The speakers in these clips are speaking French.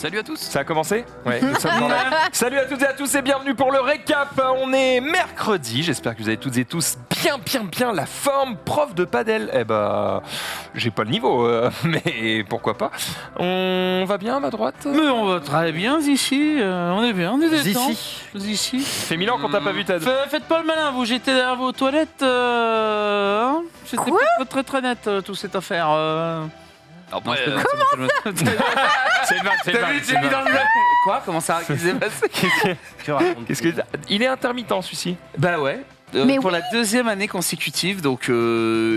Salut à tous. Ça a commencé? Ouais, nous sommes dans la... Salut à toutes et à tous et bienvenue pour le récap. On est mercredi, j'espère que vous avez toutes et tous bien la forme. Prof de padel, j'ai pas le niveau, mais pourquoi pas. On va bien à ma droite? Mais on va très bien ici, on est bien, on est détente. Ici. Fait 1000 ans qu'on t'a pas vu, Ted. Faites pas le malin, vous, j'étais derrière vos toilettes, hein. C'était pas très net, toute cette affaire. Après, C'est une vanne, c'est une vanne, c'est une vanne. Quoi? Comment ça? Qu'est-ce qui s'est passé? Qu'est-ce que... Il est intermittent, celui-ci. Bah ouais. Pour la deuxième année consécutive, donc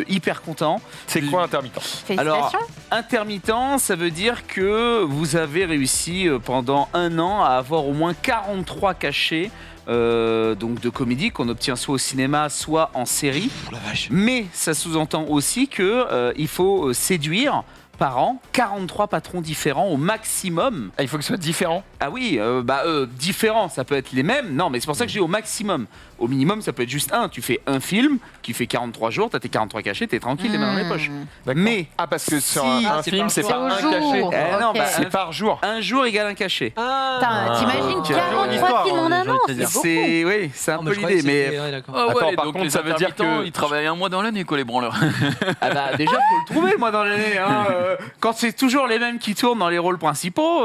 hyper content. C'est quoi intermittent? Alors, intermittent, ça veut dire que vous avez réussi pendant un an à avoir au moins 43 cachets donc de comédie qu'on obtient soit au cinéma, soit en série. Mais ça sous-entend aussi qu'il faut séduire par an 43 patrons différents au maximum. Ah, il faut que ce soit différent. Ah oui, différents, ça peut être les mêmes. Non, mais c'est pour ça que j'ai au maximum. Au minimum, ça peut être juste un. Tu fais un film qui fait 43 jours, t'as tes 43 cachets, t'es tranquille, les mains dans les poches. Mais parce que sur si- un film, c'est pas un cachet. non, C'est par jour. un jour égale un cachet. T'imagines tu as 43 films en un an, c'est beaucoup. C'est un peu l'idée, mais Ah ouais, Attends, par donc contre, les ça veut dire intermittents, que- ils travaillent un mois dans l'année, quoi, les branleurs. déjà faut le trouver moi dans l'année. Hein. Quand c'est toujours les mêmes qui tournent dans les rôles principaux,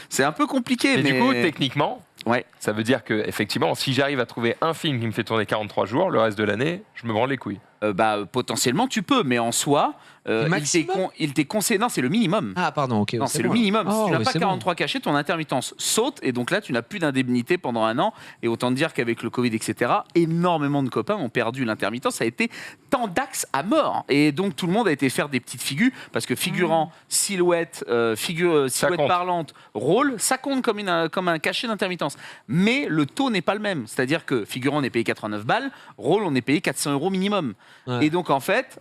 c'est un peu compliqué. Et mais du coup, techniquement, ouais. ça veut dire que effectivement, si j'arrive à trouver un film qui me fait tourner 43 jours, le reste de l'année, je me branle les couilles. Potentiellement tu peux, mais en soi, il t'est conseillé. Non, c'est le minimum. Ah, pardon, ok. Non, c'est le bon. minimum. Si Oh, tu n'as mais pas c'est 43 cachets, ton intermittence saute et donc là, tu n'as plus d'indemnité pendant un an. Et autant te dire qu'avec le Covid, etc., énormément de copains ont perdu l'intermittence. Ça a été tendax à mort. Et donc, tout le monde a été faire des petites figures parce que figurant, silhouette, silhouette compte. parlante, rôle, ça compte comme un cachet d'intermittence. Mais le taux n'est pas le même. C'est-à-dire que figurant, on est payé 89 balles, rôle, on est payé 400 € minimum. Ouais. Et donc, en fait,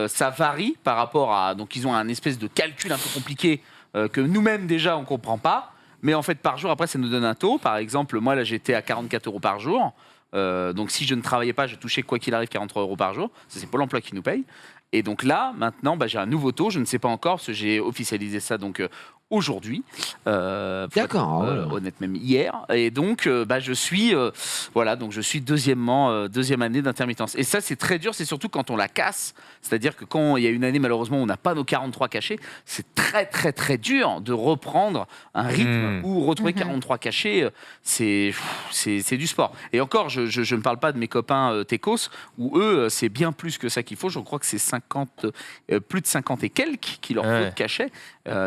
ça varie par rapport à... Donc, ils ont un espèce de calcul un peu compliqué que nous-mêmes, déjà, on ne comprend pas. Mais en fait, par jour, après, ça nous donne un taux. Par exemple, moi, là, j'étais à 44 € par jour. Donc, si je ne travaillais pas, je touchais, quoi qu'il arrive, 43 € par jour. Ça, c'est Pôle emploi qui nous paye. Et donc là, maintenant, j'ai un nouveau taux. Je ne sais pas encore, parce que j'ai officialisé ça donc, aujourd'hui. D'accord. Honnête, même hier. Et donc, je suis... donc je suis deuxième année d'intermittence. Et ça, c'est très dur. C'est surtout quand on la casse. C'est-à-dire que quand il y a une année, malheureusement, on n'a pas nos 43 cachets, c'est très, très, très dur de reprendre un rythme ou retrouver 43 cachets. C'est du sport. Et encore, je ne parle pas de mes copains techos, où eux, c'est bien plus que ça qu'il faut. Je crois que c'est plus de 50 et quelques qui leur faut de cachets.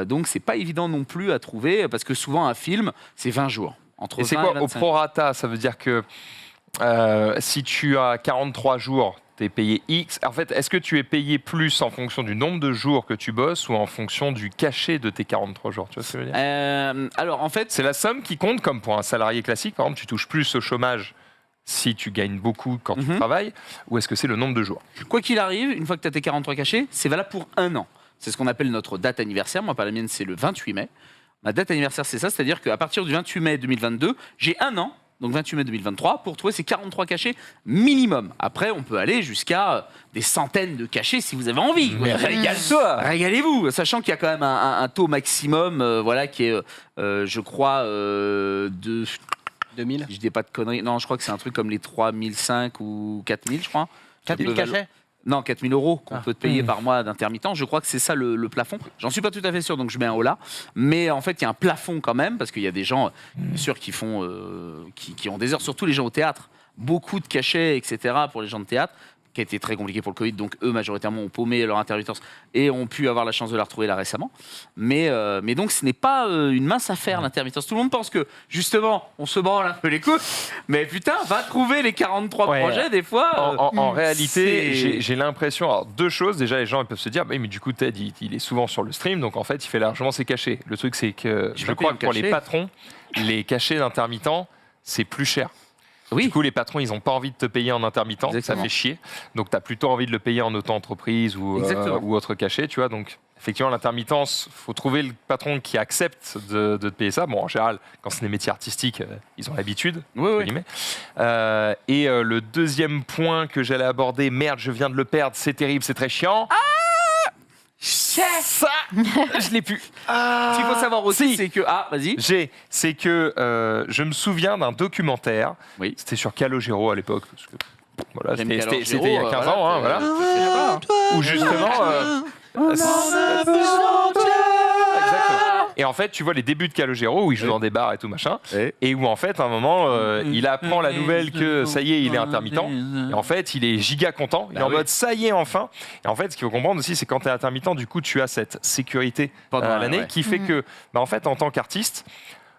Donc, c'est pas évident non plus à trouver, parce que souvent, un film, c'est 20 jours. Entre Et c'est 20 quoi et au 25. prorata? Ça veut dire que si tu as 43 jours, tu es payé X. En fait, est-ce que tu es payé plus en fonction du nombre de jours que tu bosses ou en fonction du cachet de tes 43 jours? Tu vois ce que je veux dire? Alors, en fait, C'est la somme qui compte, comme pour un salarié classique. Par exemple, tu touches plus au chômage si tu gagnes beaucoup quand tu travailles, ou est-ce que c'est le nombre de jours? quoi qu'il arrive, une fois que tu as tes 43 cachets, c'est valable pour un an. C'est ce qu'on appelle notre date anniversaire. Moi, par la mienne, c'est le 28 mai. Ma date anniversaire, c'est ça. C'est-à-dire qu'à partir du 28 mai 2022, j'ai un an, donc 28 mai 2023, pour trouver ces 43 cachets minimum. Après, on peut aller jusqu'à des centaines de cachets si vous avez envie. Mais régale-toi! Régalez-vous, sachant qu'il y a quand même un taux maximum qui est, je crois, de... 2000. Je dis pas de conneries. Non, je crois que c'est un truc comme les 3005 ou 4000, je crois. 4000 cachets? Non, 4000 € qu'on peut te payer par mois d'intermittent. Je crois que c'est ça le plafond. J'en suis pas tout à fait sûr, donc je mets un haut là. Mais en fait, il y a un plafond quand même, parce qu'il y a des gens, bien sûr, qui font, qui ont des heures, surtout les gens au théâtre. Beaucoup de cachets, etc. pour les gens de théâtre, qui a été très compliqué pour le Covid. Donc eux, majoritairement, ont paumé leur intermittence et ont pu avoir la chance de la retrouver là récemment. Mais donc, ce n'est pas une mince affaire, l'intermittence. Tout le monde pense que, justement, on se branle un peu les couilles. Mais putain, va trouver les 43 projets, des fois. En réalité, c'est- j'ai l'impression... Alors, deux choses. Déjà, les gens ils peuvent se dire, mais du coup, Ted, il est souvent sur le stream, donc en fait, il fait largement ses cachets. Le truc, c'est que J'ai je pas crois payé que pour le les cachet. patrons, les cachets d'intermittents, c'est plus cher. Oui. Du coup, les patrons, ils n'ont pas envie de te payer en intermittent, Exactement. ça fait chier. Donc, tu as plutôt envie de le payer en auto-entreprise ou autre cachet, tu vois. Donc, effectivement, l'intermittence, il faut trouver le patron qui accepte de te payer ça. Bon, en général, quand c'est des métiers artistiques, ils ont l'habitude. Oui, entre oui. guillemets. Le deuxième point que j'allais aborder, merde, je viens de le perdre, c'est terrible, c'est très chiant. Ça, je l'ai plus. Ce qu'il faut savoir aussi, Si. c'est que vas-y. C'est que je me souviens d'un documentaire. Oui. C'était sur Calogero à l'époque. Parce que, voilà, J'aime c'était Calogero, c'était il y a 15 ans, hein, voilà. Où justement. Exactement. Et en fait, tu vois les débuts de Calogero où il joue dans des bars et tout machin. Ouais. Et où en fait, à un moment, il apprend la nouvelle que ça y est, il est intermittent. Et en fait, il est giga content. Il est en mode ça y est, enfin. Et en fait, ce qu'il faut comprendre aussi, c'est quand tu es intermittent, du coup, tu as cette sécurité Pendant l'année ouais. qui fait que, en fait, en tant qu'artiste,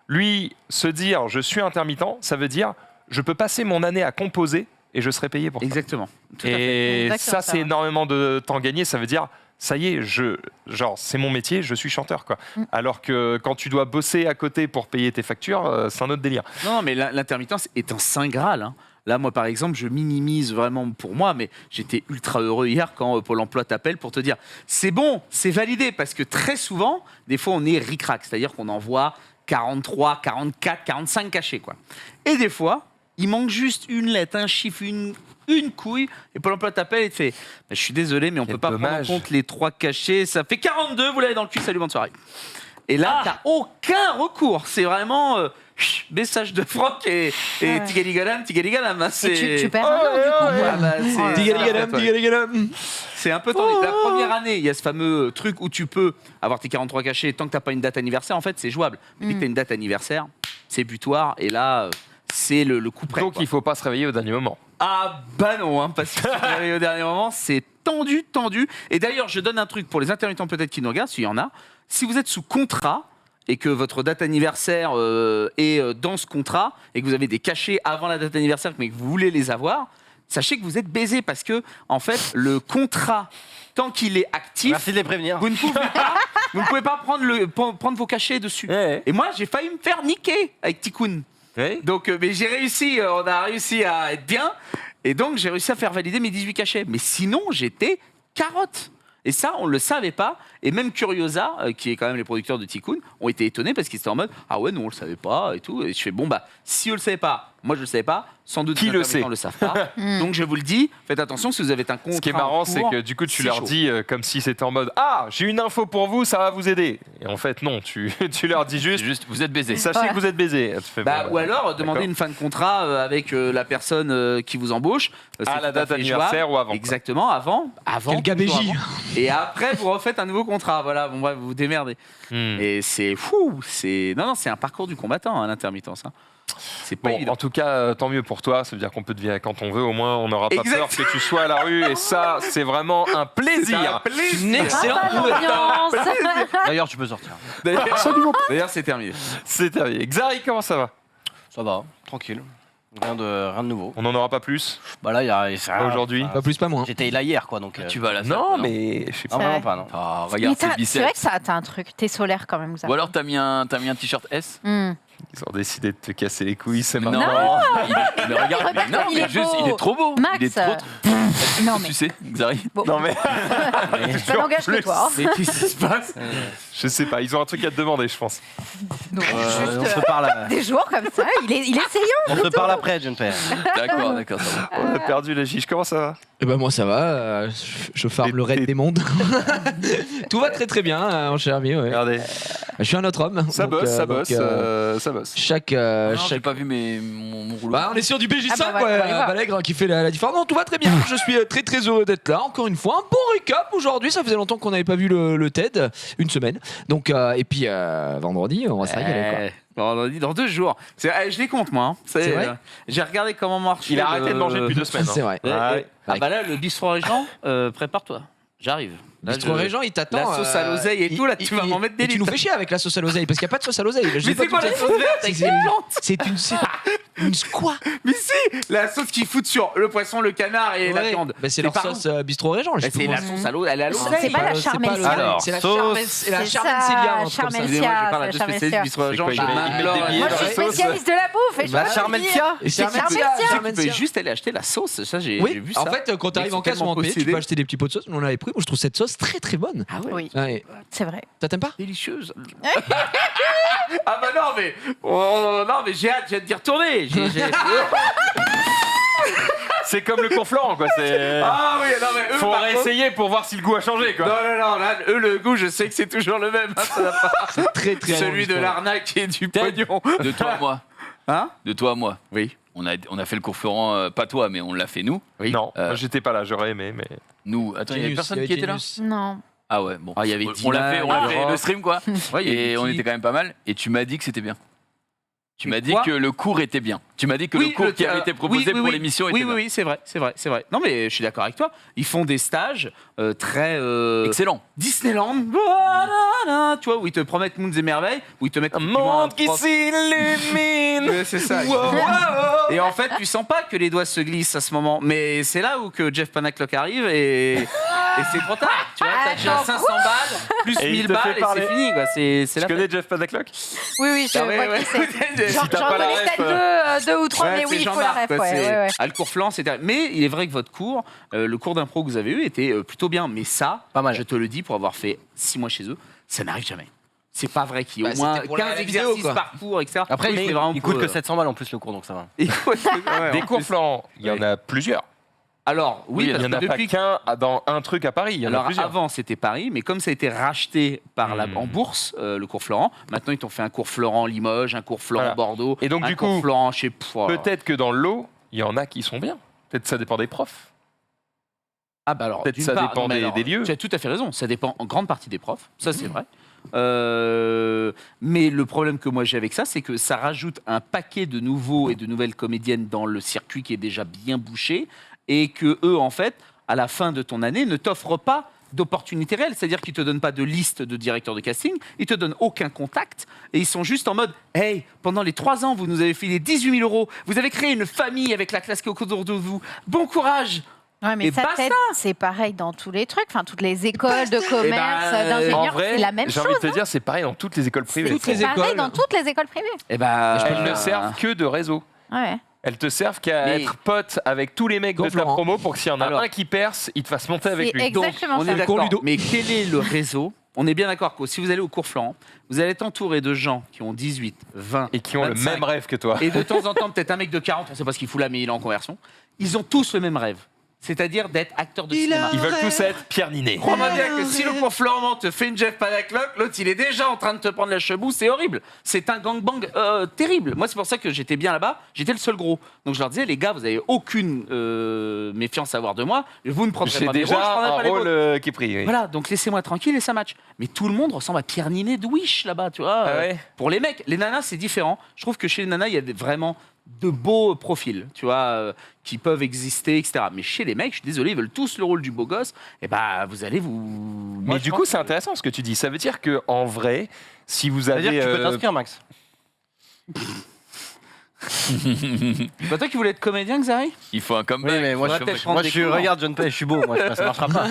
lui, se dire je suis intermittent, ça veut dire je peux passer mon année à composer et je serai payé pour ça. Exactement. Tout à fait. Et Exactement ça, ça. c'est énormément de temps gagné. Ça veut dire, ça y est, c'est mon métier, je suis chanteur, quoi. Alors que quand tu dois bosser à côté pour payer tes factures, c'est un autre délire. Non, mais l'intermittence est un saint graal. Hein. Là, moi, par exemple, je minimise vraiment pour moi, mais j'étais ultra heureux hier quand Pôle emploi t'appelle pour te dire c'est bon, c'est validé, parce que très souvent, des fois, on est ric-rac, c'est-à-dire qu'on envoie 43, 44, 45 cachets, quoi. Et des fois, il manque juste une lettre, un chiffre, une couille, et Pôle emploi t'appelle et te fait je suis désolé, mais on Quel peut pas prendre en dommage. compte les 3 cachets, ça fait 42, vous l'avez dans le cul, salut, bonne soirée. Et là, t'as aucun recours, c'est vraiment message de Franck et ouais. tigaligalam, tigaligalam. Hein, Et tu perds un an, du coup. Ah bah, c'est- Tigaligalam, tigaligalam. c'est un peu tendu. La première année, il y a ce fameux truc où tu peux avoir tes 43 cachets tant que tu n'as pas une date anniversaire. En fait, c'est jouable. Mais dès que tu as une date anniversaire, c'est butoir. Et là, c'est le coup près. Donc, quoi. il faut pas se réveiller au dernier moment. Ah bah non, hein, parce que au dernier moment, c'est tendu, tendu. Et d'ailleurs, je donne un truc pour les intermittents peut-être qui nous regardent, s'il y en a. Si vous êtes sous contrat et que votre date anniversaire est dans ce contrat et que vous avez des cachets avant la date anniversaire mais que vous voulez les avoir, sachez que vous êtes baisé parce que, en fait, le contrat, tant qu'il est actif, Merci de les prévenir. vous ne pouvez pas prendre vos cachets dessus. Ouais. Et moi, j'ai failli me faire niquer avec Tikkun. Donc, mais j'ai réussi, on a réussi à être bien. Et donc, j'ai réussi à faire valider mes 18 cachets. Mais sinon, j'étais carotte. Et ça, on ne le savait pas. Et même Curiosa, qui est quand même les producteurs de Tikkun, ont été étonnés parce qu'ils étaient en mode ah ouais, nous on le savait pas et tout. Et je fais bon, bah, si eux le savaient pas, moi je le savais pas, sans doute Qui les le intermittents sait le savent pas. Donc je vous le dis, faites attention si vous avez un contrat. Ce qui est en marrant, c'est cours, que du coup, tu c'est leur chaud. dis comme si c'était en mode ah, j'ai une info pour vous, ça va vous aider. Et en fait, non, tu leur dis C'est juste juste, vous êtes baisé. sachez que vous êtes baisé. Tu fais, Bah, bon, ou alors demander d'accord. une fin de contrat avec la personne qui vous embauche. C'est À la tout date fait anniversaire jouable. ou avant, quoi. Exactement, avant. Quel gabégie. Et après, vous refaites un nouveau contrat. Voilà, bon, bref, vous vous démerdez. Et c'est fou. Non, c'est un parcours du combattant, hein, l'intermittence. Hein. C'est pas Bon, évident. en tout cas, tant mieux pour toi. Ça veut dire qu'on peut te virer quand on veut. Au moins, on n'aura pas Exact. peur que tu sois à la rue. Et ça, c'est vraiment un plaisir. Une excellente Ah, nouvelle. l'ambiance. D'ailleurs, tu peux sortir. D'ailleurs, c'est terminé. C'est terminé. Xari, comment ça va? Ça va, tranquille. Rien de nouveau. On n'en aura pas plus Bah là, il y a c'est rien. aujourd'hui. Pas plus, pas moins. J'étais là hier, quoi. Donc, Tu vas à la salle, Non, toi, mais je sais pas. non, C'est vraiment vrai. pas, non. Ah, Mais regarde ses c'est biceps. vrai que ça, t'as un truc. T'es solaire quand même, Xavier. Ou alors t'as mis un t-shirt S. Ils ont décidé de te casser les couilles, c'est Non, maintenant. mais regarde, Regarde non, comme il mais est juste, beau. il est trop beau. Max, Il est trop. non mais Tu sais, Xari. Non, mais ça n'engage que plus. toi. hein. Mais qu'est-ce qui se passe je sais pas. Ils ont un truc à te demander, je pense. Donc, On juste se parle, des jours comme ça, il est essayant. on se parle après, Jennifer. D'accord, d'accord, ça va. On a perdu la chiche. Comment ça va? Eh ben moi ça va, je farme le raid des mondes. Tout va très très bien, mon cher ami. Ouais. Regardez. Je suis un autre homme. Ça donc, bosse, ça donc, bosse, ça bosse. Chaque, Non, j'ai chaque... pas vu mon rouleau. Bah, on est sur du BJ5, Ah bah, ouais, on va y voir. Valègre qui fait la différence. Non, tout va très bien. Je suis très très heureux d'être là. Encore une fois, un bon récap aujourd'hui. Ça faisait longtemps qu'on n'avait pas vu le TED, une semaine. Donc, et puis vendredi, on va se régaler. On a dit dans 2 jours. Je les compte, moi. Hein. C'est vrai J'ai regardé comment marche. Il a arrêté de manger depuis 2 semaines. C'est hein. vrai. Ouais. Ah bah là, le bistrot Régent, prépare-toi. J'arrive. Là, Bistrot Régent, il t'attend. La sauce à l'oseille et tout, là, tu vas m'en mettre des et tu litres. nous fais chier avec la sauce à l'oseille parce qu'il n'y a pas de sauce à l'oseille. Je Mais sais pas c'est quoi tout la à fait. sauce verte avec C'est les une- plantes C'est une quoi? Mais si La sauce qu'ils foutent sur le poisson, le canard et la Ouais. viande. Bah, c'est leur pas sauce Bistrot Régent. je Bah, sais c'est pas la comment- sauce à l'eau, elle est à l'oseille. C'est pas la c'est pas charmentia. le- Alors, c'est la sauce. la C'est charmencelia, ça, un truc comme ça. charmentia. Excusez-moi, je parle à c'est deux la spécialistes charmentia. du bistrot Régent. C'est quoi, je ils m'adore. mettent des billets Moi, dans je la suis sauce. spécialiste de la bouffe et je La peux charmentia. dire. Et C'est charmentia. charmentia. Tu peux juste aller acheter la sauce, ça j'ai Oui, vu ça. en fait, quand tu arrives en caisse ou en paix, tu peux acheter des petits pots de sauce. On en avait pris. Moi, je trouve cette sauce très très bonne. Ah ouais, Oui, Ouais. c'est vrai. Ça t'aime pas? délicieuse. Ah bah non mais non mais j'ai hâte d'y retourner. C'est comme le cours Florent, quoi. C'est... Ah oui, non mais eux, Faut par contre- réessayer pour voir si le goût a changé, quoi. Non, là, eux, le goût, je sais que c'est toujours le même. hein, ça va pas. C'est très très Celui de l'arnaque et du pognon. De toi à moi. Hein? De toi à moi. Oui. On a fait le cours Florent, pas toi, mais on l'a fait nous. Oui. Non, Euh, moi, j'étais pas là, j'aurais aimé, mais... Nous, attends, il y avait Genius, personne il y qui avait était là Genius. Non. Ah ouais, bon. Ah, il y avait On l'a fait, Dylan, le stream, quoi. Ouais, il y avait Et on qui était quand même pas mal. Et tu m'as dit que c'était bien. Tu Et m'as dit quoi que le cours était bien. Tu m'as dit que le cours qui avait été proposé pour l'émission était oui, bien. oui, c'est vrai. Non, mais je suis d'accord avec toi. Ils font des stages très Excellent. Disneyland, voilà, tu vois, où ils te promettent mondes et merveilles, où ils te mettent Un effectivement monde qui prof. s'illumine. Ouais, c'est ça. Et en fait, tu sens pas que les doigts se glissent à ce moment. Mais c'est là où que Jeff Panaclock arrive et c'est trop tard. Tu vois, t'as déjà Attends, 500 balles, plus Et il 1000 te fait balles et parler. c'est fini. Quoi. C'est Tu la connais Jeff Panaclock? Oui, je Ah ouais, vois qui c'est. Si J'en t'as pas la connais ref, peut-être deux ou trois, Ouais, mais c'est oui, il faut la Jean-Marc, ref. quoi, Ouais, c'est- ouais, ouais. Ah, le cours Flan, c'était. Mais il est vrai que votre cours, le cours d'impro que vous avez eu, était plutôt bien. Mais ça, Pas mal. je te le dis, pour avoir fait 6 mois chez eux, ça n'arrive jamais. C'est pas vrai qu'il y ait Bah, au moins c'était pour 15 la vidéo, exercices quoi. par cours, etc. Après, Oui, c'est il vraiment coûte pour, que 700 balles en plus le cours, donc ça va. Il coûte- ouais, Des en cours plus. Florent, il y en a plusieurs. Alors, oui, il parce n'y en que a pas depuis qu'un dans un truc à Paris, il y en a Alors plusieurs. avant c'était Paris, mais comme ça a été racheté par en bourse, le cours Florent, maintenant ils t'ont fait un cours Florent Limoges, un cours Florent Voilà. Bordeaux, Et donc, un du cours coup, Florent chez Peut-être que dans l'eau, il y en a qui sont bien. Peut-être ça dépend des profs. Ah bah alors, Peut-être d'une ça part, dépend non, mais des- alors, des lieux. Tu as tout à fait raison, ça dépend en grande partie des profs, ça c'est vrai. Mais le problème que moi j'ai avec ça, c'est que ça rajoute un paquet de nouveaux et de nouvelles comédiennes dans le circuit qui est déjà bien bouché, et que eux en fait, à la fin de ton année, ne t'offrent pas d'opportunités réelles, c'est-à-dire qu'ils te donnent pas de liste de directeurs de casting, ils te donnent aucun contact, et ils sont juste en mode « Hey, pendant les 3 ans, vous nous avez filé 18 000 €, vous avez créé une famille avec la classe qui est autour de vous, bon courage !» Ouais, mais Et ça, basta. c'est pareil dans tous les trucs, enfin toutes les écoles de Eh commerce, ben, En d'ingénieurs, vrai, c'est la même j'ai chose. envie de te dire, c'est pareil dans toutes les écoles privées. Toutes les C'est pareil écoles. dans toutes les écoles privées. Eh ben, Elles ne servent que de réseau. Ouais. Elles te servent qu'à Mais- être pote avec tous les mecs Comme de ta Florent. promo pour que s'il y en a Alors- un qui perce, il te fasse monter avec C'est lui. exactement on ça. est d'accord. Ludo. Mais quel est le réseau? On est bien d'accord que si vous allez au cours Florent, vous allez être entouré de gens qui ont 18, 20 Et qui ont le 25, même rêve que toi. Et de temps en temps, peut-être un mec de 40, on ne sait pas ce qu'il fout là, mais il est en conversion. Ils ont tous le même rêve. C'est-à-dire d'être acteur de cinéma. Ils veulent tous être Pierre Ninet. Crois-moi bien que si le cours Florent te fait une Jeff Panaclock, l'autre il est déjà en train de te prendre la chebou, c'est horrible. C'est un gangbang terrible. Moi c'est pour ça que j'étais bien là-bas, j'étais le seul gros. Donc je leur disais, les gars, vous avez aucune méfiance à avoir de moi, vous ne prendrez J'ai pas mes rôles, je déjà prendrai un pas les rôle vôtres. qui est pris. oui. Voilà, donc laissez-moi tranquille et ça match. Mais tout le monde ressemble à Pierre Ninet de Wish là-bas, tu vois. Ah ouais Pour les mecs, les nanas c'est différent. Je trouve que chez les nanas il y a vraiment de beaux profils, tu vois, qui peuvent exister, etc. Mais chez les mecs, je suis désolé, ils veulent tous le rôle du beau gosse. Et bah vous allez vous. Moi, Mais je du pense coup, c'est que- intéressant ce que tu dis. Ça veut dire que en vrai, si vous C'est-à-dire avez. que tu peux t'inscrire, Max. C'est pas toi qui voulais être comédien, Xari? Il faut un Oui, comeback. mais moi, faudrait je, peut-être prendre moi, des je suis. cours. Regarde, John Pay, je suis beau. Moi, ça marchera pas.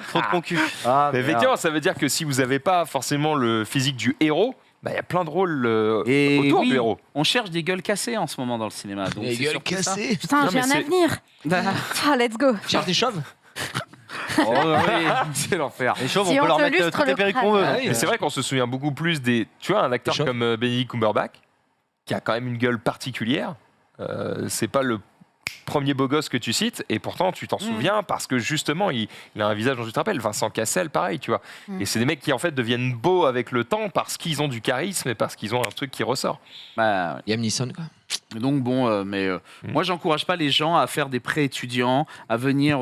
Trop de concu. Ah, Mais effectivement, ça veut dire que si vous n'avez pas forcément le physique du héros, bah, il y a plein de rôles Et autour oui, du héros. on cherche des gueules cassées en ce moment dans le cinéma. Donc Les c'est gueules surtout ça. cassées. Putain, Non, j'ai mais un c'est- avenir. Ah, let's go. Cherche des chauves. Oh, oui, c'est l'enfer. Les chauves, Si on on peut leur te mettre lustre toutes les le perruques crâne. qu'on veut. Ah oui, Mais c'est vrai qu'on se souvient beaucoup plus des. Tu vois, un acteur Des chauves. comme Benedict Cumberbatch, qui a quand même une gueule particulière. C'est pas le premier beau gosse que tu cites, et pourtant tu t'en souviens parce que justement il a un visage dont tu te rappelles. Vincent Cassel, pareil, tu vois. Et c'est des mecs qui en fait deviennent beaux avec le temps parce qu'ils ont du charisme et parce qu'ils ont un truc qui ressort. Bah, ouais. Liam Neeson, quoi. Donc bon, moi j'encourage pas les gens à faire des prêts étudiants, à venir.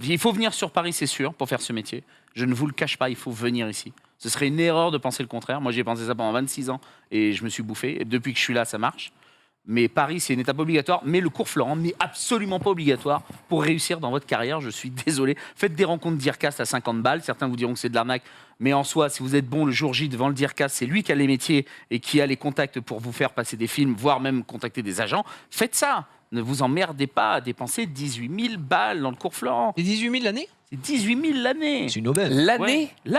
Il faut venir sur Paris, c'est sûr, pour faire ce métier. Je ne vous le cache pas, il faut venir ici. Ce serait une erreur de penser le contraire. Moi j'ai pensé ça pendant 26 ans et je me suis bouffé. Et depuis que je suis là, ça marche. Mais Paris, c'est une étape obligatoire. Mais le cours Florent n'est absolument pas obligatoire pour réussir dans votre carrière. Je suis désolé. Faites des rencontres d'IRCAS à 50 balles. Certains vous diront que c'est de l'arnaque. Mais en soi, si vous êtes bon le jour J devant le DIRCAS, c'est lui qui a les métiers et qui a les contacts pour vous faire passer des films, voire même contacter des agents. Faites ça. Ne vous emmerdez pas à dépenser 18 000 balles dans le cours Florent. Les 18 000 l'année. C'est 18 000 l'année. C'est une aubaine. L'année Ouais.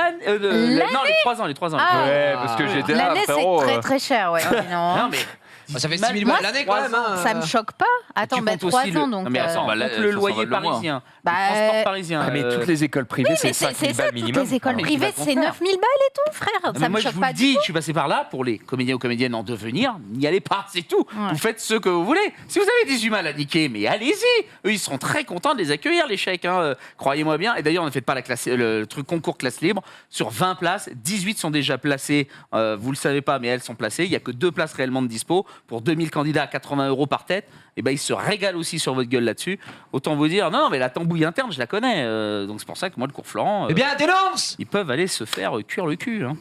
Non, les 3 ans. Ah, Ouais, parce que j'étais là, L'année, c'est frérot. très très cher, ouais. Non, Non. mais Ça fait 6 6 000 balles l'année quand même. Hein. Ça me choque pas. Attends, Tu bah, comptes 3 aussi ans le... donc. Non mais attends, bah, là, compte le ça loyer s'envole le mois. parisien, Bah, le transport parisien. Ah, mais toutes les écoles privées, Oui, c'est mais 5 000 c'est ça, balles toutes minimum. les écoles mais privées, qui va c'est qu'on 9 000 balles et tout, frère. Non, mais Ça me moi, je choque vous pas le du dis, tout. je suis passé par là pour les comédiens ou comédiennes en devenir. N'y allez pas, c'est tout. Ouais. Vous faites ce que vous voulez. Si vous avez des humains à niquer, mais allez-y. Eux, ils seront très contents de les accueillir, les chèques. Hein. Croyez-moi bien. Et d'ailleurs, ne faites pas le truc concours classe libre. Sur 20 places, 18 sont déjà placées. Vous le savez pas, mais elles sont placées. Il y a que 2 places réellement de dispo pour 2000 candidats à 80 € par tête. Et ben, ils se régalent aussi sur votre gueule là-dessus. Autant vous dire, non, mais la tambouille interne, je la connais. Donc c'est pour ça que moi, le cours Florent. Eh bien, dénonce. Ils peuvent aller se faire cuire le cul. Hein.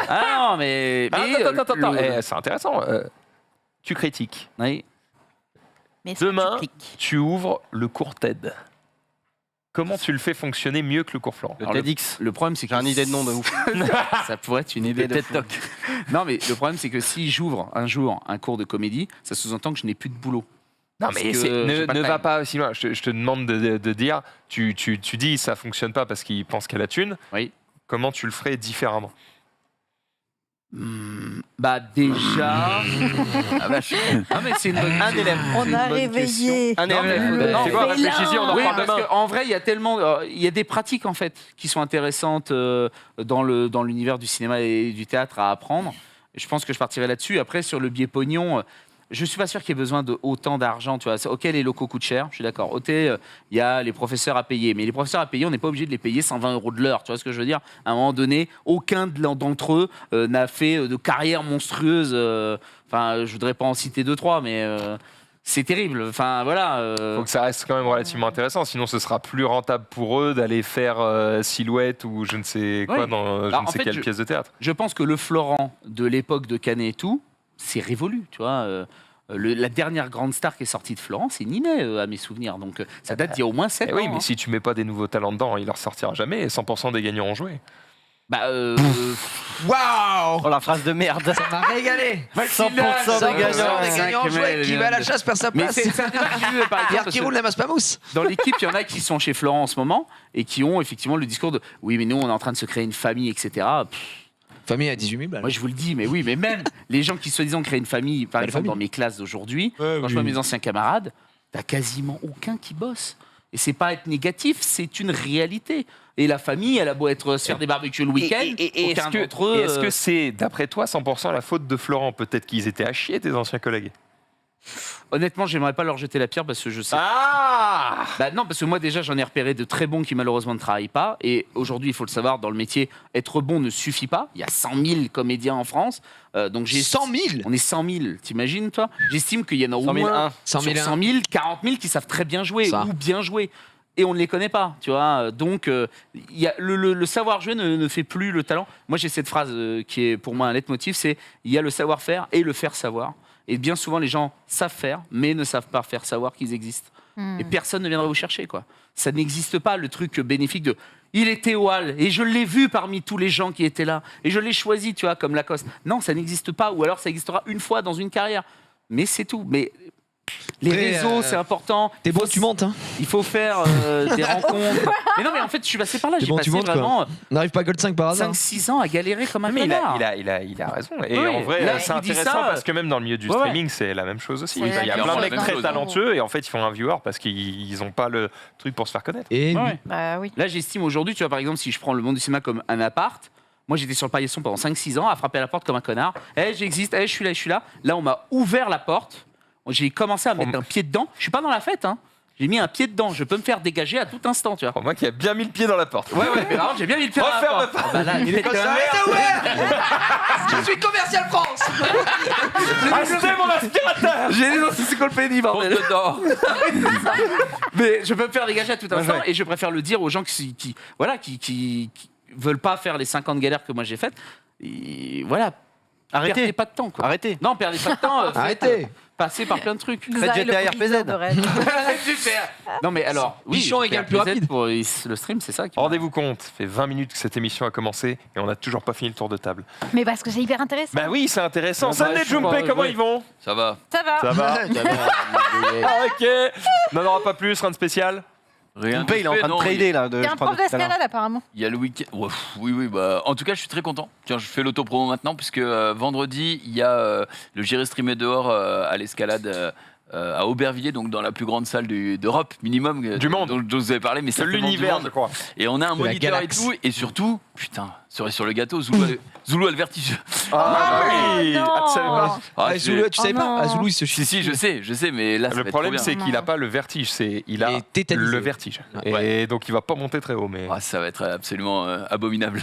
Ah non, mais. Attends. le- C'est intéressant. Tu critiques. Oui. Mais ça, Demain, tu cliques. tu ouvres le cours TED. Comment tu le fais fonctionner mieux que le cours Florent? Le Alors, TEDx. Le problème, c'est que. J'ai une idée de nom de ouf. Ça pourrait être une idée de TED fou. Talk. Non, mais le problème, c'est que si j'ouvre un jour un cours de comédie, ça sous-entend que je n'ai plus de boulot. Non, Parce mais que ne j'ai pas de va time. pas aussi loin. Je te demande de dire, tu dis ça fonctionne pas parce qu'il pense qu'à la thune. Oui. Comment tu le ferais différemment? Bah, déjà. Ah, vache. Ah, mais c'est une bonne Un élève. On a réveillé. Un Non, mais- élève. non, C'est quoi, mais réfléchis-y, on en Oui, reparle parce demain. qu'en vrai, il y a tellement, il y a des pratiques en fait qui sont intéressantes dans l'univers du cinéma et du théâtre à apprendre. Et je pense que je partirai là-dessus. Après, sur le biais pognon, je suis pas sûr qu'il y ait besoin de autant d'argent. Tu vois, ok, les locaux coûtent cher, je suis d'accord. Ok, il y a les professeurs à payer, mais les professeurs à payer, on n'est pas obligé de les payer 120 € de l'heure. Tu vois ce que je veux dire? À un moment donné, aucun d'entre eux n'a fait de carrière monstrueuse. Enfin, je voudrais pas en citer 2-3, mais c'est terrible. Enfin, voilà. Faut que ça reste quand même relativement intéressant, sinon ce sera plus rentable pour eux d'aller faire Silhouette ou je ne sais quoi Oui. dans je Alors, ne en sais fait, quelle pièce de théâtre. Je pense que le Florent de l'époque de Canet et tout, c'est révolu, tu vois. La dernière grande star qui est sortie de Florent, c'est Ninet, à mes souvenirs. Donc, ça date d'il y a au moins 7 Eh ans. oui, mais hein. si tu mets pas des nouveaux talents dedans, il leur sortira jamais et 100% des gagnants ont joué. Bah, Waouh. Oh la phrase de merde. Ça m'a régalé. 100% des 100% gagnants. des gagnants joués. Qui va à la chasse perd sa mais place. c'est un débat que j'ai eu, par exemple, Pierre parce qui que roule la masse pas mousse. dans l'équipe, il y en a qui sont chez Florent en ce moment et qui ont effectivement le discours de « Oui, mais nous, on est en train de se créer une famille, etc. » Famille à 18 000 balles. Moi, je vous le dis, mais oui, mais même les gens qui soi-disant créent une famille, par Belle exemple, famille. dans mes classes d'aujourd'hui, Ouais, quand je vois mes anciens camarades, t'as quasiment aucun qui bosse. Et c'est pas être négatif, c'est une réalité. Et la famille, elle a beau être se faire des barbecues le week-end, Et aucun est-ce d'entre eux. que c'est, d'après toi, 100% la faute de Florent? Peut-être qu'ils étaient à chier, tes anciens collègues. Honnêtement, j'aimerais pas leur jeter la pierre parce que je sais. Ah Bah non, parce que moi déjà j'en ai repéré de très bons qui malheureusement ne travaillent pas. Et aujourd'hui, il faut le savoir, dans le métier, être bon ne suffit pas. Il y a 100 000 comédiens en France. Donc j'ai 100 000. On est 100 000, t'imagines toi? J'estime qu'il y en a au 100 001. moins 100 000, sur 100 000, 40 000 qui savent très bien jouer Ça. ou bien jouer. Et on ne les connaît pas, tu vois. Donc, il y a le savoir jouer ne fait plus le talent. Moi, j'ai cette phrase qui est pour moi un leitmotiv, c'est il y a le savoir-faire et le faire savoir. Et bien souvent, les gens savent faire, mais ne savent pas faire savoir qu'ils existent. Et personne ne viendra vous chercher, quoi. Ça n'existe pas, le truc bénéfique de il était au hall et je l'ai vu parmi tous les gens qui étaient là et je l'ai choisi, tu vois, comme Lacoste. Non, ça n'existe pas, ou alors ça existera une fois dans une carrière. Mais c'est tout. Mais les Après, réseaux, c'est important. T'es Il bon, faut tu montes. Hein. Il faut faire des rencontres. Mais non, mais en fait, je suis passé par là. T'es J'ai bon, passé tu montes, quoi. vraiment On n'arrive pas à Gold 5 par hasard. 5-6 ans à galérer comme un Mais connard. il a raison. Et Oui, en vrai, là, c'est il dit intéressant ça, parce que même dans le milieu du ouais, streaming, c'est la même chose aussi. Oui, Il y a c'est plein de la mecs même très chose. talentueux et en fait, ils font un viewer parce qu'ils n'ont pas le truc pour se faire connaître. Et Ouais. Bah oui. Là, j'estime aujourd'hui, tu vois, par exemple, si je prends le monde du cinéma comme un appart, moi, j'étais sur le paillasson pendant 5-6 ans à frapper à la porte comme un connard. J'existe, je suis là, je suis là. Là, on m'a ouvert la porte. J'ai commencé à mettre un pied dedans. Je suis pas dans la fête, hein. J'ai mis un pied dedans. Je peux me faire dégager à tout instant, tu vois. Pour moi qui a bien mis le pied dans la porte. Ouais, mais par contre, j'ai bien mis le pied dans la Referme porte. Ah bah là, il est comme ça. Arrêtez ouvert. Je suis Commercial France. Achetez mon aspirateur. J'ai les encyclopédies, bordel. Mais je peux me faire dégager à tout instant et je préfère le dire aux gens qui veulent pas faire les 50 galères que moi j'ai faites. Et voilà. Arrêtez. Perdez pas de temps, quoi. Arrêtez. Non, perdez pas de temps. Arrêtez. Passez par plein de trucs. Xa est le GTA proviseur RPZ. de Rennes. Super. Non, mais alors, oui, Bichon GTA égale plus RPZ rapide. pour le stream, c'est ça. Rendez-vous compte, ça fait 20 minutes que cette émission a commencé et on n'a toujours pas fini le tour de table. Mais parce que c'est hyper intéressant. Bah oui, c'est intéressant. Bah, Salut je les sais pas, Jumpé, comment ouais. ils vont? Ça va. Ça va. Ça va. Ah, ok. On n'en aura pas plus, rien de spécial. Rien. Pompey, il est en train de Non, trader là. T'es je un crois, prof tout à l'heure. d'escalade apparemment. Il y a le week-end. Ouais, oui, bah, en tout cas, je suis très content. Tiens, je fais l'autopromo maintenant, puisque vendredi, il y a le J'irai streamer dehors à l'escalade à Aubervilliers, donc dans la plus grande salle d'Europe, minimum. Du monde. Dont vous avez parlé, mais C'est certainement du l'univers, monde. je crois. Et on a un De la moniteur et galaxie. tout. Et surtout, putain, cerise sur le gâteau, Zoulou a le vertige. Ah, oui. non. Ah, tu savais pas. Ah, Ah, Zoulou, tu savais Oh pas non. Ah, Zoulou, il se chie. Si, je sais, mais là, ça va Le être problème, trop c'est bien. qu'il n'a pas le vertige, il a Et tétanisé. le vertige. Ouais. Et donc, il va pas monter très haut. Mais... Ah, ça va être absolument abominable.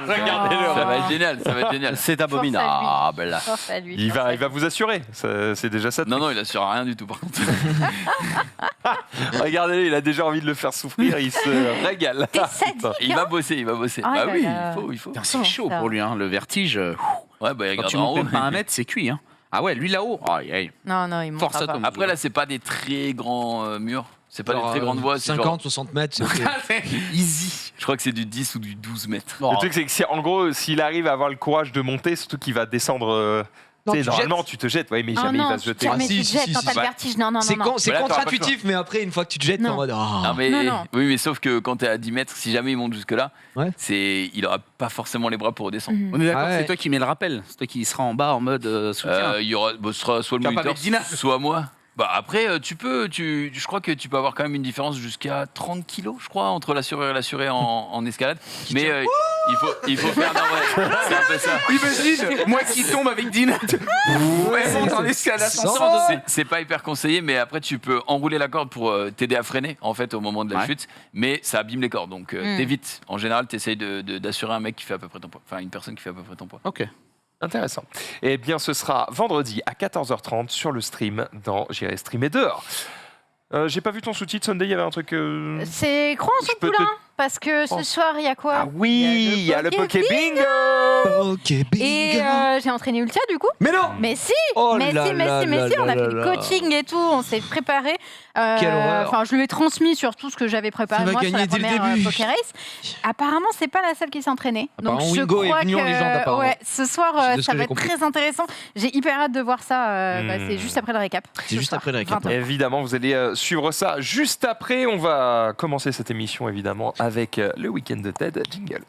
Regardez-le. Ça va être génial, ça va être génial. C'est abominable. Ah, ben là. Force à lui. Il force à va vous assurer. C'est déjà ça. Non, il assure rien du tout, par contre. Regardez, il a déjà envie de le faire souffrir. Il se régale. T'es sadique, Il va bosser. Oh Bah là oui, là. il faut. Putain, c'est chaud pour lui, hein, le vertige. Ouais, bah, il Quand regarde tu en montes haut. même pas 1 mètre, c'est cuit. Hein. Ah ouais, lui là-haut. Aïe, aïe. Non, il Force montera à pas. Tom. Après, là, c'est pas des très grands murs. C'est pas Genre, des très grandes voies. c'est 50, genre- 60 mètres. c'est- Easy. Je crois que c'est du 10 ou du 12 mètres. Le truc, c'est que en gros, s'il arrive à avoir le courage de monter, surtout qu'il va descendre. Non, tu sais, tu normalement, jettes. tu te jettes, ouais, mais Ah jamais il non, va se jeter. jamais Ah, si, tu te si, jettes si, quand si. t'as le Ouais. vertige. Non. C'est Mais là, t'auras pas le contre-intuitif, mais après, une fois que tu te jettes, t'es en Non. mode. oh. Non, mais, non. Oui, mais sauf que quand t'es à 10 mètres, si jamais il monte jusque-là, Ouais. il aura pas forcément les bras pour redescendre. On est d'accord, Ah ouais. c'est toi qui mets le rappel. C'est toi qui sera en bas en mode soutien. Il y aura, ce sera soit le T'as pas moniteur, avec Dina. soit moi. Bah après, je crois que tu peux avoir quand même une différence jusqu'à 30 kilos, je crois, entre l'assureur et l'assuré en escalade. Mais il faut faire. Non, ouais, c'est un peu ça. Imagine, moi qui tombe avec Dina. Ouais, monte en escalade. C'est pas hyper conseillé, mais après tu peux enrouler la corde pour t'aider à freiner en fait au moment de la Ouais. chute, mais ça abîme les cordes, donc t'évites. En général, t'essayes d'assurer un mec qui fait à peu près ton poids, enfin une personne qui fait à peu près ton poids. Ok. Intéressant. Eh bien, ce sera vendredi à 14h30 sur le stream dans J'irai streamer dehors. J'ai pas vu ton sous-titre, Sunday, il y avait un truc. C'est croix en Je peux poulain parce que ce soir il y a quoi? Ah oui, il y a le Poké Bingo. Ok, Et bingo. j'ai entraîné Ultia du coup. Mais non Mais si, Oh mais là si, mais là si, mais là si, on a là fait le là. coaching et tout, on s'est préparé. Quelle horreur. Enfin, je lui ai transmis sur tout ce que j'avais préparé Ça va moi sur la gagner dès le première début. Poké Race. Apparemment, c'est pas la seule qui s'est entraînée. Donc Apparemment, je Wingo est crois venu en que légende, apparemment. ouais, ce soir, C'est de ce ça que va j'ai être compris. très intéressant. J'ai hyper hâte de voir ça. C'est juste après le récap. C'est Ce juste soir, après le récap, 20h. Évidemment, vous allez suivre ça juste après. On va commencer cette émission, évidemment, avec le week-end de TED. Jingle.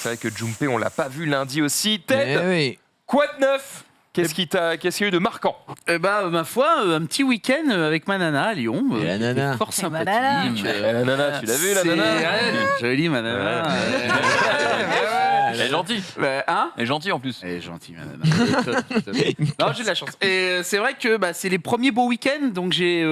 C'est vrai que Junpei, on l'a pas vu lundi aussi. TED, Eh oui. quoi de neuf? Qu'est-ce qu'il y a eu de marquant? Eh ben, ma foi, un petit week-end avec ma nana à Lyon. Et la nana. Fort Et ma nana. sympathique. La nana, tu l'as vu, la C'est- nana? ouais, jolie, ma nana. Elle est gentille. Hein Elle est gentille en plus. Elle est gentille, ma nana. Top, top. Non, j'ai de la chance. Et c'est vrai que c'est les premiers beaux week-ends, donc j'ai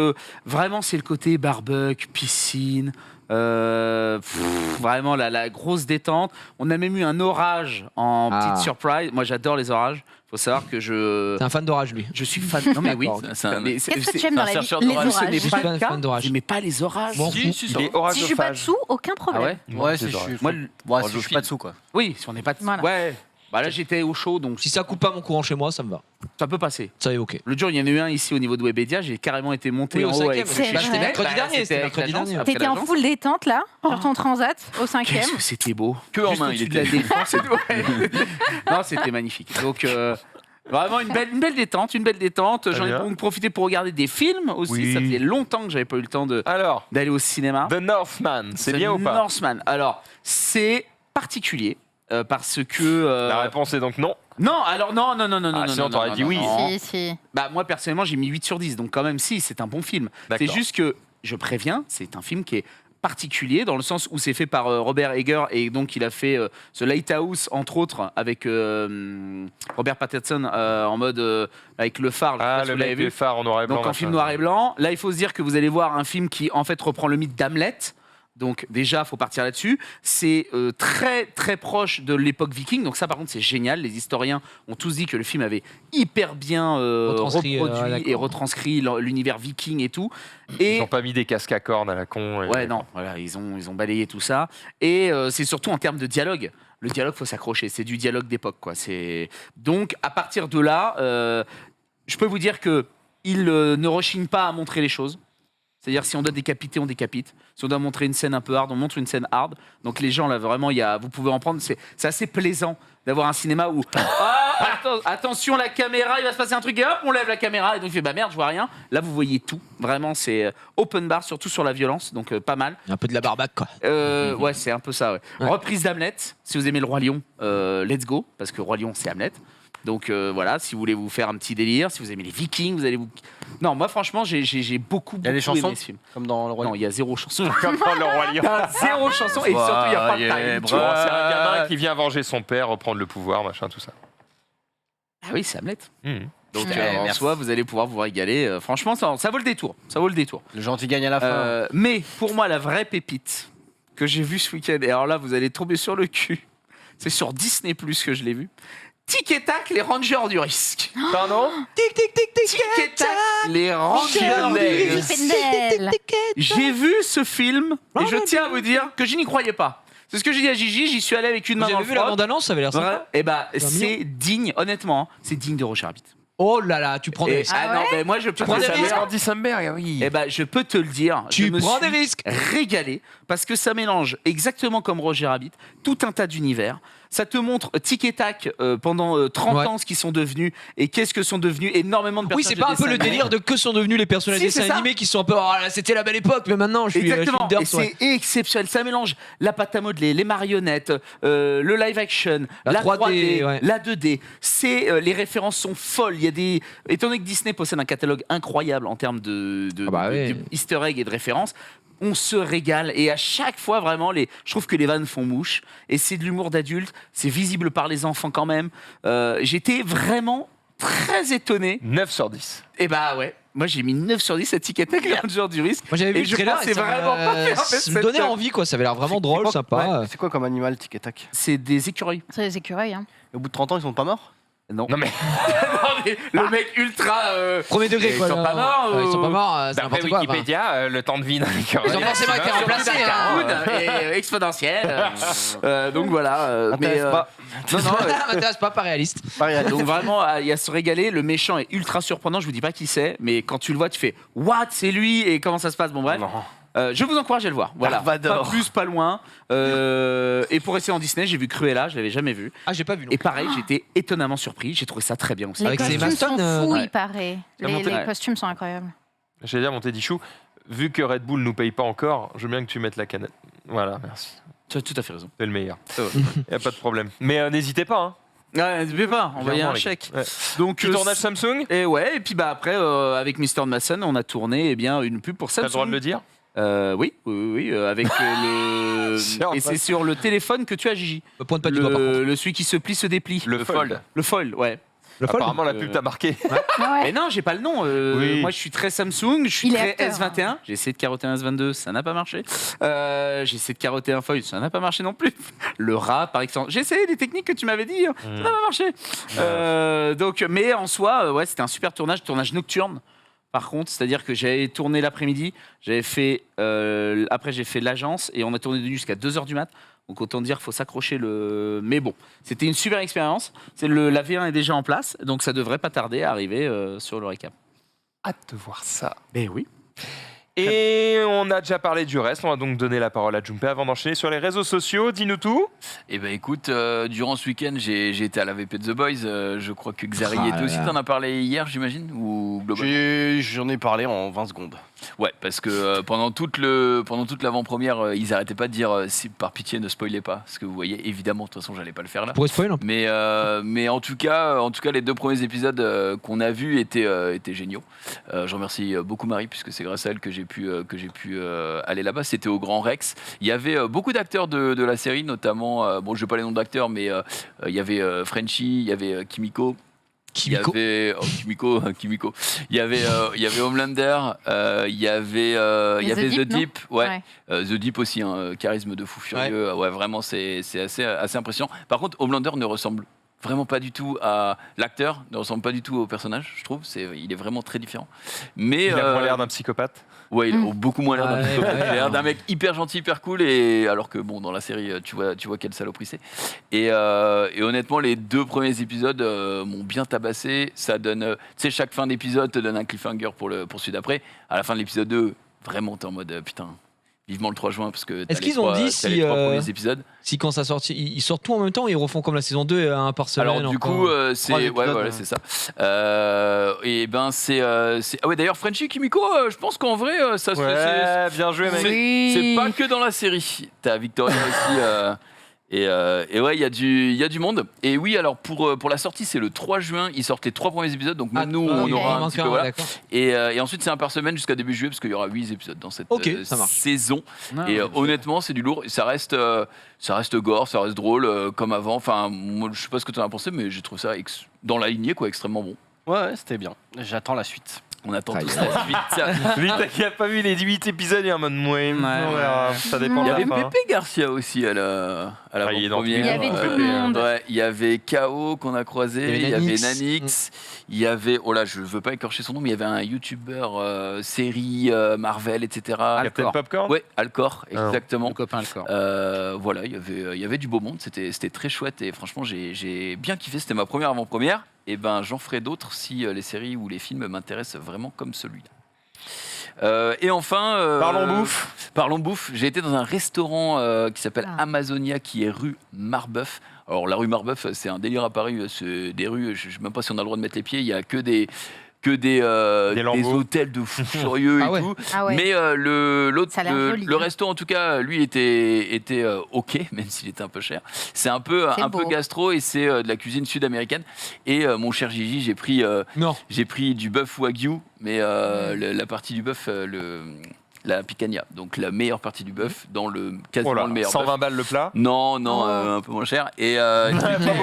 vraiment c'est le côté barbecue, piscine. Vraiment la grosse détente. On a même eu un orage en Ah. petite surprise. Moi, j'adore les orages. Faut savoir que C'est un fan d'orage, lui. je suis fan. Non mais oui. D'accord. C'est un- Mais Qu'est-ce que tu aimes dans un la vie? chercheur Les d'orage. Ce n'est orages. Je suis pas fan le cas. d'orage. J'aimais pas les orages. Bon. Si, si, Il ça est va. Si je suis pas orageophage. dessous, aucun Ah problème. ouais. Ouais, c'est c'est vrai. juste. Moi, Ouais, si je suis pas dessous, quoi. Oui, si on n'est pas. Voilà. Ouais. Bah là, j'étais au chaud, donc Si ça coupe pas mon courant chez moi, ça me va. ça peut passer. Ça est ok. Le jour, il y en a eu un ici au niveau de Webedia. J'ai carrément été monté Oui, en au haut cinquième. avec. C'est Bah, vrai. c'était mercredi dernier. C'était C'était avec mercredi l'agence. dernier. Après T'étais en l'agence. full détente là, sur ton transat au 5e. Qu'est-ce que c'était beau. Que en Juste main, au-dessus il de la était. défense. Ouais. Non, c'était magnifique. Donc, vraiment une belle détente, une belle détente. J'en ai bien. donc profité pour regarder des films aussi. Oui. Ça faisait longtemps que j'avais pas eu le temps Alors, d'aller au cinéma. The Northman, c'est The bien ou pas? Northman. Alors, c'est particulier. Parce que. La réponse est donc non. Non, alors non. Ah, sinon, non, t'aurais non, dit non, oui. non. Si, si. Bah, moi, personnellement, j'ai mis 8 sur 10. Donc, quand même, si, c'est un bon film. D'accord. C'est juste que, je préviens, c'est un film qui est particulier dans le sens où c'est fait par Robert Eger et donc il a fait The Lighthouse entre autres avec Robert Pattinson en mode avec le phare. Je sais Ah, pas si le vous l'avez mec vu. des phares en noir et blanc. Donc en machin. film noir et blanc. Là, il faut se dire que vous allez voir un film qui en fait reprend le mythe d'Hamlet. Donc déjà, faut partir là-dessus. C'est très très proche de l'époque viking. Donc ça, par contre, c'est génial. Les historiens ont tous dit que le film avait hyper bien Retranscrit, reproduit d'accord. et retranscrit l'univers viking et tout. Ils Et n'ont pas mis des casques à cornes à la con. ouais, non, voilà, ils ont balayé tout ça. Et c'est surtout en termes de dialogue. Le dialogue, faut s'accrocher. C'est du dialogue d'époque, quoi. Donc à partir de là, je peux vous dire que il ne rechigne pas à montrer les choses. C'est-à-dire, si on doit décapiter, on décapite. Si on doit montrer une scène un peu hard, on montre une scène hard. Donc, les gens, là, vraiment, vous pouvez en prendre. C'est assez plaisant d'avoir un cinéma où. Ah, attention la caméra, il va se passer un truc et hop, on lève la caméra et donc il fait bah merde, je vois rien. Là vous voyez tout, vraiment c'est open bar, surtout sur la violence, donc pas mal. Un peu de la barbaque, quoi. Ouais, c'est un peu ça. Ouais. Reprise d'Hamlet, si vous aimez le Roi Lion, let's go, parce que Roi Lion c'est Hamlet. Donc voilà, si vous voulez vous faire un petit délire, si vous aimez les Vikings, vous allez vous. Non, moi franchement, j'ai beaucoup Il y a des aimé chansons ce film. comme dans le Roi Non, il y a zéro chanson. Comme dans le Roi Lion. Il y a zéro chanson et surtout il n'y a pas de time. Tu vois, c'est un gamin qui vient venger son père, reprendre le pouvoir, machin, tout ça. Ah oui, c'est Hamlet. Donc en merci. soi, vous allez pouvoir vous régaler. Franchement, ça vaut le détour. Ça vaut le détour. Le gentil gagne à la fin. Mais pour moi, la vraie pépite que j'ai vue ce week-end, et alors là, vous allez tomber sur le cul, c'est sur Disney Plus que je l'ai vu. Tic et tac, les Rangers du risque. Pardon? Tic, tic, tic, tic, Tic et tac, les Rangers du risque. Pendel. J'ai vu ce film et je tiens à vous dire que je n'y croyais pas. C'est ce que j'ai dit à Gigi, j'y suis allé avec une Vous main dans avez le vu la froc. bande-annonce, ça avait l'air sympa. Et bah, c'est digne, honnêtement, hein, c'est digne de Roger Rabbit. Oh là là, tu prends des Et- risques. ah non, mais moi je peux prends te des le risques, dire. Andy Samberg, oui. Eh ben, je peux te le dire. Tu je me prends suis des risques. régalé parce que ça mélange exactement comme Roger Rabbit tout un tas d'univers. Ça te montre tic et tac pendant 30 Ouais. ans ce qu'ils sont devenus et qu'est-ce que sont devenus énormément de Oui, personnages. c'est pas un de peu le dessins animés. délire de que sont devenus les personnages Si, dessins c'est ça. animés qui sont un peu oh là, c'était la belle époque, mais maintenant je suis Exactement, dirt, et ouais. c'est exceptionnel. Ça mélange la pâte à modeler, les marionnettes, le live action, La la 3D, ouais. la 2D. Les références sont folles. Il y a des, étant donné que Disney possède un catalogue incroyable en termes de Ah bah ouais. Easter egg et de références. On se régale et à chaque fois vraiment je trouve que les vannes font mouche et c'est de l'humour d'adulte, c'est visible par les enfants quand même. J'étais vraiment très étonné. 9 sur 10. Et bah ouais, moi j'ai mis 9 sur 10 à Tic et Tac, les Rangers du risque. Moi j'avais vu Et le je trailer pense et que c'est ça vraiment pas fait, en fait, ça me cette- donnait envie quoi, ça avait l'air vraiment drôle, Ouais, sympa. c'est quoi comme animal, tic et tac? C'est des écureuils. C'est les écureuils. Hein. Et au bout de 30 ans, ils sont pas morts? Non. Non mais Non, mais le mec ultra. Premier degré Ils quoi. sont là. pas morts, Ouais, ils sont pas morts, c'est d'après n'importe quoi. enfin. Wikipédia, le temps de vie d'un écureuil. Ils ont forcément été Surtout remplacés. Dark hein. Moon est exponentiel. Donc voilà. M'intéresse pas. Non, non. Ça m'intéresse pas réaliste. Pas réaliste. Donc vraiment, il y a se régaler. Le méchant est ultra surprenant. Je vous dis pas qui c'est, mais quand tu le vois, tu fais What, c'est lui et comment ça se passe. Bon bref. Non. Je vous encourage à le voir. Voilà. Pas Dark Vador. plus, pas loin. Et pour rester en Disney, j'ai vu Cruella. Je l'avais jamais vu. Ah, j'ai pas vu non Et pareil, j'étais étonnamment surpris. J'ai trouvé ça très bien aussi. Les Avec ses costumes sont Maston, fous, ouais. il paraît. Comment Les t'as- costumes sont incroyables. J'allais dire, mon Teddy Chou, vu que Red Bull nous paye pas encore, je veux bien que tu mettes la canette. Voilà, merci. Tu as tout à fait raison. C'est le meilleur. Ça va. Y a pas de problème. Mais n'hésitez pas, hein. Ouais, n'hésitez pas, envoyez Clairement, un les gars. chèque. Ouais. Donc, Petit tournage Samsung. Et ouais, et puis bah après, avec Mr. Mason, on a tourné une pub pour T'as Samsung. le droit de le dire. Oui, avec le. Sur- Et c'est sur le téléphone que tu as, Gigi. Pointe pas du doigt par contre. Le celui qui se plie, se déplie. Le fold. Le fold, ouais. Le fold. Apparemment, la pub t'a marqué. Ouais. Mais non, j'ai pas le nom. Oui. Moi, je suis très Samsung, je suis Il est très acteur, S21. J'ai essayé de carotter un S22, ça n'a pas marché. J'ai essayé de carotter un foil, ça n'a pas marché non plus. Le rat, par exemple. J'ai essayé les techniques que tu m'avais dit, hein. Ça n'a pas marché. Donc, mais en soi, ouais, c'était un super tournage nocturne. Par contre, c'est-à-dire que j'avais tourné l'après-midi, j'avais fait après j'ai fait l'agence et on a tourné de nuit jusqu'à 2h du mat. Donc autant dire qu'il faut s'accrocher le. Mais bon, c'était une super expérience. La V1 est déjà en place, donc ça devrait pas tarder à arriver sur le récap. Hâte de voir ça. Ben oui. Et on a déjà parlé du reste. On va donc donner la parole à Junpei avant d'enchaîner sur les réseaux sociaux. Dis-nous tout. Eh ben écoute, durant ce week-end, j'ai été à la VP de The Boys. Je crois que Xari Ah était là aussi. là. T'en as parlé hier, j'imagine, ou globalement. J'en ai parlé en 20 secondes. Ouais, parce que pendant toute l'avant-première, ils arrêtaient pas de dire si par pitié ne spoilez pas, parce que vous voyez, évidemment, de toute façon, j'allais pas le faire là. Pour spoil un peu. Mais en tout cas, les 2 premiers épisodes qu'on a vus étaient géniaux. Je remercie beaucoup Marie puisque c'est grâce à elle que j'ai pu aller là-bas. C'était au Grand Rex. Il y avait beaucoup d'acteurs de la série, notamment. Bon, je vais pas les noms d'acteurs, mais il y avait Frenchie, il y avait Kimiko. Kimiko. Il y avait Kimiko. Il y avait Homelander. Il y avait The Deep. Ouais. The Deep aussi, un charisme de fou furieux. Ouais, vraiment, c'est assez impressionnant. Par contre, Homelander ne ressemble vraiment pas du tout à l'acteur, ne ressemble pas du tout au personnage, je trouve. Il est vraiment très différent. Mais Il a moins l'air d'un psychopathe. ouais, il a beaucoup moins l'air d'un Ouais, psychopathe. ouais, Il a l'air ouais. d'un mec hyper gentil, hyper cool, et alors que bon, dans la série, tu vois quelle saloperie c'est. Et honnêtement, les 2 premiers épisodes m'ont bien tabassé. Ça donne, tu sais, chaque fin d'épisode te donne un cliffhanger pour celui d'après. À la fin de l'épisode 2, vraiment, t'es en mode putain. vivement le 3 juin parce que t'as Est-ce les qu'ils ont trois- dit t'as si, les 3 premiers épisodes. Si quand ça sort, ils sortent tout en même temps, ils refont comme la saison 2, un par semaine. Alors du encore. coup, c'est ouais, épisodes, voilà, ouais. c'est ça. Et ben c'est ah ouais d'ailleurs Frenchie Kimiko, je pense qu'en vrai ça se Ouais, bien joué, mec. c'est pas que dans la série. T'as Victoria aussi. Et ouais, il y a du monde. Et oui, alors pour la sortie, c'est le 3 juin. Ils sortent les 3 premiers épisodes. Donc même nous, on ok. aura un Encore petit peu. Voilà. d'accord. Et ensuite, c'est un par semaine jusqu'à début juillet parce qu'il y aura 8 épisodes dans cette Ok, ça marche. saison. Ah, Et ouais, honnêtement, c'est du lourd. Ça reste gore, ça reste drôle comme avant. Enfin, moi, je sais pas ce que tu en as pensé, mais j'ai trouvé ça dans la lignée, quoi, extrêmement bon. Ouais, c'était bien. J'attends la suite. On attend Aïe, tous la suite. Lui, qui a pas vu les 8 épisodes, il est en mode ouais, on verra, ça dépend Il de y la avait fin. Pépé Garcia aussi à la il est dans première. Il y avait tout le monde. Ouais, il y avait KO qu'on a croisé, il y avait Nanix. Nanix, il y avait, oh là, je veux pas écorcher son nom, mais il y avait un YouTuber série Marvel, etc. Captain Alcor. Popcorn. Ouais, Alcor, exactement. Mon copain Alcor. Voilà, il y avait du beau monde, c'était très chouette et franchement j'ai bien kiffé, c'était ma première avant-première. Et ben j'en ferai d'autres si les séries ou les films m'intéressent vraiment comme celui-là. Et enfin, Parlons bouffe. Parlons bouffe. J'ai été dans un restaurant qui s'appelle Ah. Amazonia, qui est rue Marbeuf. Alors la rue Marbeuf, c'est un délire à Paris. C'est des rues, je ne sais même pas si on a le droit de mettre les pieds. Il y a que des des lambeaux. hôtels de fous furieux et Ah ouais. tout. Ah ouais. Mais l'autre, Ça a l'air joli, le hein. resto en tout cas, lui était ok, même s'il était un peu cher. C'est un peu C'est beau. gastro et c'est de la cuisine sud-américaine. Et mon cher Gigi, Non. j'ai pris du bœuf wagyu, mais la partie du bœuf, la picanha, donc la meilleure partie du bœuf dans le quasiment Oh là, le meilleur 120 bœuf. balles le plat. Non, Oh. un peu moins cher. Et Pas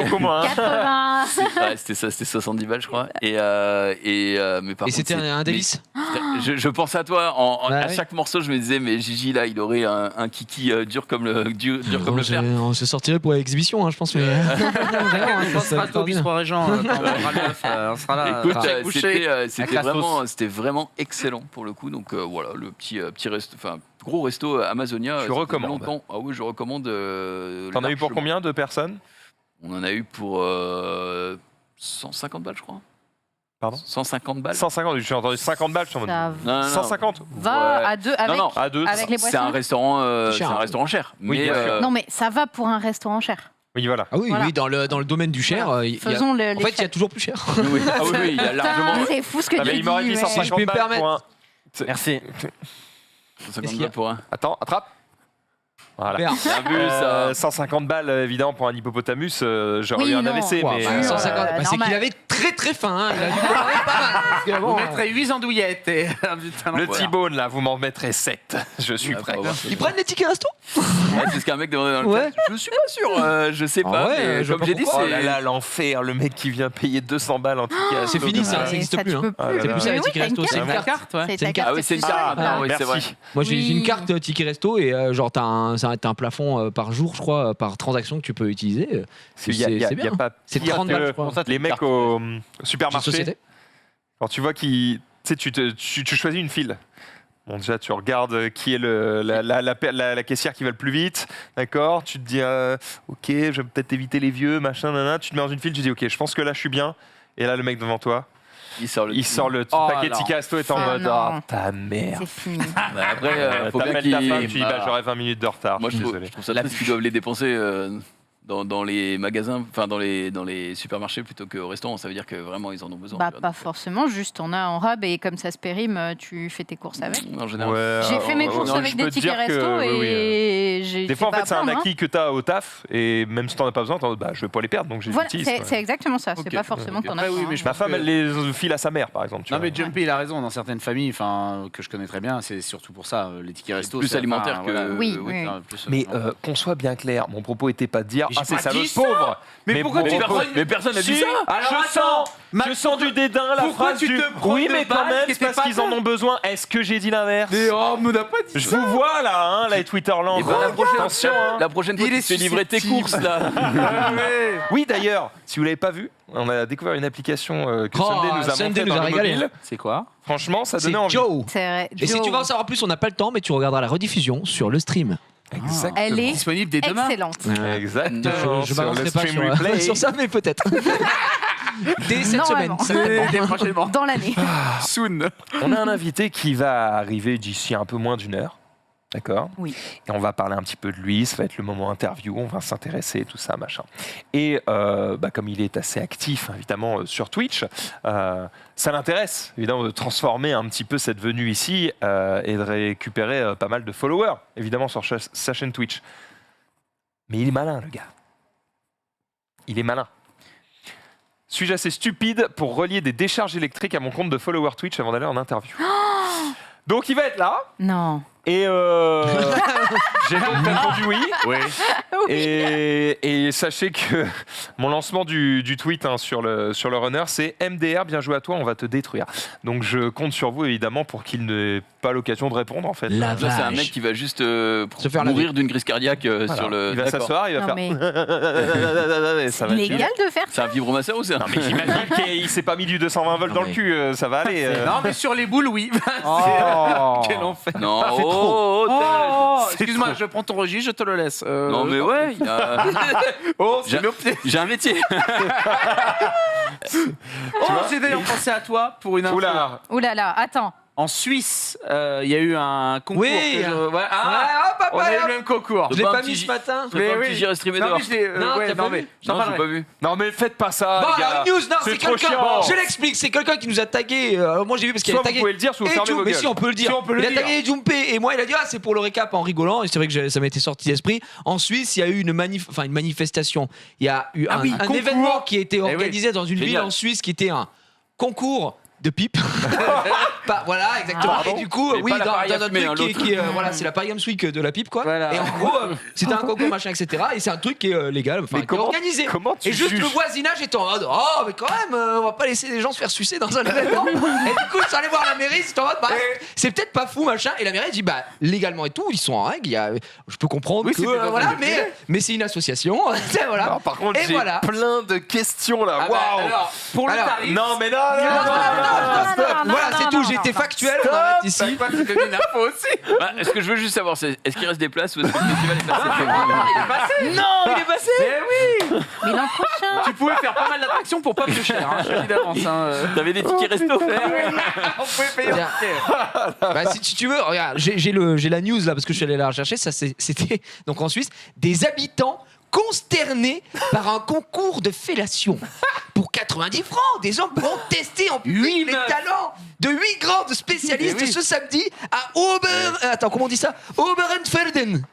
beaucoup moins. hein. 80. ouais, c'était ça, c'était 70 balles, je crois. Mais par Et contre, c'était un délice. je pense à toi. Bah à ouais. chaque morceau, je me disais, mais Gigi, là, il aurait un kiki dur comme le fer. On se sortirait pour l'exhibition, hein, je pense. Mais... On pensera au bistrot Régent. Quand on aura le œuf, on sera là. Écoute, check bouché. c'était la sauce. c'était vraiment excellent pour le coup. Donc voilà, le petit resto, enfin gros resto Amazonia. Tu ça fait recommandes. longtemps. Ah oui, je recommande. T'en as eu pour largement. combien de personnes? On en a eu pour 150 balles, je crois. Pardon 150 balles. 150, j'ai entendu 50 balles, je suis en mode. Ça Non, non, non. 150 va Ouais. à deux avec. non. à 2. Avec les C'est boissons. un restaurant, Cher, c'est un hein. restaurant cher. Oui, Mais bien sûr. Non mais ça va pour un restaurant cher. Oui, voilà. Ah oui, Voilà. oui, dans le domaine du cher, Voilà. il y a... Faisons le. En fait, il y a toujours plus cher. oui, ah oui, oui, il y a largement. Putain, c'est fou ce que Ah, tu mais dis. il m'aurait dit mais- 150 Si je peux me balles permettre. pour un. Merci. 150 qu'il y a balles pour un. Attends, attrape. Voilà. Merde. Bien vu ça. 150 balles, évidemment, pour un hippopotamus, j'aurais Oui, eu un non. AVC, Ouah, mais. bah, 150, bah, c'est normal. qu'il avait très très faim. Hein. Il a dû parler pas mal. Parce que, Vous bon, mettrez 8 andouillettes et. Putain, Le l'enfer. T-bone, là, vous m'en mettrez 7. Je suis Ouais, prêt. faut voir ça. Ils prennent les tickets resto Ouais, c'est ce qu'un mec demandait dans le Ouais. chat. Je suis pas sûr, je sais Ah pas. ouais, mais je vois comme pas j'ai dit, pourquoi. Oh là c'est. là, l'enfer, le mec qui vient payer 200 balles en ticket. C'est fini, ça Mais existe ça, plus, tu hein. peux Ah plus. là là. C'est plus ça, les Mais tickets oui, resto, t'as c'est une une La carte. carte, ouais. C'est C'est ta une carte. Ah oui, c'est une tu carte sais, maintenant, oui, c'est vrai. Merci. Moi, j'ai Oui. une carte ticket resto et genre, t'as un plafond par jour, je crois, par transaction que tu peux utiliser. Il y a C'est bien. pas C'est pire 30 que balles, je crois. les mecs au Jeux de supermarché. société. Quand tu vois tu sais, tu choisis une file. Bon, déjà, tu regardes qui est la caissière qui va le plus vite, d'accord. Tu te dis, ok, je vais peut-être éviter les vieux, machin, nanana. Tu te mets dans une file, tu dis, ok, je pense que là, je suis bien. Et là, le mec devant toi, il sort le Oh paquet de non. tickets resto et t'es en Ah mode, non. ah, ta mère. C'est fini. Bah, après, faut bien T'appelles ta femme, qu'il. tu dis, bah, j'aurai 20 minutes de retard. Moi, je je suis trouve, désolé. je trouve ça triste qu'ils doivent les dépenser dans les magasins, enfin dans les supermarchés plutôt qu'au restaurant. Ça veut dire que vraiment ils en ont besoin. Bah tu vois. pas forcément, juste on a en rab et comme ça se périme, tu fais tes courses avec. En général. Ouais, J'ai fait mes ouais, courses non, avec je peux des te tickets dire que, resto oui, oui, et j'ai. Des fois, en pas fait, c'est à un plaindre, hein. acquis que tu as au taf, et même si t'en as pas besoin, bah, je vais pas les perdre, donc j'ai Voilà, l'utilise. c'est exactement ça. C'est Ok, pas forcément que t'en as Après, oui, besoin, mais hein. je Ma pense femme, que- elle les file à sa mère, par exemple. tu Non vois. mais Jumpy il a raison, dans certaines familles que je connais très bien, c'est surtout pour ça, les tickets resto. Plus c'est- alimentaire que- Oui, oui, oui. Mais qu'on soit bien clair, mon propos était pas de dire Mais ah j'ai c'est pas salaud dit de ça. pauvre. Mais pourquoi mon tu propos- prends- Mais personne n'a dit Si, ça. Alors, je attends, je sens du dédain la pourquoi phrase tu du te prends oui de mais quand balles même qui c'est étaient parce pas qu'ils en ont besoin. Est-ce que j'ai dit l'inverse? Mais oh, on n'a pas dit Je vous vois là, hein, la Twitterland. Et ben, la prochaine, Attention. Hein. la prochaine fois, Il tu est te fais livrer tes susceptible. courses là. Oui d'ailleurs, si vous l'avez pas vu, on a découvert une application que Oh, Sunday nous a Sunday montrée nous dans a le régalé. mobile. C'est quoi? Franchement, ça C'est donnait envie. Joe. C'est vrai. Et si Joe, tu veux en savoir plus, on n'a pas le temps, mais tu regarderas la rediffusion sur le stream. Exactement. Elle est Disponible dès demain. excellente. Exactement. Je sur le balancerai pas stream sur, replay. sur ça, mais peut-être. Dès cette semaine. Normalement. Dès prochainement. Dans l'année. Soon. On a un invité qui va arriver d'ici un peu moins d'une heure. D'accord. Oui. Et on va parler un petit peu de lui, ça va être le moment interview, on va s'intéresser, tout ça, machin. Et comme il est assez actif, évidemment, sur Twitch, ça l'intéresse, évidemment, de transformer un petit peu cette venue ici et de récupérer pas mal de followers, évidemment, sur sa chaîne Twitch. Mais il est malin, le gars. Il est malin. Suis-je assez stupide pour relier des décharges électriques à mon compte de follower Twitch avant d'aller en interview? Donc il va être là. Non. Et j'ai donc répondu oui. Oui. Et sachez que mon lancement du tweet sur le runner, c'est MDR, bien joué à toi, on va te détruire. Donc je compte sur vous évidemment pour qu'il n'ait pas l'occasion de répondre en fait. Là, c'est un mec qui va juste Se faire mourir d'une crise cardiaque sur le. Il va D'accord. s'asseoir, il va Non, faire. mais Ça c'est va être illégal de faire C'est un vibromasseur ou c'est un. Non mais j'imagine qu'il s'est pas mis du 220 volts dans le cul, ça va aller. Non, mais sur les boules, oui. Oh. Quel enfer. Non, Ça fait trop. oh, Excuse-moi, je prends ton registre, je te le laisse. Non mais ouais, il a- Oh, J'ai- j'ai un métier. J'ai d'ailleurs pensé à toi pour une info. Oula. Ouh là là, attends. En Suisse, il y a eu un concours. Oui. Ouais, on a eu le même concours. Je l'ai pas un pas petit mis J- ce matin. C'est pas un petit gire streamé Non, dehors. mais je l'ai. Non, t'as pas vu j'en Non, j'ai parlerai. pas vu. Non mais faites pas ça, Bon, les gars. alors, une news, non, C'est c'est trop quelqu'un. chiant. Je l'explique, c'est quelqu'un qui nous a tagué. Moi j'ai vu parce qu'il Soit a vous tagué. pouvez le dire, soit vous Et fermez Jum- vos mais gueules. si on peut le dire. Si, on peut le il dire. a tagué Jumpe et moi il a dit c'est pour le récap en rigolant et c'est vrai que ça m'était sorti d'esprit. En Suisse il y a eu une manifestation. Il y a eu un concours. événement qui a été oui. organisé dans une ville Génial. en Suisse qui était un concours de pipe. Voilà, exactement. Pardon. Et du coup, Mais oui, pas la dans Paris notre Games, truc hein, qui est, voilà, c'est la Paris Games Week de la pipe, quoi. Voilà. Et en gros, c'était un concours, machin, etc. Et c'est un truc qui est légal, enfin, Mais qui est comment- organisé. comment tu Et juste juges le voisinage est en mode, oh, mais quand même, on va pas laisser les gens se faire sucer dans un événement. Et du coup, ils sont allés voir la mairie, c'est en mode, bah, c'est peut-être pas fou, machin. Et la mairie dit, bah, légalement et tout, ils sont en règle. Je peux comprendre Oui, que, c'est plus dans voilà, une ville. mais c'est une association. Voilà. Alors, par contre, Et j'ai voilà. plein de questions là. Ah bah, Waouh. alors, Pour le Alors, tarif. Non mais non. voilà, c'est tout. J'ai été factuel. On arrête ici. C'est quoi, tu donnes une info aussi? Bah, ce que je veux juste savoir, c'est est-ce qu'il reste des places ou est-ce que le festival est passé Il est passé. Non, il est passé. Mais oui. Mais l'an prochain. Tu pouvais faire pas mal d'attractions pour pas plus cher. Hein, je te dis d'avance. T'avais des tickets resto. On pouvait payer. Tiens. Bah, si tu veux, regarde, j'ai la news là parce que je suis allé la rechercher. Ça, c'était donc en Suisse des habitants consternés par un concours de fellation. Pour 90 francs, des hommes pourront tester en public Huit les meufs. talents de 8 grandes spécialistes Eh oui. ce samedi à Attends, comment on dit ça? Oberenfelden.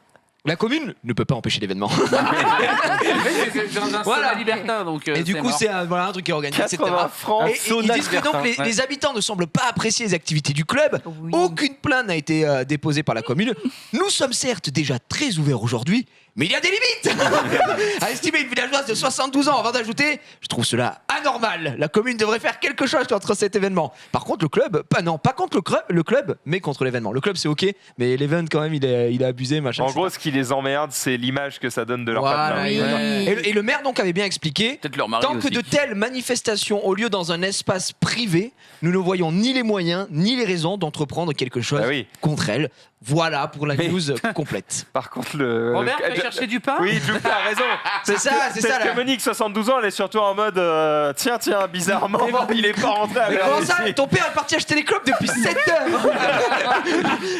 La commune ne peut pas empêcher l'événement. C'est dans un Voilà. sauna libertin, donc. Et du coup, mort. c'est voilà, un truc qui est organisé, etc. 80 francs. Et ils disent que donc les habitants ne semblent pas apprécier les activités du club. Oui. Aucune plainte n'a été déposée par la commune. Nous sommes certes déjà très ouverts aujourd'hui, mais il y a des limites. À estimer une villageoise de 72 ans avant d'ajouter, je trouve cela anormal. La commune devrait faire quelque chose contre cet événement. Par contre, le club, pas contre le club, mais contre l'événement. Le club, c'est ok, mais l'événement quand même, il est abusé, machin. En etc. gros, ce qui les emmerde, c'est l'image que ça donne de leur Voilà, patin. Oui. et le maire donc avait bien expliqué. Peut-être leur mari Tant que aussi. de telles manifestations ont lieu dans un espace privé, nous ne voyons ni les moyens ni les raisons d'entreprendre quelque chose Ah oui. contre elles. Voilà pour la Mais- news complète. Par contre, le. Robert, tu vas chercher du pain? Oui, Juppé a raison. C'est ça, c'est ça, Peut-être là. que Monique, 72 ans, elle est surtout en mode tiens, bizarrement, il est pas rentré à Mais l'heure comment ça? ici. Ton père est parti acheter les clopes depuis 7 heures.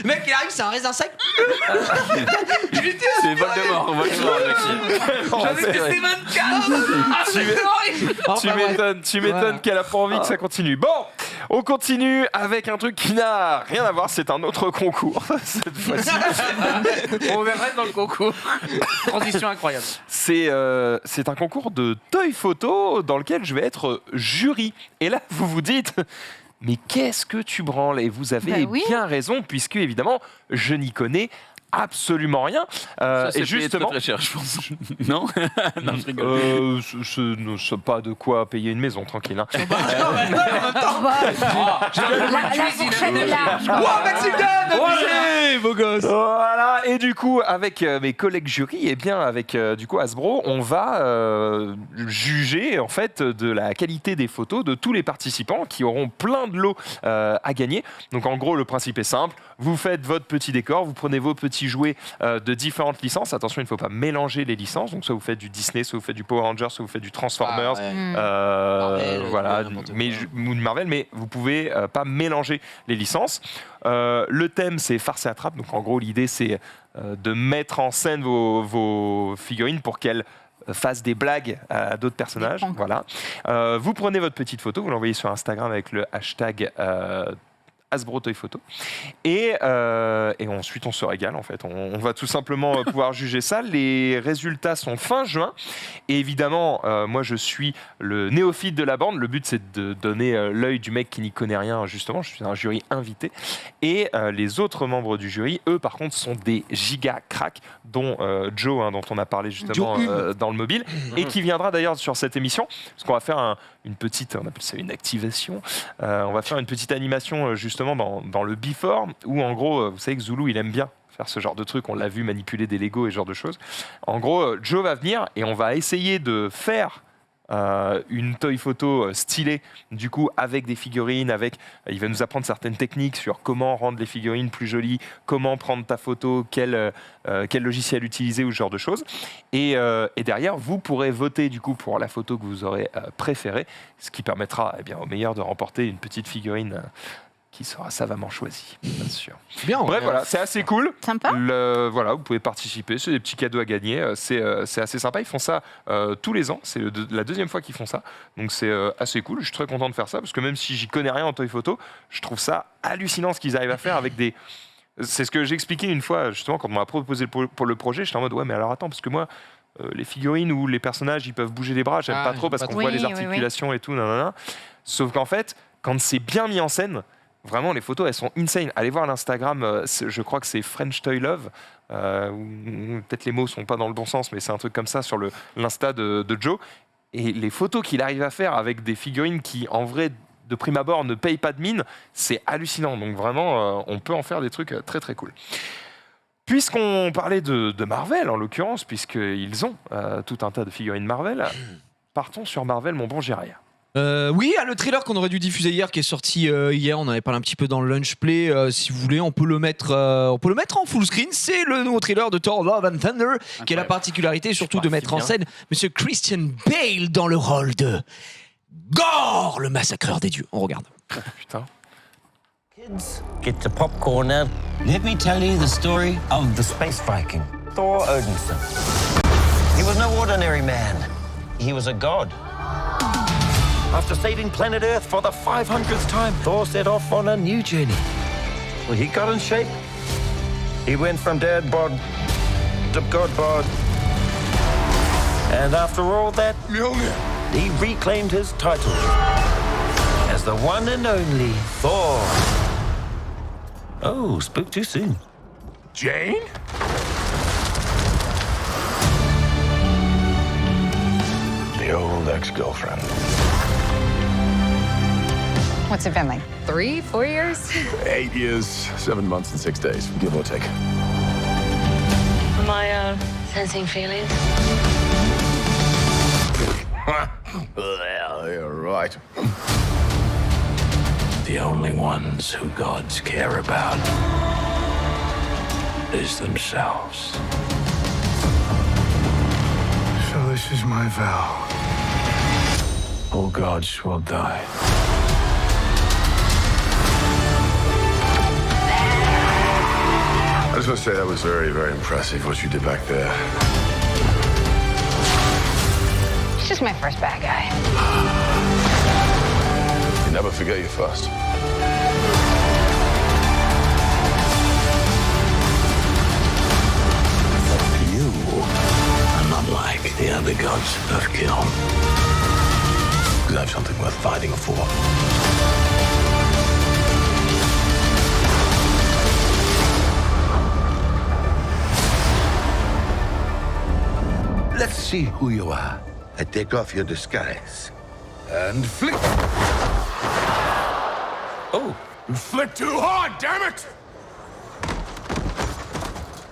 Le mec, il arrive, c'est un raisin sec. Je lui dis, C'est Voldemort, J'avais c'est testé 24. Tu Enfin, bref. tu m'étonnes Voilà. qu'elle a pas envie que ça continue. Bon, on continue avec un truc qui n'a rien à voir, c'est un autre concours cette fois-ci. On verra dans le concours. Transition incroyable. C'est un concours de toy photo dans lequel je vais être jury. Et là, vous vous dites, mais qu'est-ce que tu branles? Et vous avez Bah oui. bien raison, puisque évidemment, je n'y connais absolument rien. Ça, c'est Et justement, très cher, je pense. Non. Non, je rigole. ne sais pas de quoi payer une maison, tranquille. Hein. La fourchette est large. Wow, Maxime Dan, abusé, beau gosse. Voilà, et du coup, avec mes collègues jury, et bien avec du coup Hasbro, on va juger en fait de la qualité des photos de tous les participants qui auront plein de lots à gagner. Donc en gros, le principe est simple. Vous faites votre petit décor, vous prenez vos petits jouets de différentes licences. Attention, il ne faut pas mélanger les licences. Donc soit vous faites du Disney, soit vous faites du Power Rangers, soit vous faites du Transformers. Marvel, Voilà, n'importe mais quoi. ou de Marvel, mais vous pouvez pas mélanger les licences. Le thème c'est farce et attrape. Donc en gros, l'idée c'est c'est de mettre en scène vos figurines pour qu'elles fassent des blagues à d'autres personnages. pranks. Voilà. Vous prenez votre petite photo, vous l'envoyez sur Instagram avec le hashtag Hasbro Toy Photo. Et ensuite, on se régale, en fait. On va tout simplement pouvoir juger ça. Les résultats sont fin juin. Et évidemment, moi, je suis le néophyte de la bande. Le but, c'est de donner l'œil du mec qui n'y connaît rien, justement. Je suis un jury invité. Et les autres membres du jury, eux, par contre, sont des giga cracks, dont Joe, hein, dont on a parlé justement dans le mobile, et qui viendra d'ailleurs sur cette émission, parce qu'on va faire une petite, on appelle ça une activation. On va faire une petite animation justement dans le Before, où en gros, vous savez que Zulu, il aime bien faire ce genre de truc. On l'a vu manipuler des Lego et ce genre de choses. En gros, Joe va venir et on va essayer de faire une toy photo stylée, du coup, avec des figurines, il va nous apprendre certaines techniques sur comment rendre les figurines plus jolies, comment prendre ta photo, quel logiciel utiliser ou ce genre de choses. Et derrière, vous pourrez voter du coup pour la photo que vous aurez préférée, ce qui permettra au meilleur de remporter une petite figurine qui sera savamment choisie, bien sûr. Bien. Bref, voilà, c'est assez cool. Sympa. Voilà, vous pouvez participer, c'est des petits cadeaux à gagner, c'est assez sympa. Ils font ça tous les ans, c'est la deuxième fois qu'ils font ça, donc c'est assez cool. Je suis très content de faire ça parce que même si j'y connais rien en toy photo, je trouve ça hallucinant ce qu'ils arrivent à faire avec des. C'est ce que j'ai expliqué une fois justement quand on m'a proposé pour le projet. J'étais en mode ouais, mais alors attends, parce que moi. Les figurines où les personnages ils peuvent bouger les bras, j'aime pas trop parce qu'on voit les articulations et tout, nanana. Sauf qu'en fait, quand c'est bien mis en scène, vraiment, les photos, elles sont insane. Allez voir l'Instagram, je crois que c'est French Toy Love. Peut-être les mots sont pas dans le bon sens, mais c'est un truc comme ça sur l'Insta de Joe. Et les photos qu'il arrive à faire avec des figurines qui, en vrai, de prime abord, ne payent pas de mine, c'est hallucinant. Donc vraiment, on peut en faire des trucs très très cool. Puisqu'on parlait de Marvel, en l'occurrence, puisqu'ils ont tout un tas de figurines Marvel, partons sur Marvel, mon bon Jiraya. Oui, le trailer qu'on aurait dû diffuser hier, qui est sorti hier, on en avait parlé un petit peu dans le Lunch Play. Si vous voulez, on peut le mettre en full screen. C'est le nouveau trailer de Thor Love and Thunder, qui a la particularité surtout de mettre en scène Monsieur Christian Bale dans le rôle de Gore, le massacreur des dieux. On regarde. Putain. Kids, get your popcorn now. Let me tell you the story of the space Viking, Thor Odinson. He was no ordinary man. He was a god. After saving planet Earth for the 500th time, Thor set off on a new journey. Well, he got in shape. He went from dad bod to god bod. And after all that, he reclaimed his title as the one and only Thor. Oh, spoke too soon. Jane? The old ex-girlfriend. What's it been like? 3, 4 years? 8 years, 7 months and 6 days, give or take. Am I sensing feelings? Well, you're right. The only ones who gods care about is themselves. So this is my vow. All gods will die. I just want to say that was very, very impressive what you did back there. He's just my first bad guy. You never forget your first. You are not like the other gods of kill. Because I have something worth fighting for. Let's see who you are. I take off your disguise. And flick. Oh, you flipped too hard, damn it!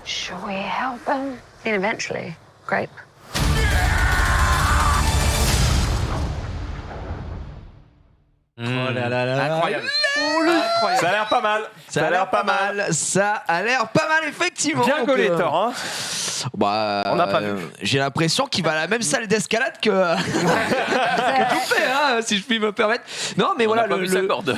Should we help him? And eventually, grape. Oh là là là. Incroyable. Ça a l'air pas mal. Ça a l'air pas mal. Ça a l'air pas mal, effectivement. Bien Donc, gaulé, Thor. Hein. On n'a pas vu. J'ai l'impression qu'il va à la même salle d'escalade que Doupé, hein, si je puis me permettre. Non, mais voilà, pas vu sa corde.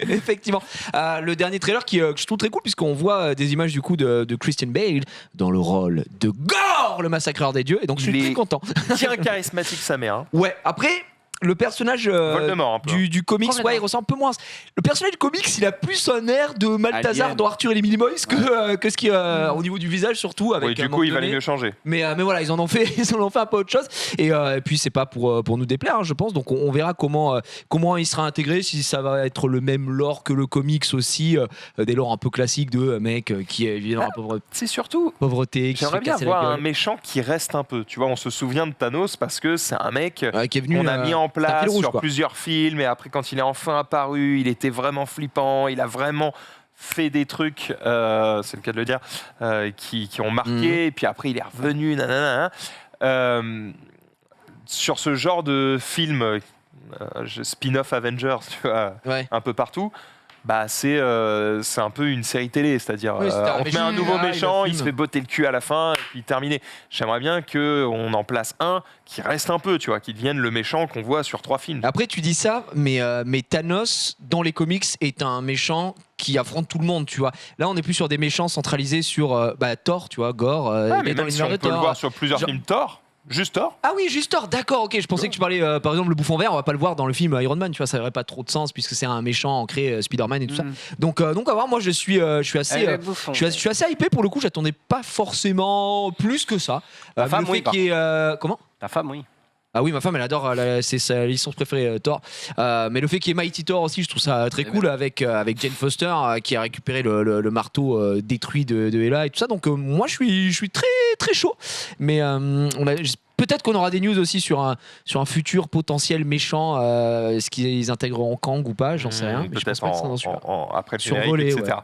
effectivement. Le dernier trailer que je trouve très cool, puisqu'on voit des images du coup de Christian Bale dans le rôle de Gore, le massacreur des dieux, et donc je suis très content. Tiens, charismatique sa mère. Hein. Ouais, après. Le personnage Voldemort, un peu. du comics, ouais, il ressemble un peu moins. Le personnage du comics, il a plus un air de Malthazar Alien. dans Arthur et les Minimoys que ce qui au niveau du visage surtout. Avec Oui, du coup, il valait mieux changer. Mais voilà, ils en ont fait un peu autre chose. Et puis c'est pas pour nous déplaire, hein, je pense. Donc on verra comment il sera intégré, si ça va être le même lore que le comics aussi, des lores un peu classiques de mec qui est évidemment C'est surtout pauvreté. J'aimerais bien voir un méchant qui reste un peu. Tu vois, on se souvient de Thanos parce que c'est un mec qui est venu, qu'on a mis en c'est un place fil rouge, sur quoi. plusieurs films, et après quand il est enfin apparu, il était vraiment flippant, il a vraiment fait des trucs, c'est le cas de le dire, qui ont marqué, et puis après il est revenu, nanana. Sur ce genre de film, spin-off Avengers, tu vois, un peu partout. Bah c'est un peu une série télé, c'est-à-dire Oui, on te met un nouveau méchant, il se film. fait botter le cul à la fin et puis terminé. J'aimerais bien qu'on en place un qui reste un peu, tu vois, qui devienne le méchant qu'on voit sur 3 films. Après, tu dis ça, mais Thanos, dans les comics, est un méchant qui affronte tout le monde, tu vois. Là, on n'est plus sur des méchants centralisés sur Thor, tu vois, Gore. Mais dans même si l'univers on de peut le Thor. voir sur plusieurs Genre- films Thor, juste Thor. Ah oui, juste Thor, d'accord, ok. Je pensais que tu parlais, par exemple, le bouffon vert, on va pas le voir dans le film Iron Man, tu vois, ça n'aurait pas trop de sens puisque c'est un méchant ancré Spider-Man et tout ça. Donc à voir, moi je suis assez je suis assez hypé pour le coup, j'attendais pas forcément plus que ça. Ta femme, le fait oui, qu'il y ait, comment Ta femme, oui. Ah oui, ma femme elle adore, c'est sa licence préférée Thor. Mais le fait qu'il y ait Mighty Thor aussi, je trouve ça très cool avec Jane Foster qui a récupéré le marteau détruit de Hela et tout ça. Donc moi je suis très très chaud. Mais peut-être qu'on aura des news aussi sur un futur potentiel méchant, est-ce qu'ils intégreront Kang ou pas, j'en sais rien. Mais je pense Peut-être pas que ça dans celui-là. après le générique, Survolé, etc.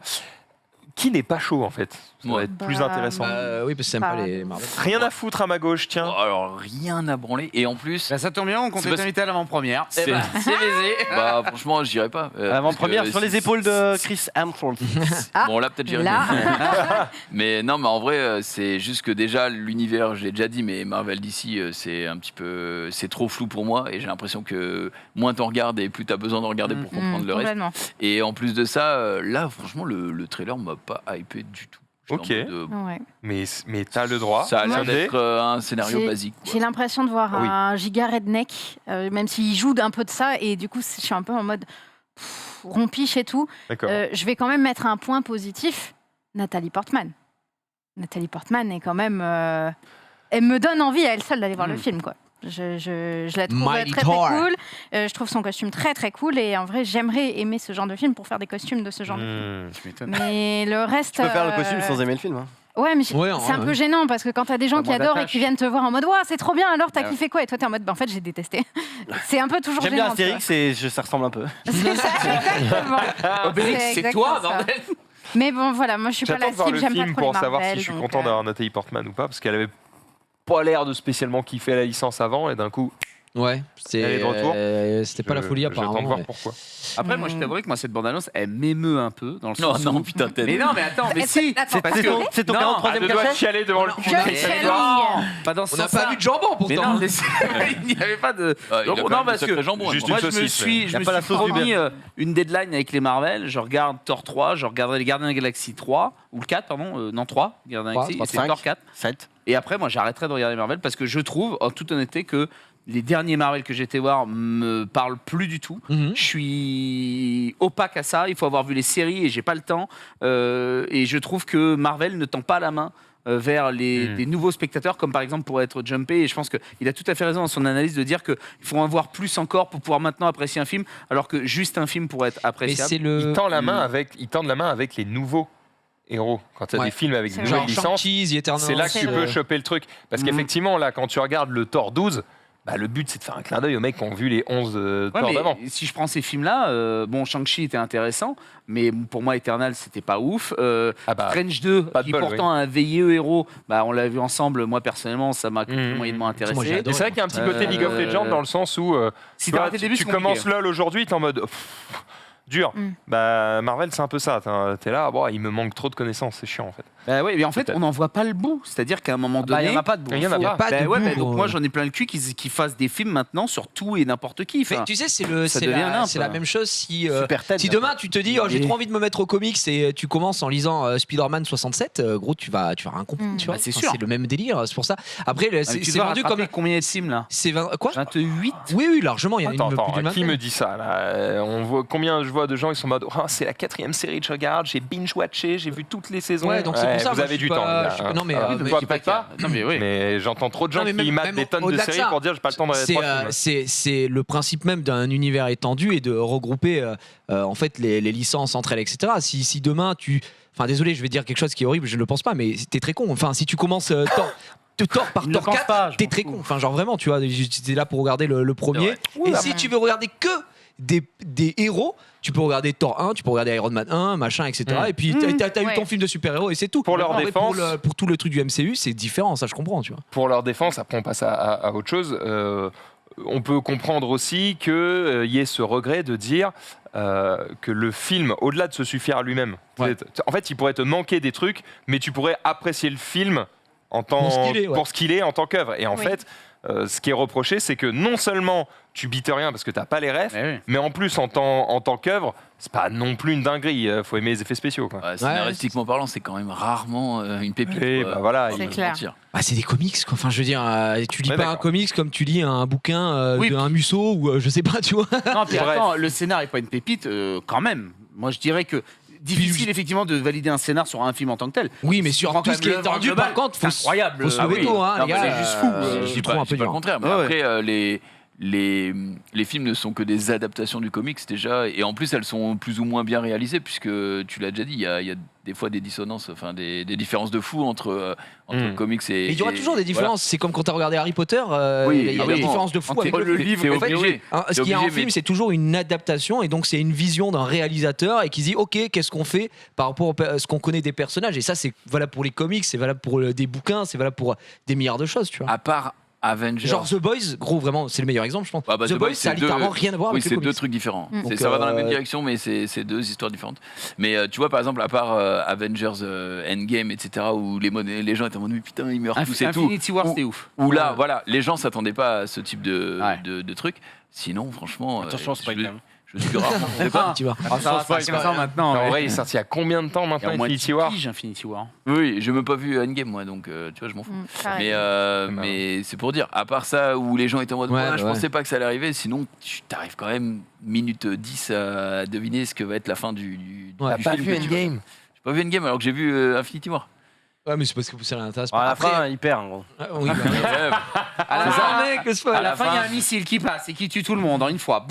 Qui n'est pas chaud en fait, ça va être plus intéressant. Oui, parce que c'est pas les Marvel. Rien à foutre à ma gauche, tiens. Alors, rien à branler. Et en plus. Bah, ça tombe bien, on comptait t'inviter à l'avant-première. C'est baisé. Bah, franchement, j'irai pas. Avant-première parce sur que les épaules de Chris Hemsworth. Bon, là, peut-être j'irai. Mais non, mais en vrai, c'est juste que déjà, l'univers, je l'ai déjà dit, mais Marvel d'ici, c'est un petit peu. C'est trop flou pour moi. Et j'ai l'impression que moins t'en regardes et plus t'as besoin de regarder pour comprendre le reste. Et en plus de ça, là, franchement, le trailer m'a pas hypé du tout. Ok. Mais t'as le droit. Ça a l'air d'être un scénario basique. J'ai l'impression de voir un giga redneck, même s'il joue d'un peu de ça, et du coup, je suis un peu en mode rompiche et tout. Je vais quand même mettre un point positif. Nathalie Portman. Nathalie Portman est quand même. Elle me donne envie à elle seule d'aller voir le film, quoi. Je la trouve très très cool. Je trouve son costume très très cool et en vrai j'aimerais aimer ce genre de film pour faire des costumes de ce genre de film. Mais le reste. Tu peux faire le costume sans aimer le film. Hein. Ouais, mais c'est un peu gênant parce que quand t'as des gens qui adorent et qui viennent te voir en mode ouah c'est trop bien, alors t'as kiffé quoi, et toi t'es en mode en fait j'ai détesté. C'est un peu toujours J'aime gênant. bien Astérix, ça ressemble un peu. C'est ça, exactement. Obélix, c'est toi, bordel. Mais bon voilà, moi je suis pas la cible, j'aime pas trop les Marvel. Pour savoir si je suis content d'avoir Nathalie Portman ou pas, parce qu'elle avait pas l'air de spécialement kiffer la licence avant, et d'un coup. Ouais, c'était pas la folie apparemment. J'attends de voir pourquoi. Après, moi, je t'avouerais que cette bande-annonce, elle m'émeut un peu dans le sens. Non, putain, t'es. Mais non, mais attends, mais si. C'est ton 43e cachet. Chialer devant le coup. Pas dans ce On n'a pas vu de jambon pourtant. Mais non, il n'y avait pas de. Non, parce que jambon. Juste moi, une je me saucisse, suis promis une deadline avec les Marvel. Je regarde Thor 3, je regarderai les Gardiens de la Galaxie 3 ou le 4, pardon, non 3, Gardiens de la Galaxie, c'est Thor 4, 7. Et après, moi, j'arrêterai de regarder Marvel parce que je trouve, en toute honnêteté, que les derniers Marvel que j'ai été voir me parlent plus du tout. Je suis opaque à ça. Il faut avoir vu les séries et j'ai pas le temps. Et je trouve que Marvel ne tend pas la main vers des nouveaux spectateurs, comme par exemple pourrait être Jumpé. Et je pense qu'il a tout à fait raison dans son analyse de dire qu'il faut en voir plus encore pour pouvoir maintenant apprécier un film, alors que juste un film pourrait être appréciable. Il tend la main avec les nouveaux héros. Quand tu as des films avec des nouvelles licences, c'est là que tu peux choper le truc. Parce qu'effectivement, là, quand tu regardes le Thor 12, le but, c'est de faire un clin d'œil aux mecs qui ont vu les 11 Thor d'avant. Si je prends ces films-là, Shang-Chi était intéressant, mais pour moi, Eternal, c'était pas ouf. Strange 2, qui pourtant a un VIE héros, on l'a vu ensemble. Moi, personnellement, ça m'a moyennement intéressé. Et c'est vrai qu'il y a un petit côté League of Legends dans le sens où si tu commences LoL aujourd'hui, t'es en mode... dur. Bah, Marvel, c'est un peu ça. T'es là, bon, il me manque trop de connaissances, c'est chiant en fait. Bah oui, mais en fait, on n'en voit pas le bout. C'est-à-dire qu'à un moment donné. il y en a pas de bout. Il y en a pas. Bah ouais, mais donc moi, j'en ai plein le cul qui fassent des films maintenant sur tout et n'importe qui. Mais tu sais, c'est la même chose si demain tu te dis j'ai trop envie de me mettre aux comics et tu commences en lisant Spider-Man 67, gros, tu vas rien comprendre. Tu vois, c'est sûr. C'est le même délire, c'est pour ça. Après, c'est vendu comme combien de films là? C'est quoi? 28. Oui, largement. Il y en a Attends, plus d'une qui me dit ça là? On voit combien je vois de gens, ils sont en mode c'est la 4e série que je regarde, j'ai binge-watché, j'ai vu toutes les saisons. Ouais, donc c'est pour ça. Vous avez du temps. Non, mais toi peut-être pas. Non, mais oui. Mais j'entends trop de gens qui matent des tonnes de séries pour dire j'ai pas le temps de regarder. C'est le principe même d'un univers étendu et de regrouper en fait les licences entre elles, etc. Si demain tu, enfin désolé, je vais dire quelque chose qui est horrible, je ne le pense pas, mais t'es très con. Enfin, si tu commences Thor par Thor 4, t'es très con. Enfin, genre vraiment, tu vois, t'es là pour regarder le premier. Et si tu veux regarder que des héros, tu peux regarder Thor 1, tu peux regarder Iron Man 1, machin, etc. Et puis t'as eu ton film de super-héros et c'est tout. Pour leur défense, pour tout le truc du MCU, c'est différent, ça je comprends, tu vois. Pour leur défense, après on passe à autre chose. On peut comprendre aussi qu'il y ait ce regret de dire que le film, au-delà de se suffire à lui-même, en fait, il pourrait te manquer des trucs, mais tu pourrais apprécier le film pour ce qu'il est en tant qu'œuvre. Et en fait, ce qui est reproché, c'est que non seulement tu bites rien parce que t'as pas les refs, mais en plus en tant qu'œuvre, c'est pas non plus une dinguerie. Faut aimer les effets spéciaux. Quoi. Scénaristiquement parlant, c'est quand même rarement une pépite. Et bah voilà, c'est clair. C'est des comics, quoi. Enfin, je veux dire, tu lis pas un comics comme tu lis un bouquin d'un Musso ou je sais pas, tu vois. Non, puis attends, le scénar est pas une pépite, quand même. Moi, je dirais que difficile effectivement de valider un scénar sur un film en tant que tel. Oui, mais sur tout ce qui est tendu, par contre, c'est incroyable. Faut se lever tôt, hein, les gars. C'est juste fou. Je trouve un peu le contraire. Mais après, les films ne sont que des adaptations du comics déjà, et en plus elles sont plus ou moins bien réalisées puisque tu l'as déjà dit, il y a des fois des dissonances, enfin des différences de fou entre le comics et. Il y aura toujours des différences. C'est comme quand tu as regardé Harry Potter, il y a des différences de fou avec le livre. En fait, ce qu'il y a en film, c'est toujours une adaptation, et donc c'est une vision d'un réalisateur et qui dit ok, qu'est-ce qu'on fait par rapport à ce qu'on connaît des personnages, et ça c'est valable pour les comics, c'est valable pour des bouquins, c'est valable pour des milliards de choses, tu vois. À part Avengers. Genre The Boys, gros, vraiment, c'est le meilleur exemple, je pense. The Boys, ça a littéralement rien à voir avec les comics. Oui, c'est deux trucs différents. Ça va dans la même direction, mais c'est deux histoires différentes. Mais tu vois, par exemple, à part Avengers Endgame, etc., où les gens étaient en mode putain, ils meurent tous et tout. Infinity War, c'était ouf. Où là, voilà, les gens s'attendaient pas à ce type de truc. Sinon, franchement. Attention, c'est pas le même. Je suis rarement. Tu vois. Ça va 15 ans maintenant. En vrai, il est sorti il y a combien de temps maintenant, Infinity War? Infinity War. Oui, j'ai même pas vu Endgame, moi, donc tu vois, je m'en fous. Mais c'est pour dire, à part ça, où les gens étaient en mode je pensais pas que ça allait arriver, sinon tu t'arrives quand même minute 10 à deviner ce que va être la fin du T'as pas vu Endgame? J'ai pas vu Endgame alors que j'ai vu Infinity War. Ouais, mais c'est parce que vous savez l'intéresse pas. À la fin, il perd, en gros. Oui, à la fin, il y a un missile qui passe et qui tue tout le monde en une fois.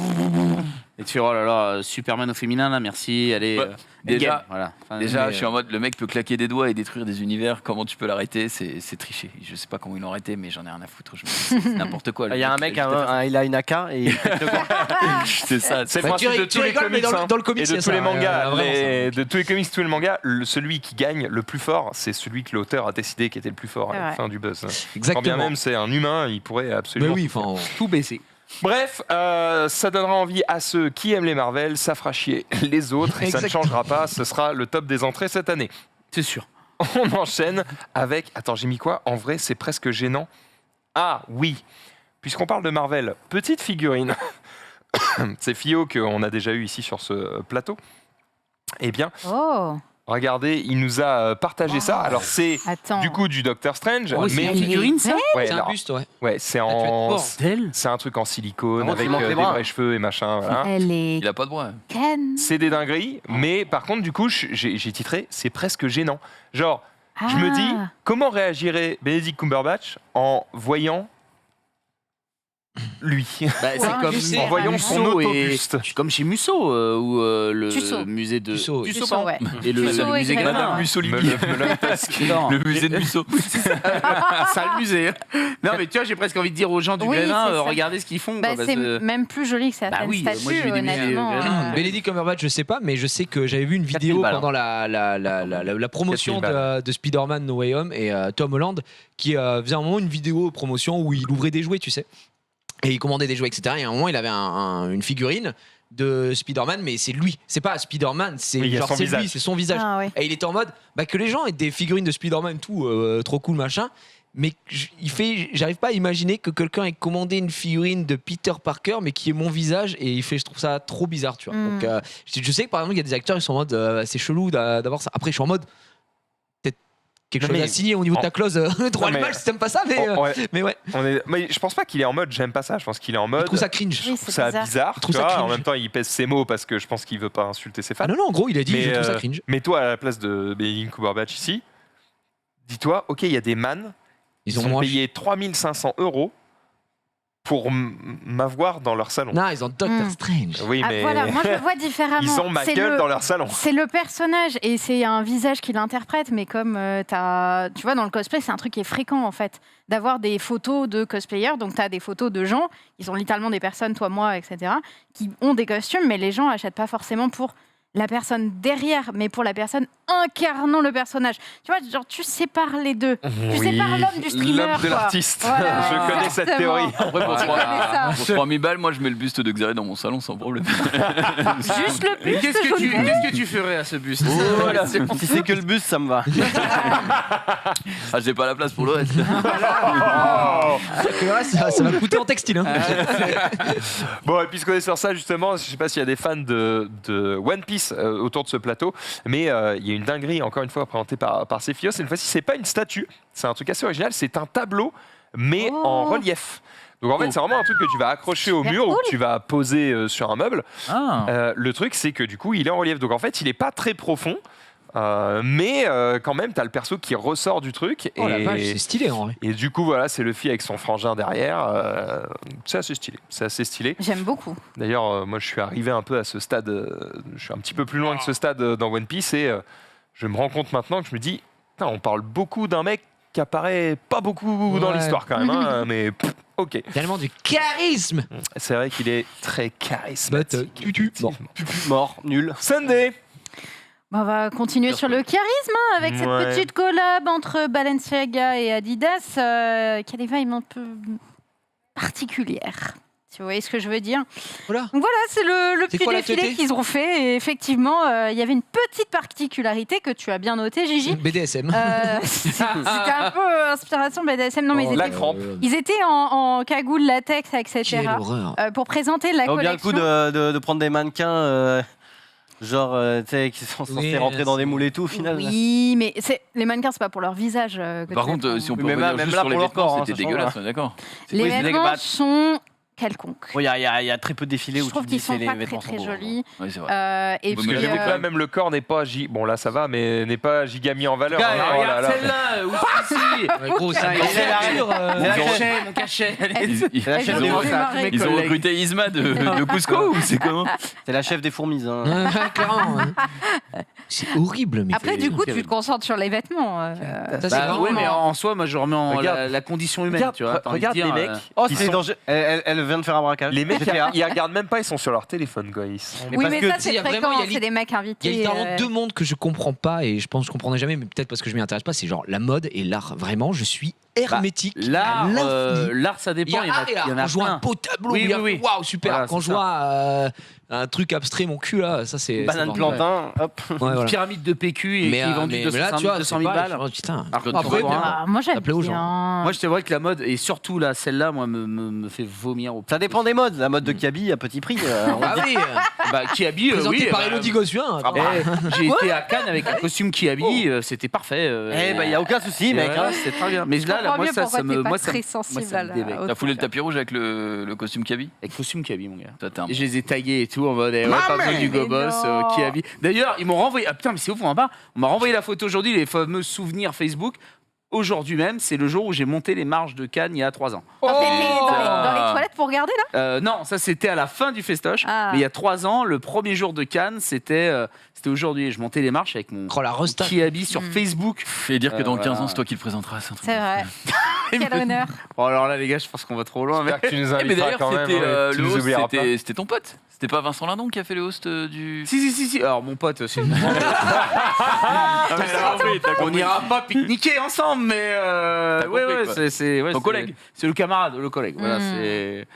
Et tu fais oh là là, Superman au féminin là, merci, allez. Déjà, je suis en mode le mec peut claquer des doigts et détruire des univers. Comment tu peux l'arrêter? C'est tricher. Je sais pas comment ils l'ont arrêté, mais j'en ai rien à foutre. C'est n'importe quoi. Il y a un mec, il a une AK et c'est ça. C'est le principe de tous les comics, dans le comics, et de tous les mangas. De tous les comics, tous les mangas, celui qui gagne le plus fort, c'est celui que l'auteur a décidé qui était le plus fort à la fin du buzz. Exactement. Quand bien même c'est un humain, il pourrait absolument tout baisser. Bref, ça donnera envie à ceux qui aiment les Marvel, ça fera chier les autres et ça ne changera pas, ce sera le top des entrées cette année. C'est sûr. On enchaîne avec... Attends, j'ai mis quoi? En vrai, c'est presque gênant. Ah oui, puisqu'on parle de Marvel, petite figurine. C'est Fio qu'on a déjà eu ici sur ce plateau. Eh bien... Regardez, il nous a partagé ça. Alors c'est du coup du Doctor Strange, mais c'est une figurine ça. C'est un buste, ouais, c'est un truc en silicone avec des vrais cheveux et machin. Voilà. Il a pas de bras. C'est des dingueries, mais par contre du coup j'ai titré c'est presque gênant. Genre je me dis comment réagirait Benedict Cumberbatch en voyant lui. C'est comme en voyant son autobuste. Comme chez Musso ou le musée de Musso, et le musée Madame Mussolini. Le musée de Musso. Sale musée. Non mais tu vois, j'ai presque envie de dire aux gens du Grévin, regardez ce qu'ils font. C'est même plus joli que certaines statues, honnêtement. Benedict Cumberbatch, je sais pas, mais je sais que j'avais vu une vidéo pendant la promotion de Spider-Man No Way Home et Tom Holland qui faisait un moment une vidéo promotion où il ouvrait des jouets, tu sais. Et il commandait des jouets, etc. Et à un moment, il avait une figurine de Spider-Man, mais c'est lui. C'est pas Spider-Man, c'est Oui, il y a genre son c'est visage. lui, c'est son visage. Ah, ouais. Et il était en mode que les gens aient des figurines de Spider-Man, tout trop cool machin. Mais j'arrive pas à imaginer que quelqu'un ait commandé une figurine de Peter Parker, mais qui est mon visage, et je trouve ça trop bizarre, tu vois. Donc, je sais que par exemple, il y a des acteurs, ils sont en mode, c'est chelou d'avoir ça. Après, je suis en mode, peut-être quelque chose à signer au niveau de ta clause, droit à l'image, si t'aimes pas ça, mais ouais. Mais je pense pas qu'il est en mode j'aime pas ça. Je pense qu'il est en mode. Je trouve ça cringe. Oui, Je trouve ça bizarre. Je trouve tu ça vois. cringe. En même temps, il pèse ses mots parce que je pense qu'il veut pas insulter ses fans. Ah non, en gros, il a dit, je trouve ça cringe. Mais toi, à la place de Benedict Cumberbatch ici, dis-toi, ok, il y a des man. Ils ont payé 3500 € pour m'avoir dans leur salon. Non, ils ont Doctor Strange. Oui, mais Voilà, moi je le vois différemment. ils ont ma gueule dans leur salon. C'est le personnage et c'est un visage qui l'interprète, mais comme tu vois, dans le cosplay, c'est un truc qui est fréquent en fait, d'avoir des photos de cosplayers. Donc tu as des photos de gens, ils sont littéralement des personnes, toi, moi, etc., qui ont des costumes, mais les gens achètent pas forcément pour la personne derrière, mais pour la personne incarnant le personnage. Tu vois, genre, tu sépares les deux. Tu sépares l'homme du streamer. L'homme de quoi. l'artiste. Voilà, Je connais cette exactement. théorie. Après, pour Je connais ça. 3000 balles, moi je mets le buste de Xeré dans mon salon sans problème. Juste le Et buste, qu'est-ce que tu ferais à ce buste Voilà. Si c'est que le bus, ça me va. Ah, j'ai pas la place pour le reste. Ça va coûter en textile. Hein. Bon, et puisqu'on est sur ça, justement, je sais pas s'il y a des fans de One Piece autour de ce plateau, mais il y a une dinguerie, encore une fois, présentée par Cephios. Cette fois-ci, c'est pas une statue, c'est un truc assez original, c'est un tableau, mais en relief. Donc en fait, c'est vraiment un truc que tu vas accrocher au mur ou que tu vas poser sur un meuble. Le truc, c'est que du coup, il est en relief. Donc en fait, il est pas très profond. Mais quand même, t'as le perso qui ressort du truc. Oh la vache, c'est stylé en vrai. Et du coup, voilà, c'est Luffy avec son frangin derrière. C'est assez stylé. C'est assez stylé. J'aime beaucoup. D'ailleurs, moi, je suis arrivé un peu à ce stade. Je suis un petit peu plus loin que ce stade dans One Piece et je me rends compte maintenant que je me dis, putain, on parle beaucoup d'un mec qui apparaît pas beaucoup dans l'histoire quand même. Hein, mais ok. Tellement du charisme. C'est vrai qu'il est très charismatique. Mort, nul. Sunday. On va continuer sur le charisme hein, avec cette petite collab entre Balenciaga et Adidas qui a des vibes un peu particulières. Si vous voyez ce que je veux dire. Voilà. Donc voilà, c'est le petit défilé teuté qu'ils ont fait. Et effectivement, il y avait une petite particularité que tu as bien notée, Gigi. BDSM. C'était un peu inspiration BDSM. Non, mais ils étaient en cagoule latex, etc. Quelle horreur. Pour présenter la Bien le collection. coup de prendre des mannequins genre tu sais qui sont censés rentrer dans des moules et tout au final. Oui, mais les mannequins, c'est pas pour leur visage. Que Par tu contre, mets si on peut Oui, mais revenir même juste là, sur les pour leur vêtements, corps, hein, c'était ça change, dégueulasse, hein. on est d'accord. Les Oui, vêtements sont quelconques. Il y a très peu de défilés Je où tu trouve te dis qu'ils sont c'est les pas très vêtements très sont beaux. jolis. Oui, c'est vrai. Et Parce puis, que j'avoue que là, même le corps n'est pas bon là ça va, mais n'est pas giga mis en valeur. Gars, hein. Oh là regarde là. celle-là, où c'est Gros, c'est mon cachet. Ils ont recruté Isma de Cusco ou c'est comment? C'est la chef des fourmis. Hein. Clairement. C'est horrible. Mais Après, du coup, tu te concentres sur les vêtements. Ça, c'est Bah, vraiment- ouais, mais en soi, moi je remets en Regarde. la condition humaine. Tu vois, t'as envie de Regarde les dire, mecs. Oh, ils c'est sont- dangereux. Elle vient de faire un braquage. Les mecs, GTA. ils regardent même pas, ils sont sur leur téléphone, guys. Oui, parce mais que, ça, tu sais, c'est il y a fréquent. vraiment- il y a C'est des mecs Il y a invités. littéralement deux mondes que je comprends pas et je pense que je comprendrai jamais, mais peut-être parce que je m'y intéresse pas. C'est genre la mode et l'art. Vraiment, je suis hermétique. à l'infini. L'art, ça Il y dépend. a art et art. Il y en Quand a je vois un plein. beau tableau, Oui, il y a- oui. waouh, super. Voilà, Quand c'est je vois un truc abstrait, mon cul là, ça c'est. Banane c'est plantain, hop. Ouais, voilà. Pyramide de PQ et qui est vendu mais là, tu vois, 200 000 balles. Oh, putain. Alors que Après, tu vois, Ah, moi, j'aime Ça plaît aux gens. bien. moi, je te vois que la mode, et surtout là, celle-là, moi, me fait vomir au Ça dépend des modes. La mode de Kaby à petit prix. Ah oui, Bah, Kiabi, présenté oui. par bah, Elodie Gossuin. J'ai été à Cannes avec un costume Kiabi, c'était parfait. Eh ben, il y a aucun souci, mec. Ouais, c'est très bien. Mais Je là, comprends moi, mieux ça pourquoi me. t'es pas Moi, ça très me- sensible moi, ça à me la- débecte. au T'as foulé le truc. tapis rouge avec le costume Kaby? Avec costume Kiabi, mon gars. Toi, t'es un Et je les ai tagués et tout en mode pas besoin du Mais gobos non. Kiabi. D'ailleurs, ils m'ont renvoyé. Ah putain, mais c'est ouf, on m'a renvoyé la photo aujourd'hui, les fameux souvenirs Facebook. Aujourd'hui même, c'est le jour où j'ai monté les marches de Cannes il y a 3 ans. Ah, t'étais dans putain. les toilettes pour regarder là Non, ça c'était à la fin du festoche. Ah. Mais il y a 3 ans, le premier jour de Cannes, c'était aujourd'hui. Je montais les marches avec mon Oh la resta. Kiabi sur Facebook. Fais dire que dans 15 ans, voilà. c'est toi qui le présenteras. C'est un truc C'est de vrai. fou. Quel honneur. Bon, alors là, les gars, je pense qu'on va trop loin. Mais... J'espère que tu nous Eh, mais inviteras d'ailleurs, quand même. c'était hein, tu le nous host, oublieras pas. c'était ton pote. C'était pas Vincent Lindon qui a fait le host du. Si. Alors, mon pote, c'est. Ah, mais t'as compris, t'as On compris. n'ira pas pique-niquer ensemble, mais T'as compris, quoi. c'est Ton collègue. C'est le camarade, le collègue. Voilà, Mm. c'est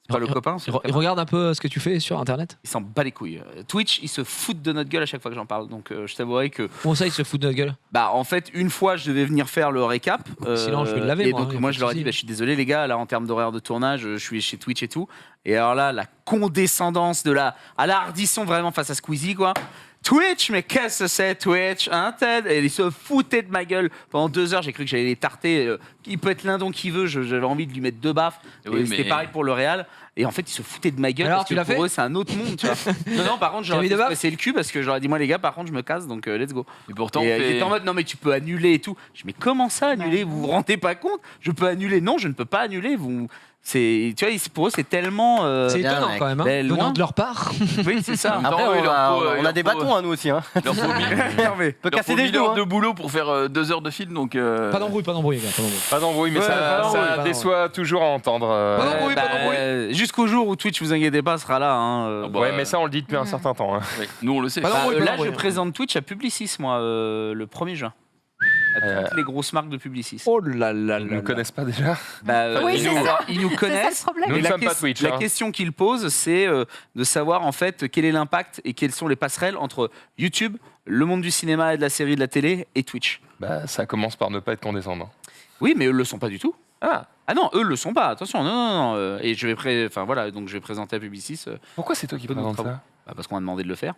Pas le copain. Il regarde un peu ce que tu fais sur Internet. Il s'en bat les couilles. Twitch, ils se foutent de notre gueule à chaque fois que j'en parle. Donc je t'avouerai que. Comment ça, ils se foutent de notre gueule? Bah en fait, une fois, je devais venir faire le récap. Sinon, je vais le laver. Et donc moi, je leur ai dit, bah, je suis désolé les gars, là en termes d'horaire de tournage, je suis chez Twitch et tout. Et alors là, la condescendance à la hardisson vraiment face à Squeezie, quoi. Twitch, mais qu'est-ce que c'est Twitch, hein, Ted? Et ils se foutaient de ma gueule pendant 2 heures. J'ai cru que j'allais les tarter. Il peut être l'indon qui veut. J'avais envie de lui mettre 2 baffes. Oui, et c'était pareil pour le Real. Et en fait, ils se foutaient de ma gueule. Alors, parce tu que l'as pour fait eux, c'est un autre monde, tu vois. Non, par contre, j'aurais pressé le cul parce que j'aurais dit, moi, les gars, par contre, je me casse, donc let's go. Et pourtant, ils étaient en mode, non, mais tu peux annuler et tout. Je dis, mais comment ça, annuler? Vous vous rendez pas compte? Je peux annuler? Non, je ne peux pas annuler. Tu vois, pour eux, c'est tellement. C'est étonnant quand même, hein, venant de leur part. Oui, c'est ça. Après, on a des bâtons, nous aussi. Hein. Il leur faut peut casser des genoux. de boulot pour faire 2 heures de film, donc. Pas d'embrouille, gars. Pas d'embrouille, mais ça déçoit toujours à entendre. Pas d'embrouille. Jusqu'au jour où Twitch, vous inquiétez pas, sera là. Hein. Ouais, mais ça, on le dit depuis un certain temps. Hein. Oui, nous, on le sait. Là, je présente Twitch à Publicis, moi, le 1er juin. À toutes les grosses marques de Publicis. Oh là là là. Ils ne nous connaissent pas déjà. Oui, Ils nous connaissent. Nous ne sommes pas Twitch. La question qu'ils posent, c'est de savoir en fait quel est l'impact et quelles sont les passerelles entre YouTube, le monde du cinéma et de la série, de la télé et Twitch. Bah, ça commence par ne pas être condescendant. Oui, mais eux le sont pas du tout. Ah non, eux le sont pas. Attention, non. Et je vais présenter à Publicis. Pourquoi c'est toi qui présente ça? Parce qu'on a demandé de le faire.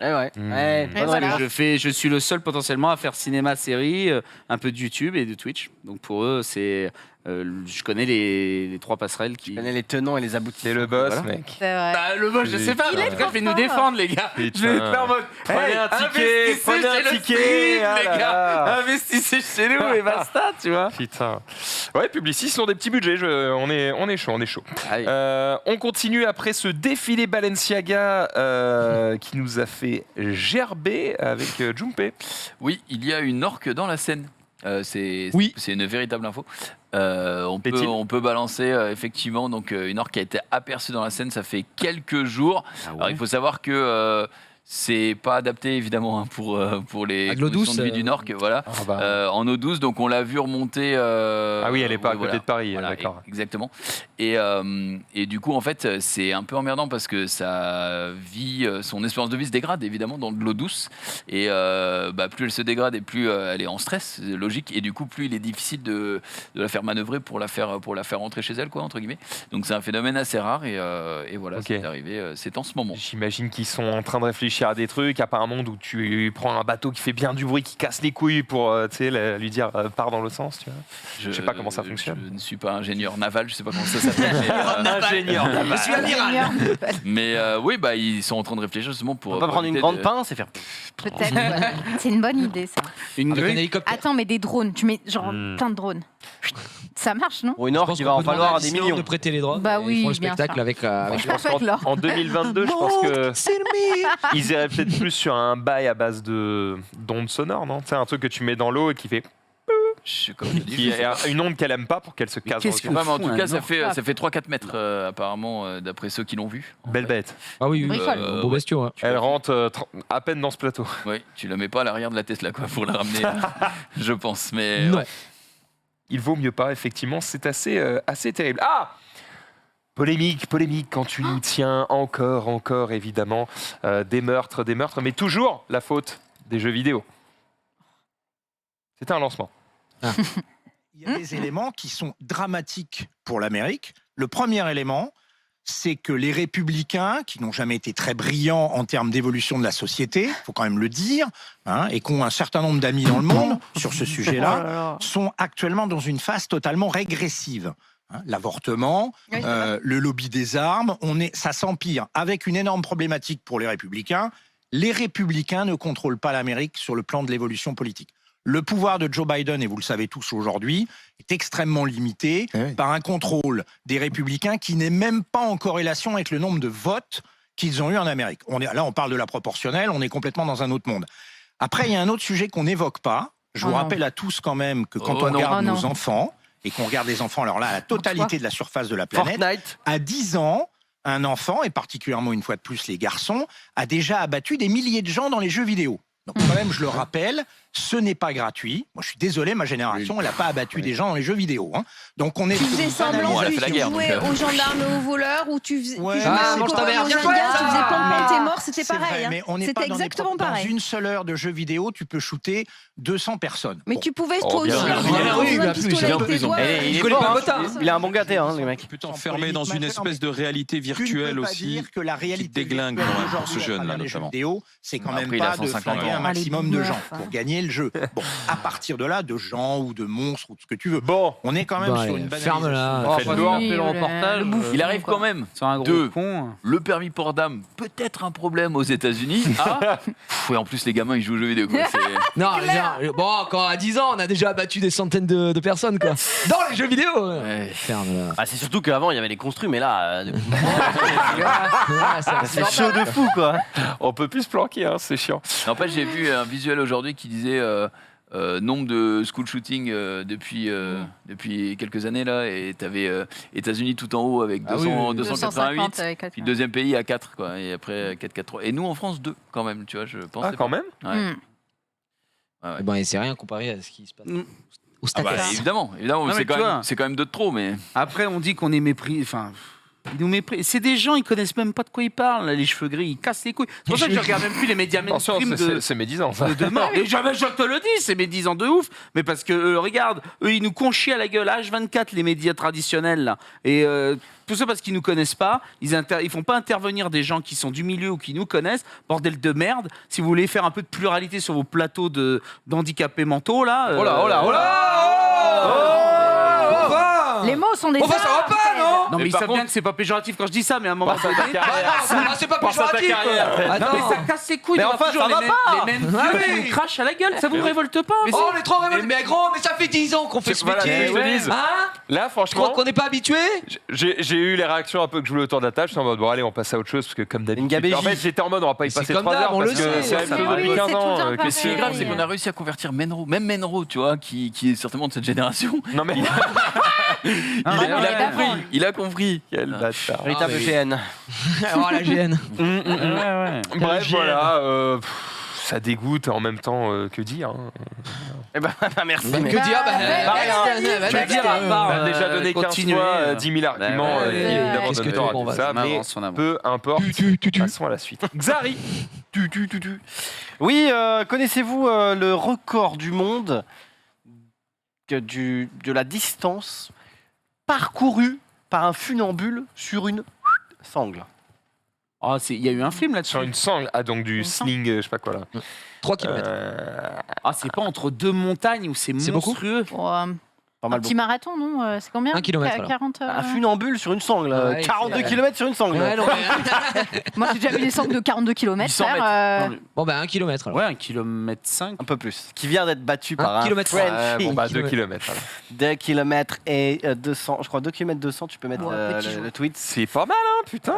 Je suis le seul potentiellement à faire cinéma, série, un peu de YouTube et de Twitch. Donc pour eux, c'est je connais les 3 passerelles qui. Je connais les tenants et les aboutissants. C'est le boss, mec. C'est vrai. Bah, le boss, je sais pas. En tout cas, je vais nous défendre, les gars. Putain. Je vais faire en mode. Prenez un ticket, investissez chez le stream, ah les là gars. là. Investissez chez nous et basta, tu vois. Putain. Ouais, Publicis, ils ont des petits budgets. On est chaud. Allez. On continue après ce défilé Balenciaga qui nous a fait gerber avec Junpei. Oui, il y a une orque dans la Seine. C'est une véritable info. On peut balancer effectivement donc une orque qui a été aperçue dans la Seine. Ça fait quelques jours. Alors il faut savoir que c'est pas adapté évidemment pour les conditions de vie d'une orque, voilà. En eau douce, donc on l'a vu remonter. Ah oui, elle est pas à côté de Paris, voilà, d'accord. Exactement. Et du coup, en fait, c'est un peu emmerdant parce que son espérance de vie se dégrade évidemment dans de l'eau douce. Et plus elle se dégrade et plus elle est en stress, c'est logique. Et du coup, plus il est difficile de la faire manœuvrer pour la faire rentrer chez elle, quoi, entre guillemets. Donc c'est un phénomène assez rare et voilà, c'est arrivé, c'est en ce moment. J'imagine qu'ils sont en train de réfléchir à des trucs, à part un monde où tu prends un bateau qui fait bien du bruit, qui casse les couilles pour lui dire pars dans le sens, tu vois. Je sais pas comment ça fonctionne. Je ne suis pas ingénieur naval, je sais pas comment ça s'appelle. Ingénieur naval. Je suis amiral. Mais oui, ils sont en train de réfléchir justement pour. On va prendre une grande pince et faire. Peut-être. C'est une bonne idée, ça. Avec un hélicoptère. Attends, mais des drones. Tu mets genre plein de drones. Ça marche, non? Pour une orque, il va en falloir des millions. De prêter les drones. Bah oui, ils font le bien spectacle sûr. avec. Je pense avec l'or. En 2022, je pense que ils iraient peut-être plus sur un bail à base d'ondes sonores, non? C'est un truc que tu mets dans l'eau et qui fait. Qui est une onde qu'elle aime pas pour qu'elle se casse. En tout cas, ça fait 3-4 mètres apparemment, d'après ceux qui l'ont vu. Belle bête. Ah oui, beau bestiau. Hein. Elle rentre à peine dans ce plateau. Oui, tu la mets pas à l'arrière de la Tesla quoi, pour la ramener, je pense. Mais non. Ouais. Il vaut mieux pas, effectivement, c'est assez terrible. Ah! Polémique, quand tu nous tiens encore évidemment, des meurtres, mais toujours la faute des jeux vidéo. C'était un lancement. Il y a des éléments qui sont dramatiques pour l'Amérique. Le premier élément, c'est que les républicains, qui n'ont jamais été très brillants en termes d'évolution de la société, il faut quand même le dire, et qui ont un certain nombre d'amis dans le monde sur ce sujet-là, sont actuellement dans une phase totalement régressive. L'avortement, le lobby des armes, ça s'empire avec une énorme problématique pour les républicains. Les républicains ne contrôlent pas l'Amérique sur le plan de l'évolution politique. Le pouvoir de Joe Biden, et vous le savez tous aujourd'hui, est extrêmement limité par un contrôle des républicains qui n'est même pas en corrélation avec le nombre de votes qu'ils ont eu en Amérique. Là, on parle de la proportionnelle, on est complètement dans un autre monde. Après, il y a un autre sujet qu'on n'évoque pas. Je vous rappelle à tous quand même que quand on regarde nos enfants, et qu'on regarde les enfants, alors là, à la totalité de la surface de la planète, Fortnite. À 10 ans, un enfant, et particulièrement une fois de plus les garçons, a déjà abattu des milliers de gens dans les jeux vidéo. Donc quand même, je le rappelle, ce n'est pas gratuit. Moi, je suis désolé, ma génération, elle n'a pas abattu des gens dans les jeux vidéo. Hein. Donc on est... Tu faisais semblant Bon, elle a que fait la tu guerre, jouais donc, aux gendarmes et aux voleurs, ou tu faisais... Ouais. tu jouais Ah, aux mange ta copains mère, aux bien Indiens, joué, tu faisais ça. pom-pom, t'es mort, c'était C'est pareil. vrai, hein. mais on n'est C'était pas dans exactement dans pareil. une seule heure de jeux vidéo, tu peux shooter 200 personnes. Mais Bon. tu pouvais Oh, toi aussi. bien sûr. avoir Oui, un bah, pistolet plus, avec bien tes plus, doigts. Il est connaît fort, pas hein. Gotham. Il a un bon gâté, hein, le mec. Tu peux t'enfermer dans une espèce de réalité Tu ne virtuelle peux pas aussi. dire que la réalité déglingue virtuelle quand même pour aujourd'hui, ce à jeune-là, travers les jeux notamment. vidéo, c'est quand Après, même il a pas de 150 flinguer ans. un maximum de gens hein. pour gagner le jeu. Bon, à partir de là, de gens ou de monstres ou de ce que tu veux. Bon, On est quand même Bah, sur une ferme-la. banalisation. Faites-le un peu le Oui, reportage. Il arrive quand même. C'est un gros Deux. con. Le permis port d'âme, peut-être un problème aux États-Unis. Ah et en plus, les gamins, ils jouent aux jeux vidéo. Quoi. Non, bon, quand à 10 ans, on a déjà abattu des centaines de personnes, quoi. Dans les jeux vidéo. Ouais. Ferme-la. Ah, c'est surtout qu'avant, il y avait les construits, mais là, Ouais, c'est chaud de fou, quoi. on peut plus se planquer, hein, c'est chiant. En fait, j'ai vu un visuel aujourd'hui qui disait nombre de school shootings depuis quelques années là, et t'avais États-Unis tout en haut avec 200, 288, avec quatre, puis le deuxième pays à 4 quoi, et après 4-4-3. Et nous en France 2 quand même, tu vois, je pense. Ah, quand même. Ouais. Ouais. Bon, et c'est rien comparé à ce qui se passe. Au Ah bah, States. évidemment, Non, mais tu vois. c'est quand même 2 de trop, mais Après, on dit qu'on est mépris. Enfin, ils nous méprisent. C'est des gens, ils connaissent même pas de quoi ils parlent. Là, les cheveux gris, ils cassent les couilles. C'est pour ça que je regarde même plus les médias Attention, mainstream c'est médisant, ça. de mort. Et jamais je te le dis, c'est médisant de ouf. Mais parce que, regarde, eux, ils nous conchient à la gueule. H24, les médias traditionnels, là. Et tout ça parce qu'ils nous connaissent pas. Ils font pas intervenir des gens qui sont du milieu ou qui nous connaissent. Bordel de merde. Si vous voulez faire un peu de pluralité sur vos plateaux d'handicapés mentaux, là. Oh là, oh là, oh là. Les mots sont des Enfin, ça va pas, non Non, mais Mais ils par savent contre- bien que c'est pas péjoratif quand je dis ça, mais à un moment donné. C'est pas péjoratif, quoi. Non, mais ça casse les couilles Mais d'avoir enfin, toujours ça va les mêmes vieux qui nous crachent à la gueule. Ça vous révolte pas Oh, on est trop révoltés. Mais gros, mais ça fait 10 ans qu'on fait ce Voilà, métier. je te dise. Hein Là, Je crois franchement, qu'on n'est pas habitué. j'ai eu les réactions un peu que je voulais autour de la table. J'étais en mode, bon, allez, on passe à autre chose, parce que comme d'habitude. gabégie. En fait, j'étais en mode, on va pas y Mais c'est passer comme 3 d'hab, heures, on parce le que sait. c'est la même Mais chose oui, depuis 15 c'est tout le ans. temps mais ce qui est grave, c'est qu'on a réussi à convertir Menro, même Menro, tu vois, qui est certainement de cette génération. Non, mais. Il a compris. Quel bâtard. Véritable GN. Oh, la GN. Bref, voilà. Ça dégoûte en même temps que dire. Hein. Eh ben, merci. Que mais- dire Je veux dire, à part, On a déjà donné 15 continuer, fois 10 000 arguments, ouais, évidemment, qu'est-ce que donne tort tu veux, à on tout va- ça, on mais avance, on avance. peu importe. Passons à la suite. Xari. Oui, connaissez-vous le record du monde de la distance parcourue par un funambule sur une sangle? Oh, il y a eu un film là-dessus. Sur une sangle. Ah, donc du sling, je sais pas quoi là. 3 km. Ah, c'est pas entre deux montagnes où c'est beaucoup monstrueux. Pas Un mal petit marathon, non C'est combien 1 kilomètre, alors. 40 Un funambule sur une sangle. Ouais, 42 c'est- km sur une sangle. Ouais, non, mais- Moi, j'ai déjà vu des sangles de 42 km. 800 mètres. Bon, bah 1 km alors. Ouais, 1,5 km. Un peu plus. Qui vient d'être battu Un par un kilomètre. Frenchie. Bon, bah 2 kilomètres. km. Alors. 2 km et 200. Je crois 2 km 200, tu peux mettre Ouais, petit jeu. le tweet. C'est pas mal, hein, putain.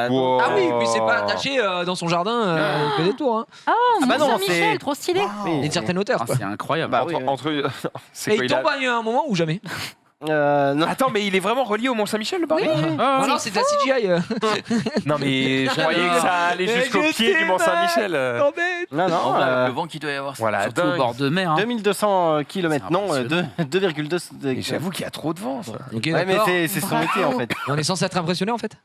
Donc, Ah oui, puis c'est pas attaché dans son jardin, il fait des tours. Hein. Oh, Ah bah non, Mont-Saint-Michel, c'est- trop stylé. Il y a une certaine hauteur. Ah, Quoi. c'est incroyable. Bah oui, oui. C'est Et quoi, il il a- tombe à un moment ou jamais non. Attends, mais il est vraiment relié au Mont-Saint-Michel, le baril Non, non, c'est de la CGI. Non, mais je croyais que ça allait jusqu'au pied du Mont-Saint-Michel. Non, non. En vrai, le vent qu'il doit y avoir. Voilà, Surtout au dingue. bord de mer. Hein. 2200 km, C'est non, impressionnant. 2,2. Et j'avoue qu'il y a trop de vent, ça. Ok, Ouais, mais d'accord. c'est son métier en fait. On est censé être impressionné en fait.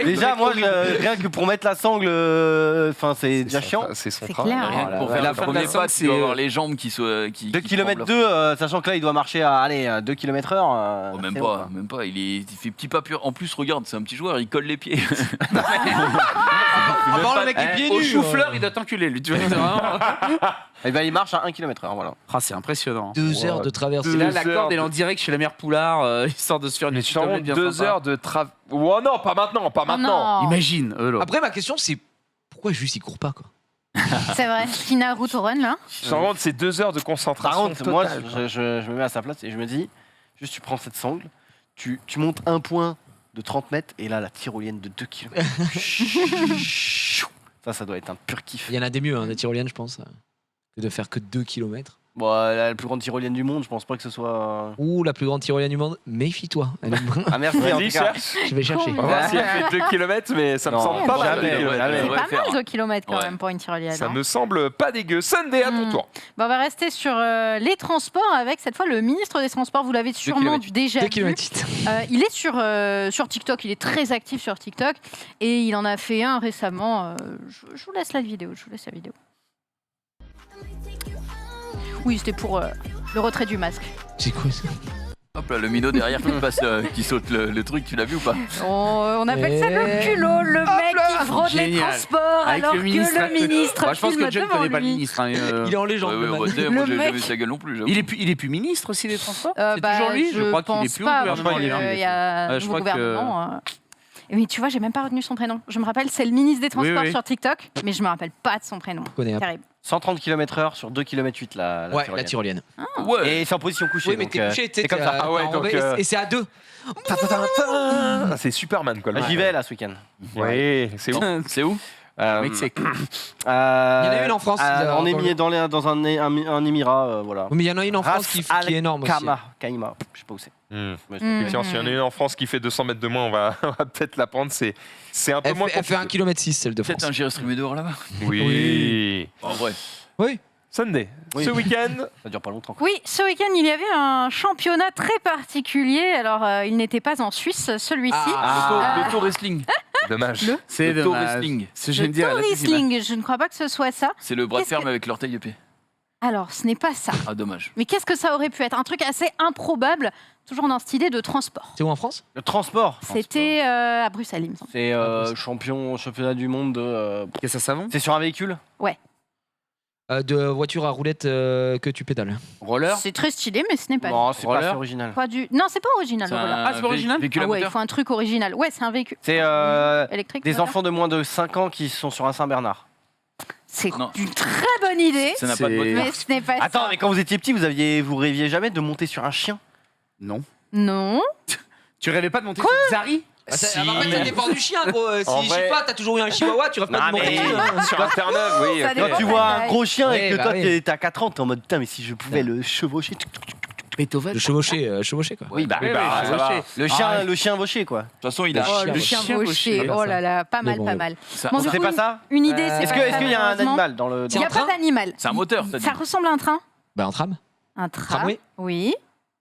Déjà, moi, rien que pour mettre la sangle, enfin, c'est déjà chiant. C'est son C'est travail. clair. Rien que pour faire la le fin de premier la sangle, pas, c'est, tu dois avoir les jambes qui sont. 2 km 2, sachant que là, il doit marcher à allez, 2 km heure. Oh, même c'est pas, bon, quoi. même pas. Il fait petit pas pur. En plus, regarde, c'est un petit joueur, il colle les pieds. À part le mec est pieds Au nus. chou-fleur, il doit t'enculer, lui. Tu vois, c'est vraiment- Et ben, il marche à 1 km heure, voilà. Ah, c'est impressionnant. 2 heures de traversée. Et là, 2 la corde, heures elle est en direct chez la mère Poulard, histoire de se faire une Mais petite tu te rends omelette compte, bien 2 sympa. heures de travail. Oh non, pas maintenant, pas Oh maintenant. non. Imagine, eux, là. Après, ma question c'est pourquoi juste il court pas quoi C'est vrai. Qui Naruto Run, là Tu te rends compte, c'est 2 heures de Par concentration contre, moi, totale. je me mets à sa place et je me dis, juste tu prends cette sangle, tu montes un point de 30 mètres et là, la tyrolienne de 2 km. Ça doit être un pur kiff. Il y en a des mieux, hein, des tyroliennes, je pense, que de faire que 2 km. Bon, la plus grande tyrolienne du monde, je pense pas que ce soit. Ouh, la plus grande tyrolienne du monde, méfie-toi. Elle est... Ah merci, en Vas-y, tout cas. cherche. Je vais chercher. On va voir si elle fait 2 km, mais ça me Non, semble pas mal. jamais, 2 kilomètres. jamais. C'est pas mal 2 kilomètres quand Ouais. même pour une tyrolienne. Ça hein. me semble pas dégueu. Sunday, à ton tour. Bon, on va rester sur les transports avec cette fois le ministre des Transports. Vous l'avez sûrement déjà 2 vu. km. Il est sur TikTok, il est très actif sur TikTok et il en a fait un récemment. Je vous laisse la vidéo. Oui, c'était pour le retrait du masque. C'est quoi ça? Hop là, le minot derrière qui passe, qui saute le truc, tu l'as vu ou pas? On appelle ça le culot, le mec qui fraude les Génial. transports Avec alors le ministre. que le ministre Bah, je pense filme que John devant connaît pas le lui. ministre. hein, Il est en légende. Ouais, le ouais, man. ouais, moi Le j'ai mec- jamais vu sa gueule non plus. j'avoue. Il est plus ministre aussi des transports. C'est Bah, toujours lui. Je crois qu'il est pense plus pas, au parce gouvernement. que, il y a un je nouveau crois que- gouvernement. Mais tu vois, j'ai même pas retenu son prénom. Je me rappelle, c'est le ministre des Transports oui. sur TikTok, mais je me rappelle pas de son prénom. Connais un peu. Terrible. 130 km/h sur 2 km 8 la Ouais, tyrolienne. la tyrolienne. Ouais. Et c'est en position couchée. Oui, mais donc, t'es couché, c'est comme ça. Ah ouais, donc, et c'est à 2. Ah, c'est Superman, quoi. le J'y vais là ce week-end. Oui, c'est où? C'est où? Mexique. Il y en a une en France. On est mis dans un émirat, voilà. Mais il y en a une en France qui est énorme aussi. Kaima, je sais pas où c'est. Tiens, s'il y en a une en France qui fait 200 mètres de moins, on va peut-être la prendre. C'est un peu moins Elle fait 1,6 km celle de Peut-être France. un gyré streamé dehors là-bas. Oui. En vrai. Oui. Sunday. Oui. Ce week-end. Ça dure pas longtemps. Oui, ce week-end, il y avait un championnat très particulier. Alors, il n'était pas en Suisse, celui-ci. Le tour wrestling. Dommage. C'est Le tour dommage. wrestling. Ce que je viens Le de dire. tour là, c'est wrestling, je ne crois pas que ce soit ça. C'est le bras de Qu'est-ce ferme que- avec l'orteil épée. Alors, ce n'est pas ça. Ah, dommage. Mais qu'est-ce que ça aurait pu être? Un truc assez improbable, toujours dans cette idée de transport. C'est où en France? Le transport. C'était à Bruxelles, il me semble. C'est championnat du monde de. Qu'est-ce que ça savon? C'est sur un véhicule. Ouais. De voiture à roulette que tu pédales. Roller. C'est très stylé, mais ce n'est pas. Non, c'est pas Roller. assez original. Pas du... Non, c'est pas original. C'est le roller. Ah, c'est pas original véhicule à Ah ouais, il moteur. faut un truc original. Ouais, c'est un véhicule. C'est électrique. des moteur. enfants de moins de 5 ans qui sont sur un Saint-Bernard. C'est Non. une très bonne idée, Ça n'a pas de C'est- moteur. mais ce n'est pas Attends, ça. mais quand vous étiez petit, vous rêviez jamais de monter sur un chien? Non. Non. Tu rêvais pas de monter sur Zari? Ça dépend du chien, gros. En Si je sais vrai- pas, t'as toujours eu un chihuahua, tu rêves pas Non, de monter mais- dessus, hein. Sur un Terre-Neuve, oui. Ça ok. dépend. Quand tu vois un gros chien et Ouais, que bah toi oui. t'as 4 ans, t'es en mode putain, mais si je pouvais le chevaucher. Beethoven. Le chevaucher quoi. Oui, bah, Oui, bah, oui, ça va. chevaucher. le chien vauché quoi. De toute façon, il a. Oh, le chien chien vauché. vauché. Voilà, Oh ça. là là, pas mal, Mais bon, pas mal. C'est un- Bon, du C'est coup, pas ça? Une idée, c'est Est-ce pas ça, qu'il y a un malheureusement. animal dans le. Il n'y a pas d'animal. C'est un moteur, t'as dit. Ça ressemble à un train. Bah un tram. Un train. Tramway. Oui.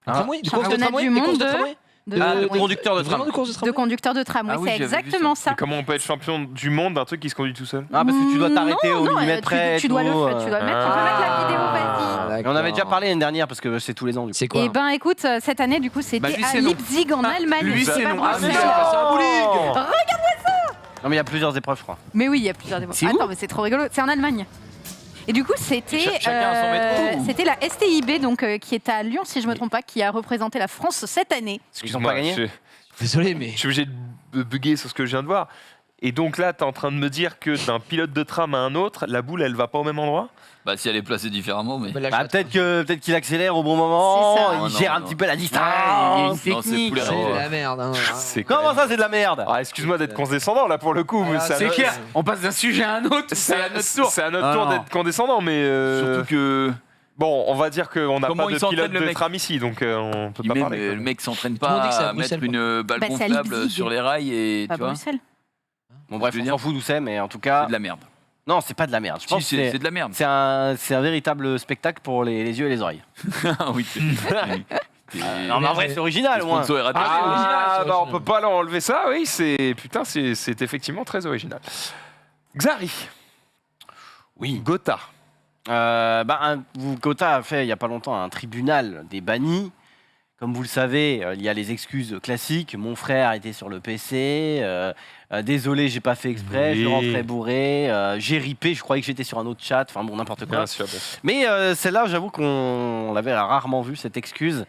Un tramway. De course de Championnat tramway. du Des monde courses de de- tramway. de oui. conducteur de Vraiment tram. de course de De tramway. conducteur de tram. Oui, Ah oui, c'est j'avais vu exactement ça. Et comment on peut être champion du monde d'un truc qui se conduit tout seul? Ah, parce que tu dois t'arrêter au Non, millimètre près. tu dois le tout, faire, tu dois le mettre. Tu peux mettre la vidéo, vas-y. Et on avait déjà parlé l'année dernière parce que c'est tous les ans du coup. C'est quoi? Eh ben écoute, cette année du coup c'était Bah, lui, à c'est non. Leipzig en Allemagne. lui, c'est pas non. Bruxelles. C'est un bowling. Non mais il y a plusieurs épreuves je crois. Mais oui, il y a plusieurs démos. C'est où Attends, mais c'est trop rigolo. C'est en Allemagne. Et du coup, c'était Chacun a son métro, ou c'était la STIB donc qui est à Lyon si je me trompe pas, qui a représenté la France cette année. Ils ont pas gagné. je Désolé mais. suis obligé de bugger sur ce que je viens de voir. Et donc là, t'es en train de me dire que d'un pilote de tram à un autre, la boule, elle va pas au même endroit? Bah, si elle est placée différemment, mais. Bah, peut-être qu'il accélère au bon moment, C'est ça. il Oh, gère non, un non. petit peu la Ah, il y a distance. une technique. poulet C'est rare. de la merde. hein. C'est quand Comment même- ça c'est de la merde? Ah, excuse-moi d'être condescendant là pour le coup, mais Ah, c'est C'est clair. On passe d'un sujet à un autre. C'est à notre tour. C'est à notre Ah, tour non. d'être condescendant, mais Surtout que. bon, on va dire qu'on n'a Comment pas il de s'entraîne, pilote le de mec tram ici, donc on peut Il pas met- parler. quoi. le mec s'entraîne Tout le monde dit pas que c'est à à mettre Bruxelles, une balle Bah, c'est à gonflable Leipzig. sur les rails et Pas tu vois, Bruxelles. Bon bref, Je veux on dire- s'en fout d'où c'est, mais en tout cas. c'est de la merde. Non, c'est pas de la merde. Je pense Si, que c'est de la merde. c'est un véritable spectacle pour les yeux et les oreilles. Ah oui, Non mais en vrai c'est original le au moins. sponsor est raté. c'est original, Ah, c'est bah on original. peut pas leur enlever ça, oui, c'est effectivement très original. Xari. Oui. Gotha. Gotha a fait il y a pas longtemps un tribunal des bannis. Comme vous le savez, il y a les excuses classiques. Mon frère était sur le PC. Désolé, j'ai pas fait exprès. Je Oui. rentrais bourré. J'ai ripé. Je croyais que j'étais sur un autre chat. Enfin bon, n'importe quoi. Bien sûr, bien sûr. Mais celle-là, j'avoue qu'on l'avait rarement vue cette excuse.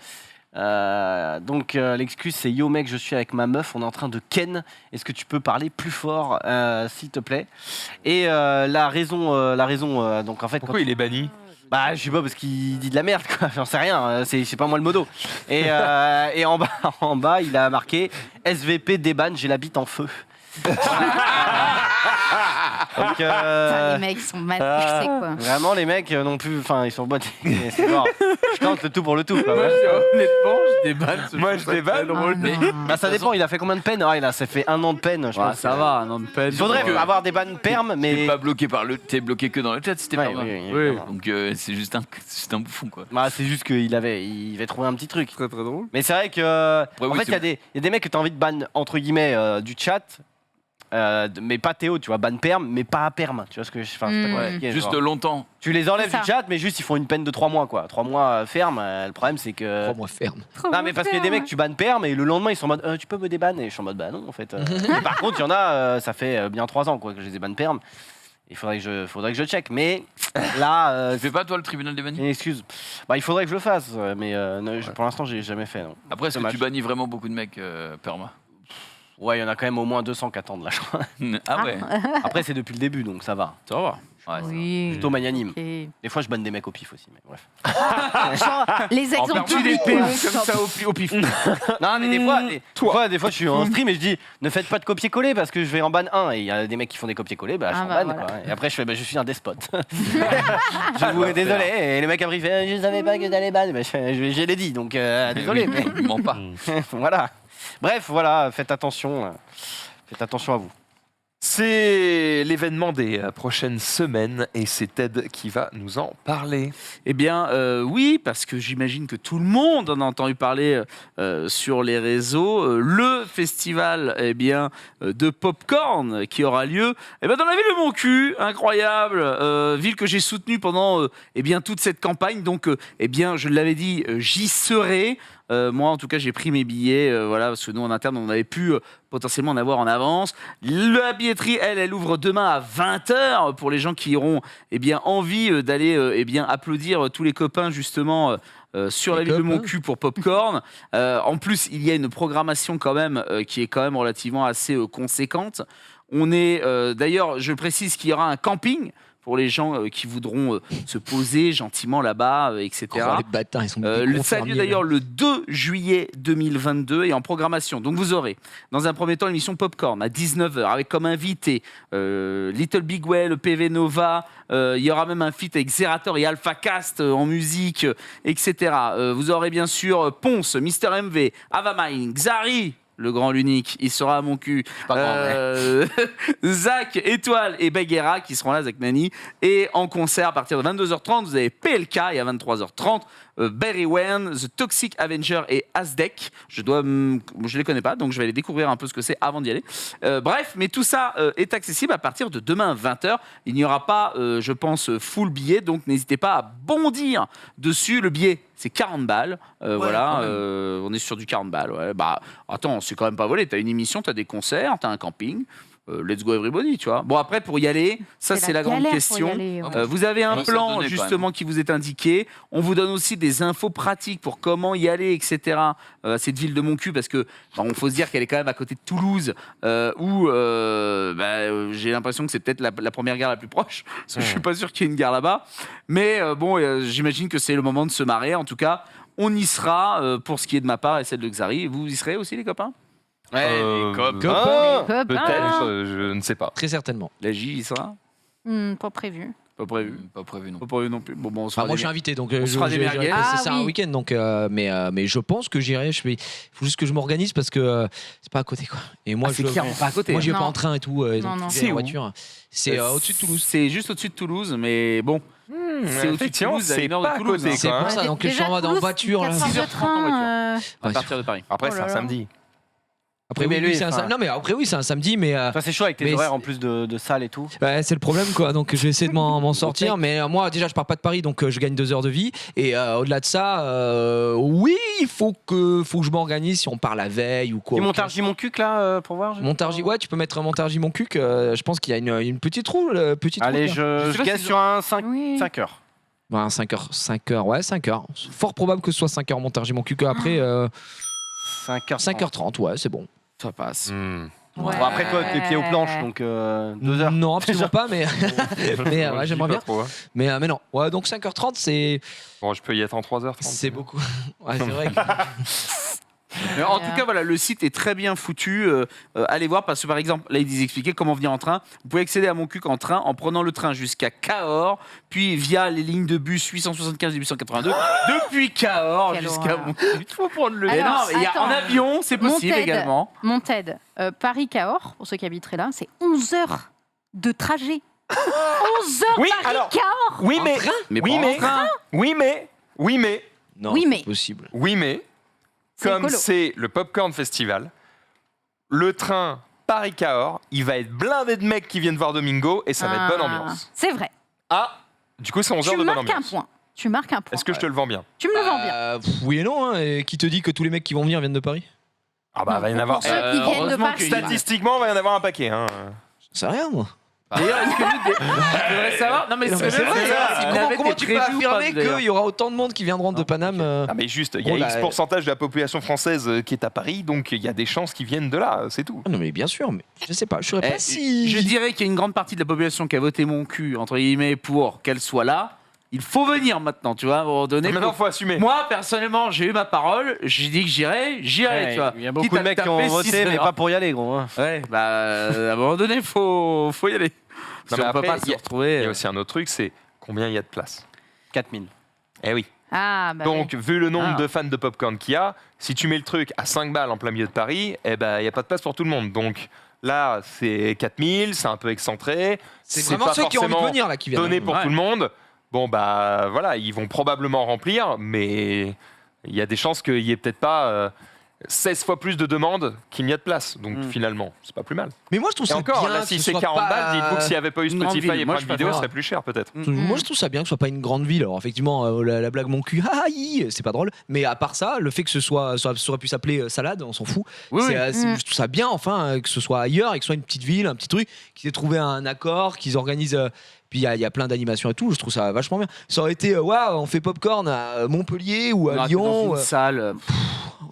Donc l'excuse c'est yo mec, je suis avec ma meuf, on est en train de ken. Est-ce que tu peux parler plus fort, s'il te plaît? Et la raison, donc en fait. Pourquoi il est banni? Bah, je sais pas, parce qu'il dit de la merde, quoi. J'en sais rien. C'est pas moi le modo. Et en bas, il a marqué SVP débanne, j'ai la bite en feu. Donc, Putain, les mecs, ils sont matrixés, quoi. Vraiment, les mecs non plus, enfin, ils sont boîtés. C'est genre, je tente le tout pour le tout. Quoi. Honnêtement, je déballe. Moi, je déballe. Bah, ça dépend, il a fait combien de peine? Ah, ça fait 1 an de peine, je pense. Ça va, un an de peine. Il faudrait avoir des bannes perm, mais. T'es pas bloqué t'es bloqué que dans le chat si t'es Ouais, pas oui. Donc c'est juste un bouffon quoi. Bah, c'est juste qu'il avait trouvé un petit truc. Très très drôle. Mais c'est vrai que. Après, en oui, fait, c'est il y a des mecs que t'as envie de ban, entre guillemets, du chat. Mais pas Théo, tu vois, ban perm, mais pas à perm. Tu vois ce que je fais Juste longtemps. Tu les enlèves C'est du ça. chat, mais juste ils font une peine de 3 mois, quoi. 3 mois ferme. Le problème, c'est que. 3 mois ferme. Non, mais parce qu'il y a des mecs, tu bannes perm, et le lendemain, ils sont en mode tu peux me débanner. Et je suis en mode bah non, en fait. Et par contre, il y en a, ça fait bien 3 ans, quoi, que je les ai ban perm. Il faudrait que je check. Mais là. Tu fais pas toi le tribunal des bannis? Une excuse. Bah, il faudrait que je le fasse, mais pour l'instant, j'ai jamais fait. Non. Après, est-ce que Dommage. tu bannis vraiment beaucoup de mecs perma? Ouais, il y en a quand même au moins 200 qui attendent là, je crois. Ah ouais. Après, c'est depuis le début, donc ça va. Ça va. Ouais, Oui. Plutôt magnanime. Ok. Des fois, je banne des mecs au pif aussi, mais bref. Genre, les exemples Tu des publics, péons quoi. comme ça au pif. Non, mais des fois, je suis en stream et je dis ne faites pas de copier-coller parce que je vais en ban 1 et il y a des mecs qui font des copier-coller, bah je Ah suis en bah ban voilà. quoi. Et après, je fais je suis un despote. Désolé. Et les mecs après, ils font je savais pas que t'allais ban. Bah, je l'ai dit, donc désolé. Mais Il ment pas. voilà. Bref, voilà, faites attention. Faites attention à vous. C'est l'événement des prochaines semaines et c'est Ted qui va nous en parler. Eh bien, oui, parce que j'imagine que tout le monde en a entendu parler sur les réseaux. Le festival de Popcorn qui aura lieu dans la ville de mon cul, incroyable, ville que j'ai soutenue pendant toute cette campagne. Donc, je l'avais dit, j'y serai. Moi, en tout cas, j'ai pris mes billets, parce que nous, en interne, on avait pu potentiellement en avoir en avance. La billetterie, elle ouvre demain à 20h pour les gens qui auront envie d'aller applaudir tous les copains, justement, sur la ville de mon cul pour Popcorn. En plus, il y a une programmation quand même qui est quand même relativement assez conséquente. On est, d'ailleurs, je précise qu'il y aura un camping pour les gens qui voudront se poser gentiment là-bas, etc. Oh, les bâtards, ils sont Ça a lieu d'ailleurs le 2 juillet 2022 et en programmation. Donc vous aurez, dans un premier temps, l'émission Popcorn à 19h avec comme invité Little Big Well, PV Nova. Il y aura même un feat avec Zerator et Alpha Cast en musique, etc. Vous aurez bien sûr Ponce, Mister MV, Avamine, Xari. Le grand, l'unique, il sera à mon cul. Zach, Étoile et Baguera qui seront là, Zach Nani. Et en concert à partir de 22h30, vous avez PLK et à 23h30, Barry Wen, The Toxic Avenger et Asdek. Je les connais pas, donc je vais aller découvrir un peu ce que c'est avant d'y aller. Bref, mais tout ça est accessible à partir de demain 20h. Il n'y aura pas, je pense, full billet, donc n'hésitez pas à bondir dessus. Le billet, c'est 40 balles. On est sur du 40 balles. Ouais. Bah, attends, c'est quand même pas volé. T'as une émission, t'as des concerts, t'as un camping. Let's go everybody, tu vois. Bon, après, pour y aller, ça, c'est la grande question. Vous avez un plan, justement, qui vous est indiqué. On vous donne aussi des infos pratiques pour comment y aller, etc. Cette ville de mon cul, parce que on faut se dire qu'elle est quand même à côté de Toulouse, où j'ai l'impression que c'est peut-être la première gare la plus proche. Parce que je suis pas sûr qu'il y ait une gare là-bas. Mais j'imagine que c'est le moment de se marrer. En tout cas, on y sera pour ce qui est de ma part et celle de Xari. Vous y serez aussi, les copains? Ouais, les copains. Peut-être, je ne sais pas. Très certainement. La J, il sera? Pas prévu. Pas prévu. Pas prévu non. Pas prévu non plus. Bon, on sera moi, je suis invité, donc on sera des merguez. c'est un week-end, donc mais je pense que j'irai. Il faut juste que je m'organise parce que c'est pas à côté, quoi. Et moi, c'est clairement pas à côté. Moi, j'y vais pas Non. en train et tout. C'est en voiture. C'est au-dessus de Toulouse. C'est juste au-dessus de Toulouse, mais bon. C'est au-dessus de Toulouse, à c'est une heure pas de à Toulouse. côté, C'est quoi. pour ça, donc je suis Déjà, en mode en Toulouse, voiture. 4 Là. heures de 6h30 en train. À partir de Paris. Après, Oh c'est là un là. samedi. Après, Oui, mais oui, lui, c'est un enfin- samedi. Non, mais après, oui, c'est un samedi, mais. Enfin, c'est chaud avec tes mais horaires en plus de salles et tout. C'est le problème, quoi. Donc, je vais essayer de m'en sortir. Mais moi, déjà, je pars pas de Paris, donc je gagne 2 heures de vie. Et au-delà de ça, oui, il faut que je m'organise si on part la veille ou quoi. Et Montargis mon cul là pour voir. Montargis, ouais, tu peux mettre Montargis mon cul. Je pense qu'il y a une petite roue. Allez, je sais pas gagne si sur un 5 heures. 5 heures, ouais, 5 heures. Fort probable que ce soit 5 heures Montargis mon cul. Après, 5h30, ouais, c'est bon. Ça passe. Bon, après, toi, t'es pieds aux planches, donc 2 heures. Non, absolument pas, mais, ouais, j'aimerais bien. Trop, hein. Mais non. Ouais, donc 5h30, c'est. Bon, je peux y être en 3h30. C'est beaucoup. Ouais, c'est vrai. Mais en tout cas, voilà, le site est très bien foutu. Allez voir, parce que par exemple, là, ils expliquaient comment venir en train. Vous pouvez accéder à Montcuq en train en prenant le train jusqu'à Cahors, puis via les lignes de bus 875 et 882, depuis Cahors Quelle jusqu'à horreur. Montcuq. Il faut prendre le. Alors, il y a attends. en avion, c'est possible Monted, également. Monted, Paris-Cahors, pour ceux qui habiteraient là, c'est 11 heures de trajet. 11 heures Oui, alors, Paris-Cahors. Oui, mais. Mais oui, pas en mais. train. Oui, mais. Oui, mais. Non, Oui, c'est mais. pas possible. Oui, mais. C'est Comme écolo. c'est le Popcorn Festival, le train Paris-Cahors, il va être blindé de mecs qui viennent voir Domingo et ça va être bonne ambiance. C'est vrai. Ah, du coup, c'est 11 Tu heures de bonne marques un ambiance. point. Tu marques un point. Est-ce que je te le vends bien? Tu me le vends bien. Oui et non, hein. Et qui te dit que tous les mecs qui vont venir viennent de Paris? Ah bah, va y en avoir. Pour ceux qui viennent de heureusement Paris. Statistiquement, il va y en avoir un paquet. Hein. C'est rien, moi. D'ailleurs, est-ce que nous, je voudrais savoir. Non, mais Non, mais c'est vrai. Comment tu peux affirmer qu'il y aura autant de monde qui viendront de Paname Ah mais juste, il y a Oh là, X pourcentage de la population française qui est à Paris, donc il y a des chances qu'ils viennent de là, c'est tout. Non mais bien sûr, mais je sais pas, je serais pas si... Je dirais qu'il y a une grande partie de la population qui a voté mon cul, entre guillemets, pour qu'elle soit là. Il faut venir maintenant, tu vois, à un moment donné. Maintenant, faut assumer. Moi, personnellement, j'ai eu ma parole, j'ai dit que j'irais, Ouais, tu vois. il y a beaucoup Quitte de à mecs qui taper ont 6 voté, mais heures. pas pour y aller, gros. Hein. Ouais, bah, à un moment donné, faut y aller. Non, Si mais on peut après, pas il se y a retrouver. aussi un autre truc, c'est combien il y a de places. 4000. Eh oui. Ah, bah Donc, vu le nombre Ah. de fans de popcorn qu'il y a, si tu mets le truc à 5 balles en plein milieu de Paris, eh ben, il n'y a pas de place pour tout le monde. Donc là, c'est 4000, c'est un peu excentré. C'est vraiment pas ceux qui ont envie de forcément venir là qui viennent. donné pour Ouais. tout le monde. Bon, bah voilà, ils vont probablement remplir, mais il y a des chances qu'il n'y ait peut-être pas 16 fois plus de demandes qu'il n'y a de place. Donc finalement, c'est pas plus mal. Mais moi je trouve Et ça encore, bien là, que si ce c'est soit 40 pas- balles, dites-vous que s'il n'y avait pas eu une grande Spotify ville. et Moi, Prime je Vidéo, ce préfère. serait plus cher peut-être. Moi je trouve ça bien que ce soit pas une grande ville. Alors effectivement, la blague mon cul, c'est pas drôle. Mais à part ça, le fait que ça aurait pu s'appeler Salade, on s'en fout. Oui, oui. Je trouve ça bien enfin que ce soit ailleurs et que ce soit une petite ville, un petit truc, qu'ils aient trouvé un accord, qu'ils organisent. Puis il y a plein d'animations et tout, je trouve ça vachement bien. Ça aurait été, waouh, on fait popcorn à Montpellier ou à Lyon. Dans une salle.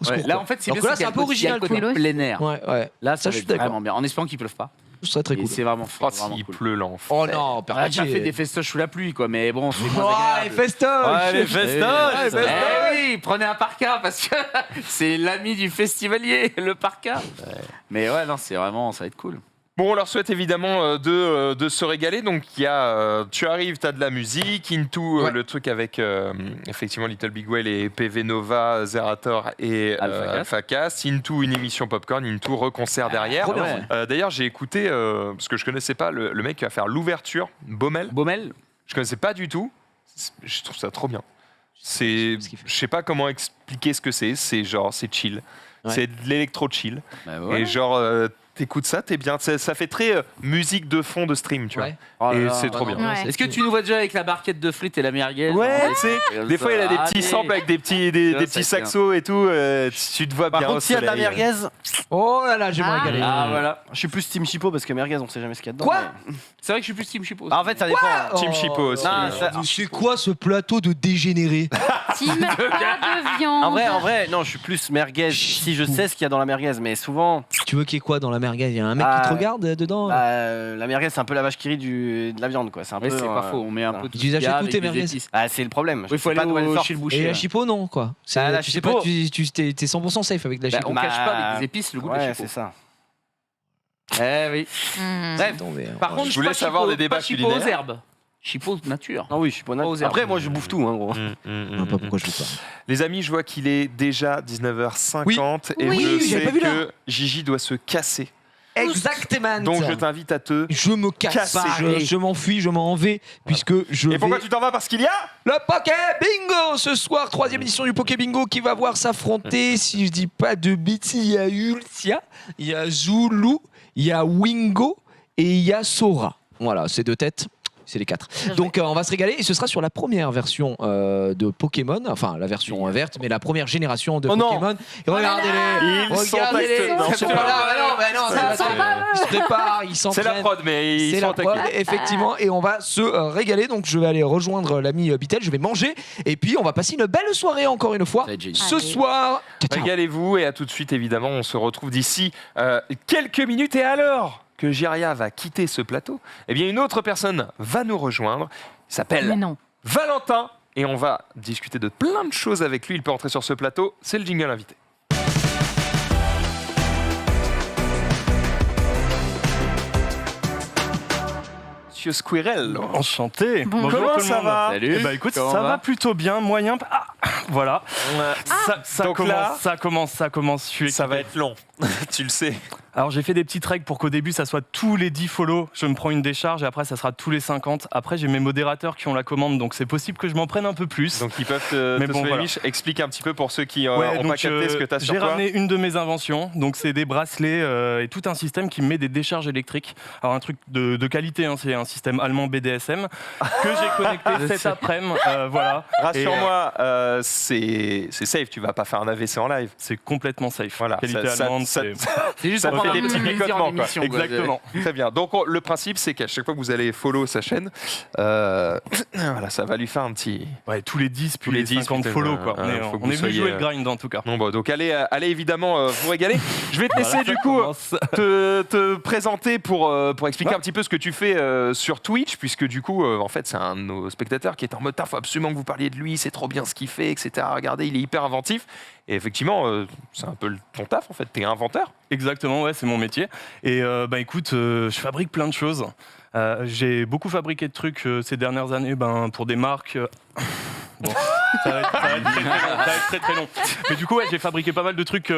au secours, Là, quoi. en fait, c'est Alors bien que là, qu'il y c'est a un peu le côté- il y a original. le côté quoi. plein air. Ouais. Là, Ça, ça je va suis être d'accord. vraiment bien. En espérant qu'il pleuve pas. Ce serait très Et cool. c'est vraiment Oh, vraiment s'il cool. pleut l'enfer. Oh non, On a déjà fait des festoches sous la pluie, quoi, mais bon, c'est moins agréable. festoches Ouais, les festoches. Eh oui, prenez un parka parce que c'est l'ami du festivalier, le parka. Mais ouais, non, c'est vraiment, ça va être cool. Bon, on leur souhaite évidemment de se régaler. Donc, il y a Tu arrives, t'as de la musique, Into, Ouais. le truc avec effectivement Little Big Well et PV Nova, Zerator et Alpha Cast. Into, une émission popcorn, Into, reconcert derrière. trop bien. D'ailleurs, j'ai écouté, parce que je connaissais pas le mec qui va faire l'ouverture, Baumel. Baumel. Je connaissais pas du tout. Je trouve ça trop bien. Je sais pas comment expliquer ce que c'est. C'est genre, c'est chill. Ouais. C'est de l'électro chill. Bah, voilà. Et genre, t'écoutes ça, t'es bien. Ça fait très musique de fond de stream, tu Ouais. vois. Oh là Et là, c'est bah trop non. bien. Ouais. Est-ce que tu nous vois déjà avec la barquette de frites et la merguez? Ouais, tu sais, Comme des fois il a des ça. petits Allez. samples avec des petits, Ça, petits c'est saxos et tout. Tu te vois Par bien au contre, s'il y a de la soleil. merguez, Oh là là, je vais me Ah. régaler. Ah voilà. je suis plus Team Chipo parce que merguez, on sait jamais ce qu'il y a dedans. Quoi mais- C'est vrai que je suis plus Team Chipo. Bah, en fait, ça dépend. Team Chipo aussi. Non, ça- C'est quoi ce plateau de dégénérés? Team pas de viande. En vrai, non, je suis plus merguez si je sais ce qu'il y a dans la merguez, mais souvent, Tu veux qu'il y ait quoi dans la merguez? Il y a un mec qui te regarde dedans? la merguez, c'est un peu la vache qui rit de la viande, quoi. C'est un Ouais, peu. c'est pas faux. On met un peu de Tu les achètes gars où avec tes des merguez? épices. Ah, c'est le problème. Il faut sais pas aller d'où elle sort. chez le Et boucher. la là. chipo, non, quoi. Ah, la Tu sais chipo. pas, t'es 100% safe avec la Bah, chipo. on cache pas avec des épices le goût de la Ouais, chipo. c'est ça. Eh oui. Mmh. Par contre, Je voulais pas savoir chipo- des débats pas chipo aux culinaires. herbes. Chipo nature. Ah oui, je suis pas Pas aux herbes. Après, moi, je bouffe tout, hein, gros. Je sais pas pourquoi je fais pas. Les amis, je vois qu'il est déjà 19h50 et Oui, je j'avais sais pas vu là. que Gigi doit se casser. Exactement. Donc je t'invite à te... Je me casse, Casser. je m'enfuis, je m'en vais, puisque je Et pourquoi vais... tu t'en vas? Parce qu'il y a... Le Poké Bingo ce soir, 3e édition du Poké Bingo qui va voir s'affronter, si je dis pas de bêtises, il y a Ultia, il y a Zulu, il y a Wingo et il y a Sora. Voilà, ces deux têtes. C'est les 4. Donc on va se régaler et ce sera sur la première version de Pokémon, enfin la version verte, mais la première génération de Oh non. Pokémon. Et regardez-les, Ils sont regardez-les. acteurs. Ils sont pas là, mais non, Ça sent pas ils se préparent, ils s'entraînent. C'est la prod, mais ils C'est sont la prod, attaqués. effectivement, et on va se régaler. Donc je vais aller rejoindre l'ami Bitel, je vais manger, et puis on va passer une belle soirée encore une fois. Ça va être génial. Ce Allez. soir. Ciao, ciao. Régalez-vous et à tout de suite, évidemment. On se retrouve d'ici quelques minutes. Et alors que Jiria va quitter ce plateau, eh bien une autre personne va nous rejoindre. Il Mais s'appelle non. Valentin et on va discuter de plein de choses avec lui. Il peut entrer sur ce plateau. C'est le jingle invité. monsieur Squirrel. Enchanté. Bonjour. Bonjour Comment tout le ça monde. va Salut. Eh ben, écoute, Comment ça va va plutôt bien, moyen. Ah, voilà. Donc là, Ça commence. Je suis ça va excité. être long. Tu le sais. Alors j'ai fait des petites règles pour qu'au début ça soit tous les 10 follow, je me prends une décharge et après ça sera tous les 50. Après j'ai mes modérateurs qui ont la commande donc c'est possible que je m'en prenne un peu plus. Donc ils peuvent te Mais bon, sauver voilà. Mich. Explique un petit peu pour ceux qui Ouais, n'ont donc, pas capté ce que tu as sur j'ai toi. ramené une de mes inventions, donc c'est des bracelets et tout un système qui me met des décharges électriques. Alors un truc de qualité, hein, c'est un système allemand BDSM que j'ai connecté cet après-midi. Voilà. Rassure-moi, c'est safe, tu vas pas faire un AVC en live. C'est complètement safe. Voilà, Qualité allemande, c'est juste ça pour fait prendre des un petits peu de plaisir picotements, en quoi. émission, quoi. Exactement. Très bien. Donc le principe, c'est qu'à chaque fois que vous allez follow sa chaîne, voilà, ça va lui faire un petit. Ouais, tous les 10 puis Tous les les 10, 50 putain, follow quoi. faut que On vous est venu soyez, jouer le grind en tout cas. Bon, bah, donc allez évidemment vous régaler. Je vais te laisser Voilà, du ça coup commence. te présenter pour expliquer un petit peu ce que tu fais sur Twitch, puisque du coup, en fait, c'est un de nos spectateurs qui est en mode, il faut absolument que vous parliez de lui, c'est trop bien ce qu'il fait, etc. Regardez, il est hyper inventif. Et effectivement, c'est un peu ton taf en fait, t'es inventeur. Exactement, ouais, c'est mon métier. Et bah écoute, je fabrique plein de choses. J'ai beaucoup fabriqué de trucs ces dernières années pour des marques. Bon, ça va être très long. Mais du coup, ouais, j'ai fabriqué pas mal de trucs.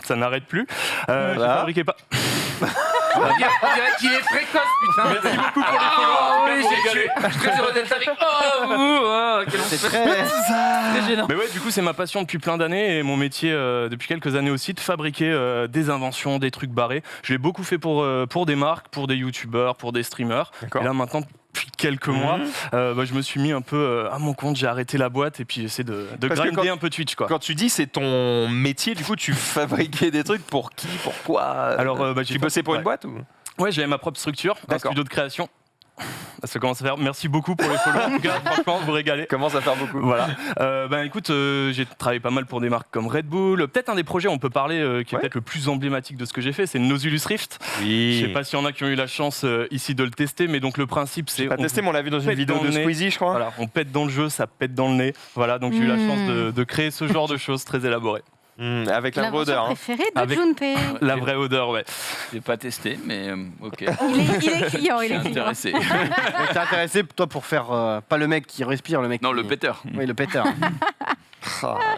Ça n'arrête plus. J'ai fabriqué pas. On dirait qu'il est précoce, putain. Merci beaucoup pour les follow. Oh, oui, je suis très heureux d'être avec. Quel C'est très gênant. Mais ouais, du coup, c'est ma passion depuis plein d'années et mon métier depuis quelques années aussi de fabriquer des inventions, des trucs barrés. Je l'ai beaucoup fait pour des marques, pour des youtubeurs, pour des streamers. Et là maintenant, depuis quelques mois, je me suis mis un peu à mon compte. J'ai arrêté la boîte et puis j'essaie de grinder un peu Twitch, quoi. Quand tu dis c'est ton métier, du coup, tu fabriquais des trucs pour qui, pourquoi Alors, tu bossais pour une boîte ou Ouais, j'avais ma propre structure, un studio de création. Ça commence à faire. Merci beaucoup pour les follow. En tout cas, franchement, vous régalez. Commence à faire beaucoup. Voilà. Écoute, j'ai travaillé pas mal pour des marques comme Red Bull. Peut-être un des projets, on peut parler, qui est peut-être le plus emblématique de ce que j'ai fait, c'est Nozulus Rift. Oui. Je sais pas s'il y en a qui ont eu la chance ici de le tester, mais donc le principe, c'est. Pas testé, mais on l'a vu dans une vidéo de Squeezie, je crois. Voilà, on pète dans le jeu, ça pète dans le nez. Voilà, donc j'ai eu la chance de créer ce genre de choses très élaborées. Avec la vraie odeur. Préférée de Avec Junpei. la vraie odeur, ouais. J'ai pas testé, mais ok. Il est client, il est Je suis client. intéressé. Donc t'es intéressé, toi, pour faire pas le mec qui respire, le mec Non, qui... le péteur. Oui, le péteur.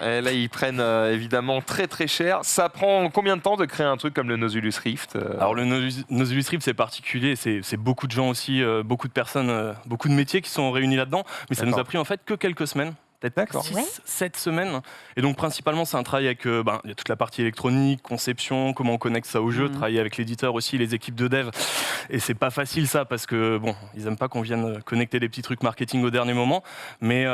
Et là, ils prennent évidemment très très cher. Ça prend combien de temps de créer un truc comme le Nozulus Rift Alors le Nozulus Rift c'est particulier, c'est beaucoup de gens aussi, beaucoup de personnes, beaucoup de métiers qui sont réunis là-dedans, mais ça nous a pris en fait que quelques semaines. Peut-être 7 semaines. Et donc, principalement, c'est un travail avec il y a toute la partie électronique, conception, comment on connecte ça au jeu, travailler avec l'éditeur aussi, les équipes de dev. Et c'est pas facile, ça, parce que, bon, ils aiment pas qu'on vienne connecter des petits trucs marketing au dernier moment. Mais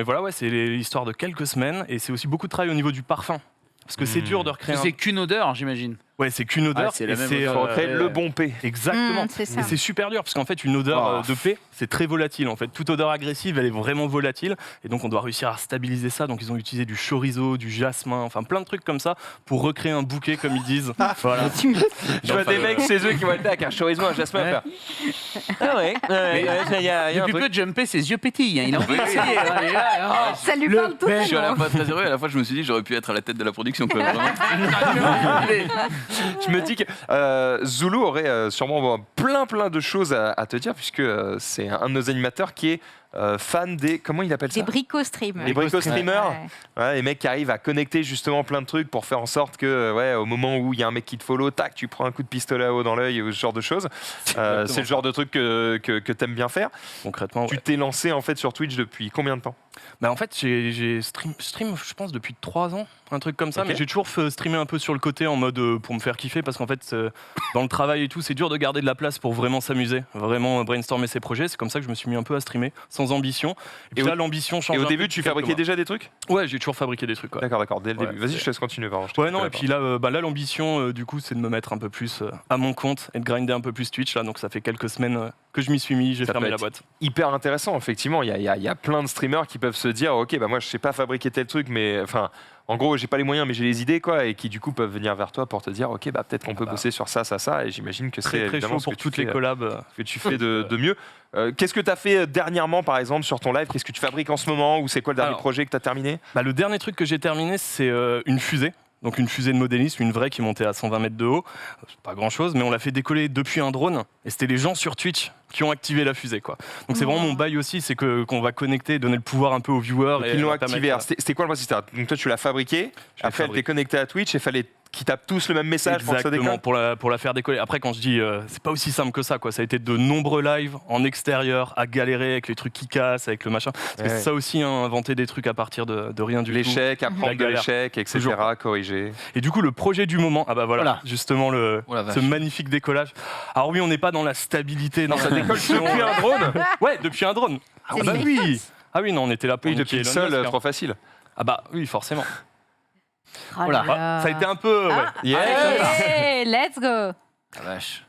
voilà, ouais, c'est l'histoire de quelques semaines. Et c'est aussi beaucoup de travail au niveau du parfum. Parce que c'est dur de recréer. C'est qu'une odeur, j'imagine. Ouais, c'est qu'une odeur. C'est la même il odeur. faut recréer le bon P. Exactement. C'est ça. Et c'est super dur parce qu'en fait, une odeur de P, c'est très volatile. En fait, toute odeur agressive, elle est vraiment volatile. Et donc, on doit réussir à stabiliser ça. Donc, ils ont utilisé du chorizo, du jasmin, enfin plein de trucs comme ça pour recréer un bouquet, comme ils disent. Voilà. Je vois des mecs chez eux qui vont être là avec un chorizo, un jasmin à faire. Ah ouais. Depuis peu, Junpei, ses yeux pétillent. Il a envie d'essayer. Ça lui parle tout. Je suis à la fois très heureux et à la fois je me suis dit j'aurais pu être à la tête de la production. Quoi, vraiment. Je me dis que Zulu aurait sûrement plein de choses à te dire, puisque c'est un de nos animateurs qui est fan des... Comment il appelle ça? Des brico-streamers. Les brico-streamers. Ouais. Ouais, les mecs qui arrivent à connecter justement plein de trucs pour faire en sorte que au moment où il y a un mec qui te follow, tac, tu prends un coup de pistolet à eau dans l'œil ou ce genre de choses. C'est le genre de truc que t'aimes bien faire. Concrètement, tu t'es lancé en fait sur Twitch depuis combien de temps? En fait, j'ai stream, je pense, depuis 3 ans, un truc comme ça, Okay. mais j'ai toujours streamé un peu sur le côté en mode pour me faire kiffer, parce qu'en fait, dans le travail et tout, c'est dur de garder de la place pour vraiment s'amuser, vraiment brainstormer ses projets. C'est comme ça que je me suis mis un peu à streamer, sans ambition. Et puis là, l'ambition change. Et au un début, peu tu depuis fabriquais quelques mois. déjà des trucs? Ouais, j'ai toujours fabriqué des trucs. Ouais. D'accord, dès le début. Vas-y, je te laisse continuer. Pardon, Non, et puis là, l'ambition, du coup, c'est de me mettre un peu plus à mon compte et de grinder un peu plus Twitch. Là, donc ça fait quelques semaines que je m'y suis mis, j'ai fermé la boîte. Hyper intéressant, effectivement. Il y a plein de streamers qui peuvent se dire, ok, moi je sais pas fabriquer tel truc, mais enfin, en gros, j'ai pas les moyens, mais j'ai les idées, quoi, et qui du coup peuvent venir vers toi pour te dire, ok, peut-être qu'on peut bosser sur ça, et j'imagine que c'est très évidemment chaud ce pour que tu toutes les fais, collabs que tu fais de mieux. Qu'est-ce que tu as fait dernièrement, par exemple, sur ton live? Qu'est-ce que tu fabriques en ce moment, ou c'est quoi le dernier projet que tu as terminé? Le dernier truc que j'ai terminé, c'est une fusée. Donc une fusée de modélisme, une vraie qui montait à 120 mètres de haut. C'est pas grand chose, mais on l'a fait décoller depuis un drone. Et c'était les gens sur Twitch qui ont activé la fusée, quoi. Donc c'est vraiment mon bail aussi, c'est qu'on va connecter, donner le pouvoir un peu aux viewers. Ils l'ont activé. C'était quoi le principe? Donc toi tu l'as fabriqué, après elle t'est connectée à Twitch et fallait qu'ils tapent tous le même message pour que ça décolle. Exactement, pour la faire décoller. Après, quand je dis, c'est pas aussi simple que ça, quoi. Ça a été de nombreux lives en extérieur, à galérer avec les trucs qui cassent, avec le machin. Parce que c'est ça aussi, hein, inventer des trucs à partir de rien du tout. L'échec, apprendre de l'échec, etc., corriger. Et du coup, le projet du moment, voilà. Justement, ce magnifique décollage. Alors oui, on n'est pas dans la stabilité. Non, ça décolle depuis un drone. Ouais, depuis un drone. Ah bah oui. Ah oui, non, on était là pour depuis le sol, trop facile. Ah bah oui, forcément. Oh là là. Ça a été un peu. Allez, let's go. La vache.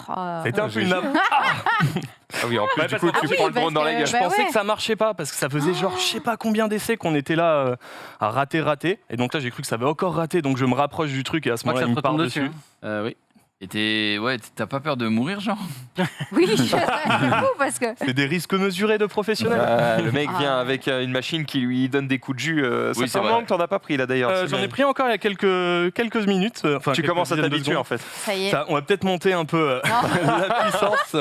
Ça a été un peu une nappe. Ah oui, en plus, du coup, tu prends le drone dans la gueule. Je pensais que ça marchait pas parce que ça faisait genre, je sais pas combien d'essais qu'on était là à rater. Et donc là, j'ai cru que ça avait encore raté. Donc je me rapproche du truc et à ce moment-là, il me part dessus. Oui. Et t'as pas peur de mourir, genre? Oui, c'est fou parce que. C'est des risques mesurés de professionnels. Le mec vient avec une machine qui lui donne des coups de jus. Oui, c'est vraiment que t'en as pas pris là d'ailleurs. J'en ai pris encore il y a quelques minutes. Tu commences à t'habituer en fait. Ça y est. On va peut-être monter un peu la puissance.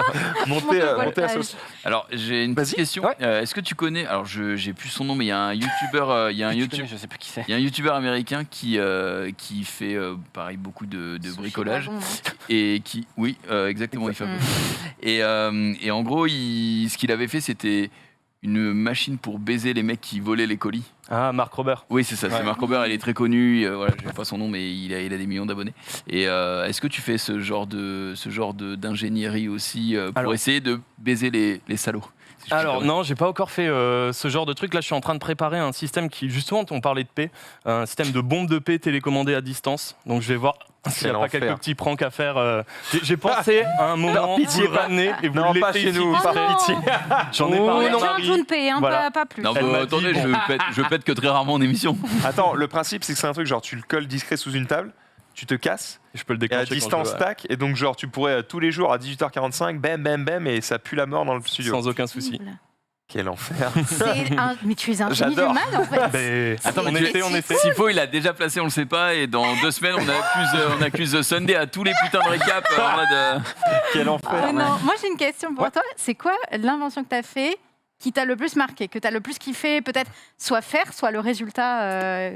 monter la sauce. Alors j'ai une petite question. Est-ce que tu connais? Alors j'ai plus son nom, mais il y a un YouTuber, je sais plus qui c'est. Il y a un YouTuber américain qui fait pareil beaucoup de bricolage. Et qui, oui, exactement, il fait un peu. Et en gros, ce qu'il avait fait, c'était une machine pour baiser les mecs qui volaient les colis. Ah, Mark Robert. Oui, c'est ça, c'est Mark Robert, il est très connu, voilà, je sais pas son nom, mais il a des millions d'abonnés. Et est-ce que tu fais ce genre d'ingénierie aussi pour essayer de baiser les salauds? Alors non, j'ai pas encore fait ce genre de truc. Là, je suis en train de préparer un système qui, justement, on parlait de paix, un système de bombe de paix télécommandée à distance. Donc je vais voir s'il n'y a pas quelques petits pranks à faire. J'ai pensé à un moment vous le ramener et vous le laissez chez nous, par pitié. J'en ai parlé J'ai un June Pay, pas plus. Non, attendez, je pète que très rarement en émission. Attends, le principe c'est que c'est un truc genre tu le colles discret sous une table, tu te casses. Je peux le et à déclencher distance tac, et donc genre tu pourrais tous les jours à 18h45 bam et ça pue la mort dans le studio. Sans aucun souci. Quel enfer. Mais tu es un génie du mal en fait. Attends, on essaie. S'il faut, il a déjà placé, on le sait pas, et dans 2 semaines, on accuse The Sunday à tous les putains de récaps en mode. Quel enfer. Non. Moi j'ai une question pour toi. C'est quoi l'invention que tu as fait qui t'a le plus marqué, que tu as le plus kiffé, peut-être soit faire, soit le résultat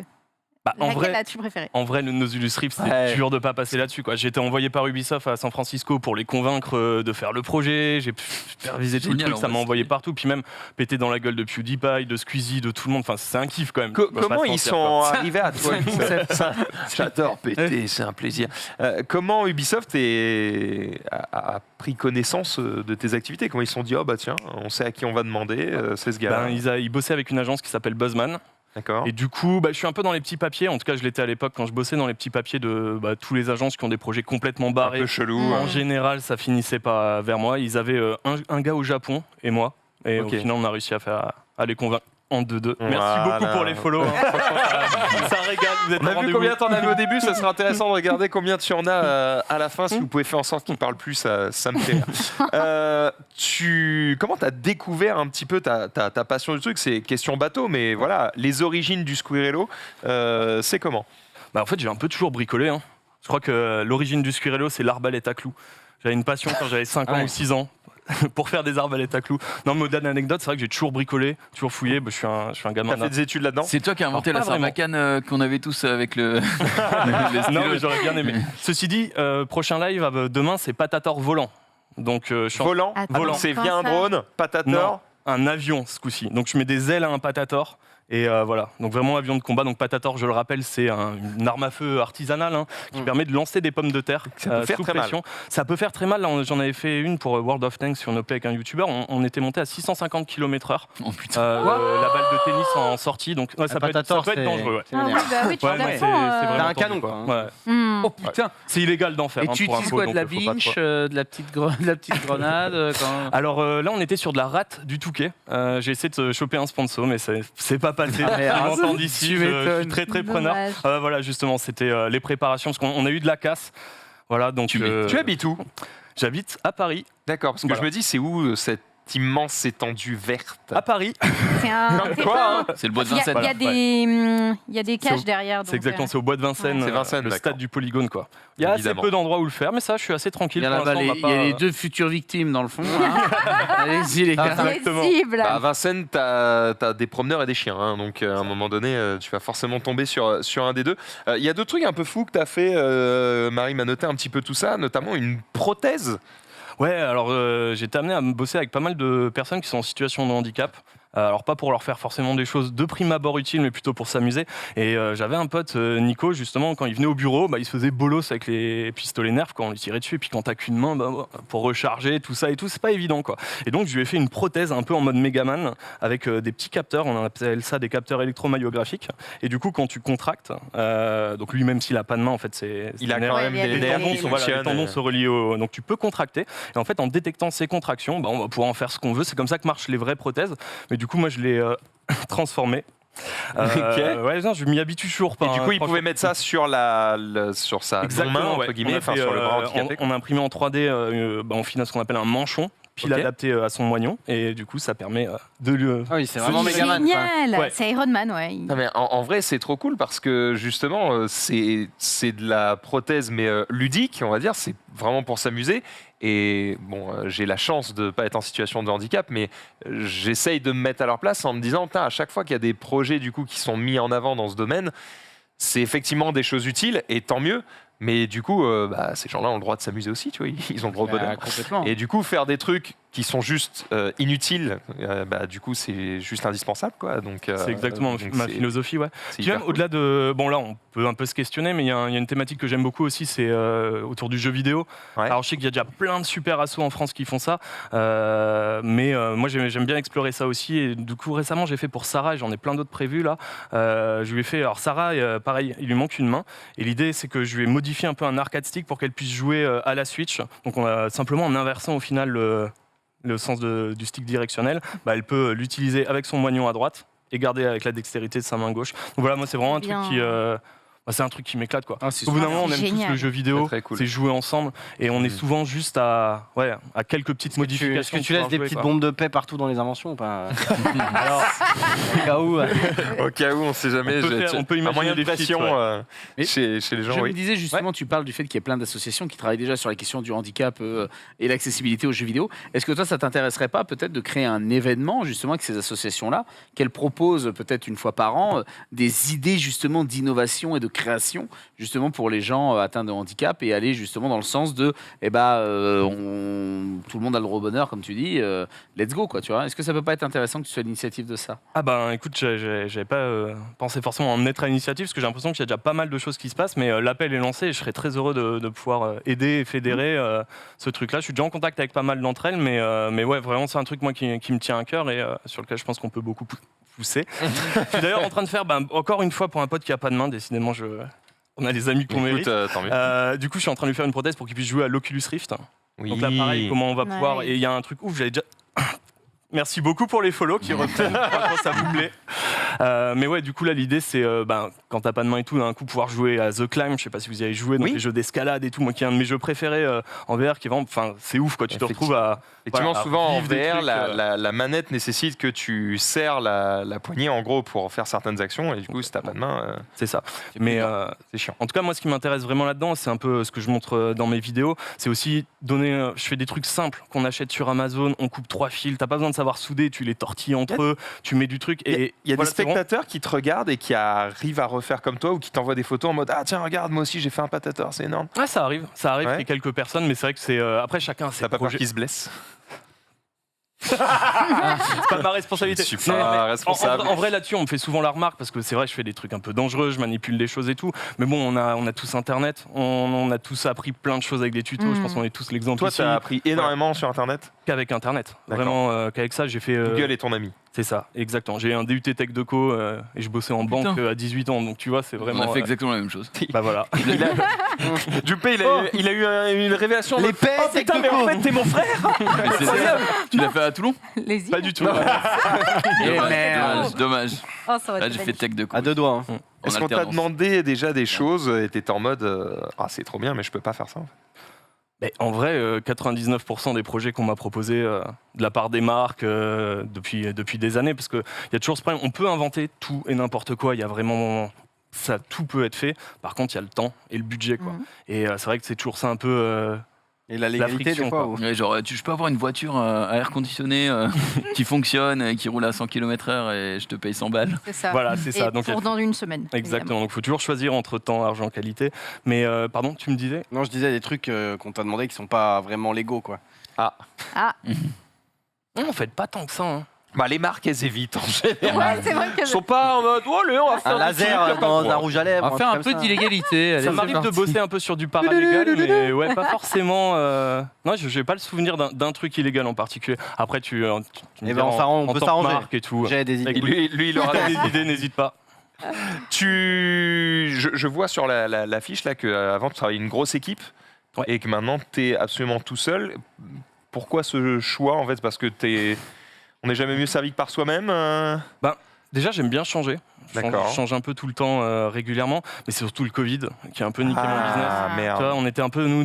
laquelle as-tu préféré? En vrai, le Nozulus Rift, c'est dur de pas passer là-dessus, quoi. J'ai été envoyé par Ubisoft à San Francisco pour les convaincre de faire le projet. J'ai supervisé tout le truc, ça m'a envoyé partout. Puis même pété dans la gueule de PewDiePie, de Squeezie, de tout le monde. Enfin, c'est un kiff quand même. Comment ils sont arrivés à toi? J'adore péter, c'est un plaisir. Comment Ubisoft a pris connaissance de tes activités? Comment ils se sont dit, oh bah tiens, on sait à qui on va demander, c'est ce gars-là. Ils bossaient avec une agence qui s'appelle Buzzman. D'accord. Et du coup, je suis un peu dans les petits papiers. En tout cas, je l'étais à l'époque quand je bossais dans les petits papiers de tous les agences qui ont des projets complètement barrés. Un peu chelou. En général, ça finissait pas vers moi. Ils avaient un gars au Japon et moi. Et au final, on a réussi à les convaincre. En 2-2. Merci beaucoup pour les follow. Ça régale. Vous êtes on a vu combien t'en avais au début. Ça sera intéressant de regarder combien tu en as à la fin. Si vous pouvez faire en sorte qu'il ne parle plus, ça me fait rire. Comment t'as découvert un petit peu ta passion du truc? C'est question bateau, mais voilà, les origines du Squirrello, c'est comment? En fait, j'ai un peu toujours bricolé. Hein. Je crois que l'origine du Squirrello, c'est l'arbalète à clous. J'avais une passion quand j'avais 5 ans ou 6 ans. Pour faire des arbalètes à clous. Non, mais au-delà d'anecdote, c'est vrai que j'ai toujours bricolé, toujours fouillé. Je suis un gamin. T'as fait des études là-dedans? C'est toi qui as inventé la sarbacane qu'on avait tous avec le. Non, mais j'aurais bien aimé. Ceci dit, prochain live demain, c'est Patator volant. Donc, volant. C'est via un drone, Patator. Non, un avion ce coup-ci. Donc, je mets des ailes à un Patator. Et voilà, donc vraiment avion de combat. Donc Patator, je le rappelle, c'est une arme à feu artisanale qui permet de lancer des pommes de terre sous pression. Ça peut faire très mal. Là, j'en avais fait une pour World of Tanks sur nos play avec un YouTuber. On était monté à 650 km/h. Oh putain. La balle de tennis en sortie. Donc ça peut être dangereux. Oui, tu t'as un canon quoi. Oh putain, c'est illégal d'en faire. Et tu utilises quoi, de la vinch, de la petite grenade Alors là, on était sur de la rate du Touquet. J'ai essayé de choper un sponsor, mais c'est pas passé. D'ici, je suis très preneur. Voilà, justement, c'était les préparations, parce qu'on a eu de la casse. Voilà, donc tu habites où? J'habite à Paris. D'accord, parce que je me dis, c'est où cette immense étendue verte. À Paris. C'est un Comme terrain. quoi, hein. C'est le bois de Il y a- Vincennes. il y a des caches derrière. C'est exactement, c'est au bois de Vincennes, C'est Vincennes, le d'accord. stade du Polygone, quoi. Il y a assez Évidemment. peu d'endroits où le faire, mais ça, je suis assez Il tranquille. y a, Pour là-bas l'instant, on va il y a pas- les 2 futures victimes dans le fond. Hein. Allez-y les gars. Exactement. Cible. Bah, à Vincennes, t'as des promeneurs et des chiens, hein, donc à un moment donné, tu vas forcément tomber sur un des deux. Il y a d'autres trucs un peu fous que t'as fait, Marie m'a noté un petit peu tout ça, notamment une prothèse. Ouais, alors j'ai été amené à bosser avec pas mal de personnes qui sont en situation de handicap. Alors pas pour leur faire forcément des choses de prime abord utiles, mais plutôt pour s'amuser. Et j'avais un pote, Nico, justement, quand il venait au bureau, il se faisait bolos avec les pistolets Nerf quand on lui tirait dessus. Et puis quand t'as qu'une main, pour recharger, tout ça et tout, c'est pas évident, quoi. Et donc je lui ai fait une prothèse un peu en mode Megaman, avec des petits capteurs, on appelle ça des capteurs électromyographiques. Et du coup, quand tu contractes, donc lui, même s'il a pas de main, en fait, Il a quand même des nerfs qui les fonctionnent. tendons se relient au... Donc tu peux contracter. Et en fait, en détectant ces contractions, on va pouvoir en faire ce qu'on veut. C'est comme ça que marchent les vraies prothèses. Mais du coup, moi, je l'ai transformé. Ouais, non, je m'y habitue toujours pas. Et du coup, il pouvait mettre ça sur sur sa Exactement, main, entre ouais. guillemets, On a enfin fait, sur le bras handicapé. on a imprimé en 3D, on finit ce qu'on appelle un manchon, pile Ok. adapté à son moignon. Et du coup, ça permet de lui... Ah oui, c'est vraiment C'est Megaman. quoi. génial. Ouais. C'est Iron Man, ouais. Non, mais en vrai, c'est trop cool parce que justement, c'est de la prothèse, mais ludique, on va dire. C'est vraiment pour s'amuser. Et bon, j'ai la chance de ne pas être en situation de handicap, mais j'essaye de me mettre à leur place en me disant, putain, à chaque fois qu'il y a des projets du coup qui sont mis en avant dans ce domaine, c'est effectivement des choses utiles et tant mieux. Mais du coup, ces gens-là ont le droit de s'amuser aussi, tu vois, ils ont le droit au bonheur. Complètement. Et du coup, faire des trucs qui sont juste inutiles, du coup, c'est juste indispensable, quoi. Donc, C'est exactement donc ma c'est- philosophie, ouais. c'est Puis hyper même au-delà de... Bon là, on peut un peu se questionner, mais il y a une thématique que j'aime beaucoup aussi, c'est autour du jeu vidéo. Ouais. Alors je sais qu'il y a déjà plein de super assos en France qui font ça, mais moi j'aime bien explorer ça aussi. Et du coup récemment j'ai fait pour Sarah, et j'en ai plein d'autres prévus là. Je lui ai fait... Alors Sarah, pareil, il lui manque une main. Et l'idée c'est que je lui ai modifié un peu un arcade stick pour qu'elle puisse jouer à la Switch. Donc on a simplement en inversant au final le sens du stick directionnel, elle peut l'utiliser avec son moignon à droite et garder avec la dextérité de sa main gauche. Donc voilà, moi c'est vraiment un truc Bien. qui... c'est un truc qui m'éclate, quoi. Ah, c'est Au bout d'un super. moment, on aime tous Génial. le jeu vidéo, C'est très cool. c'est jouer ensemble, et on est souvent juste à quelques petites modifications. Est-ce que tu pour laisses des jouer, petites quoi. bombes de paix partout dans les inventions ou pas? Alors, au cas où. Au cas où, on sait jamais. On peut un imaginer moyen de des pression feats, Mais chez les gens. Je oui. me disais justement, tu parles du fait qu'il y a plein d'associations qui travaillent déjà sur la question du handicap et l'accessibilité aux jeux vidéo. Est-ce que toi, ça t'intéresserait pas peut-être de créer un événement justement avec ces associations-là, qu'elles proposent peut-être une fois par an des idées justement d'innovation et de création justement pour les gens atteints de handicap et aller justement dans le sens de, tout le monde a le droit au bonheur comme tu dis, let's go quoi, tu vois. Est-ce que ça peut pas être intéressant que tu sois à l'initiative de ça? Ah écoute, j'avais pas pensé forcément en être à l'initiative, parce que j'ai l'impression qu'il y a déjà pas mal de choses qui se passent, mais l'appel est lancé et je serais très heureux de pouvoir aider et fédérer ce truc-là. Je suis déjà en contact avec pas mal d'entre elles, mais ouais, vraiment c'est un truc moi qui me tient à cœur et sur lequel je pense qu'on peut beaucoup pousser. Je suis d'ailleurs en train de faire, encore une fois pour un pote qui a pas de main, décidément on a les amis qu'on mérite. Tant mieux. Du coup, je suis en train de lui faire une prothèse pour qu'il puisse jouer à l'Oculus Rift. Oui. Donc là, pareil, comment on va pouvoir... Nice. Et il y a un truc ouf, j'avais déjà... Merci beaucoup pour les follow qui reprennent, franchement, ça vous plaît. Mais ouais, du coup là l'idée c'est quand t'as pas de main et tout, d'un coup pouvoir jouer à The Climb, je sais pas si vous y avez joué, donc les jeux d'escalade et tout, moi qui est un de mes jeux préférés en VR, qui est vraiment, c'est ouf quoi, tu te retrouves à... Effectivement, voilà, à souvent en vivre des VR, trucs, la manette nécessite que tu serres la poignée en gros pour faire certaines actions, et du coup, si t'as pas de main, c'est ça. Mais c'est chiant. En tout cas, moi, ce qui m'intéresse vraiment là-dedans, c'est un peu ce que je montre dans mes vidéos, c'est aussi donner. Je fais des trucs simples qu'on achète sur Amazon, on coupe 3 fils, t'as pas besoin de savoir souder, tu les tortilles entre eux, tu mets du truc. Et il y a voilà, des spectateurs qui te regardent et qui arrivent à refaire comme toi, ou qui t'envoient des photos en mode ah tiens regarde moi aussi j'ai fait un patateur, c'est énorme. Ouais, ça arrive Ouais. qu'il y ait quelques personnes, mais c'est vrai que c'est après chacun ses T'as pas peur projets. qu'ils se blessent? C'est pas ma responsabilité. Je suis pas Non, mais responsable. En vrai, là-dessus, on me fait souvent la remarque parce que c'est vrai, je fais des trucs un peu dangereux, je manipule des choses et tout. Mais bon, on a tous Internet, on a tous appris plein de choses avec des tutos. Je pense qu'on est tous l'exemple. Toi, ici. t'as appris énormément sur Internet? Qu'avec Internet. D'accord. Vraiment, qu'avec ça, j'ai fait. Google est ton ami. C'est ça, exactement. J'ai un DUT Tech Deco et je bossais en banque à 18 ans. Donc tu vois, c'est vraiment. On a fait exactement la même chose. Bah voilà. Juppé, il a eu une révélation. Les paix, oh putain, mais en fait, t'es mon frère. Tu l'as fait à Toulon? Les Pas du tout. Dommage. Oh, ça aurait Là, été j'ai fait magnifique. tech de À deux doigts. Hein. Est-ce qu'on t'a demandé déjà des choses et t'étais en mode ah c'est trop bien mais je peux pas faire ça en fait. Et en vrai, 99% des projets qu'on m'a proposés de la part des marques depuis des années, parce qu'il y a toujours ce problème, on peut inventer tout et n'importe quoi, il y a vraiment... Ça, tout peut être fait. Par contre, il y a le temps et le budget, quoi. Et c'est vrai que c'est toujours ça un peu... Et la légalité, friction, des fois. quoi. Ouais, genre, je peux avoir une voiture à air conditionné qui fonctionne, et qui roule à 100 km/h et je te paye 100 balles. C'est ça. Voilà, c'est ça. Et Donc, pour dans une semaine. Exactement. Donc, il faut toujours choisir entre temps, argent, qualité. Mais, pardon, tu me disais? Non, je disais des trucs qu'on t'a demandé qui sont pas vraiment légaux, quoi. Ah. Non, en fait, pas tant que ça. Hein. Bah, les marques, elles évitent en général. Ouais, c'est vrai que Ils sont pas en mode, oh, allez, on va faire Un laser dans un rouge à lèvres. On va faire un peu comme ça. d'illégalité. Ça allez, m'arrive c'est de parti. bosser un peu sur du paralégal, mais ouais, pas forcément. Non, je n'ai pas le souvenir d'un truc illégal en particulier. Après, tu me Eh diras ben, on en peut tant que s'arranger. marque et tout. J'ai des idées. Lui, il aura T'as des idées, n'hésite pas. Je vois sur la fiche là qu'avant tu travaillais une grosse équipe et que maintenant tu es absolument tout seul. Pourquoi ce choix en fait? Parce que on n'est jamais mieux servi que par soi-même. Déjà, j'aime bien changer. D'accord. Je change un peu tout le temps régulièrement, mais c'est surtout le Covid qui a un peu niqué mon business. Merde. Tu vois, on était un peu, nous,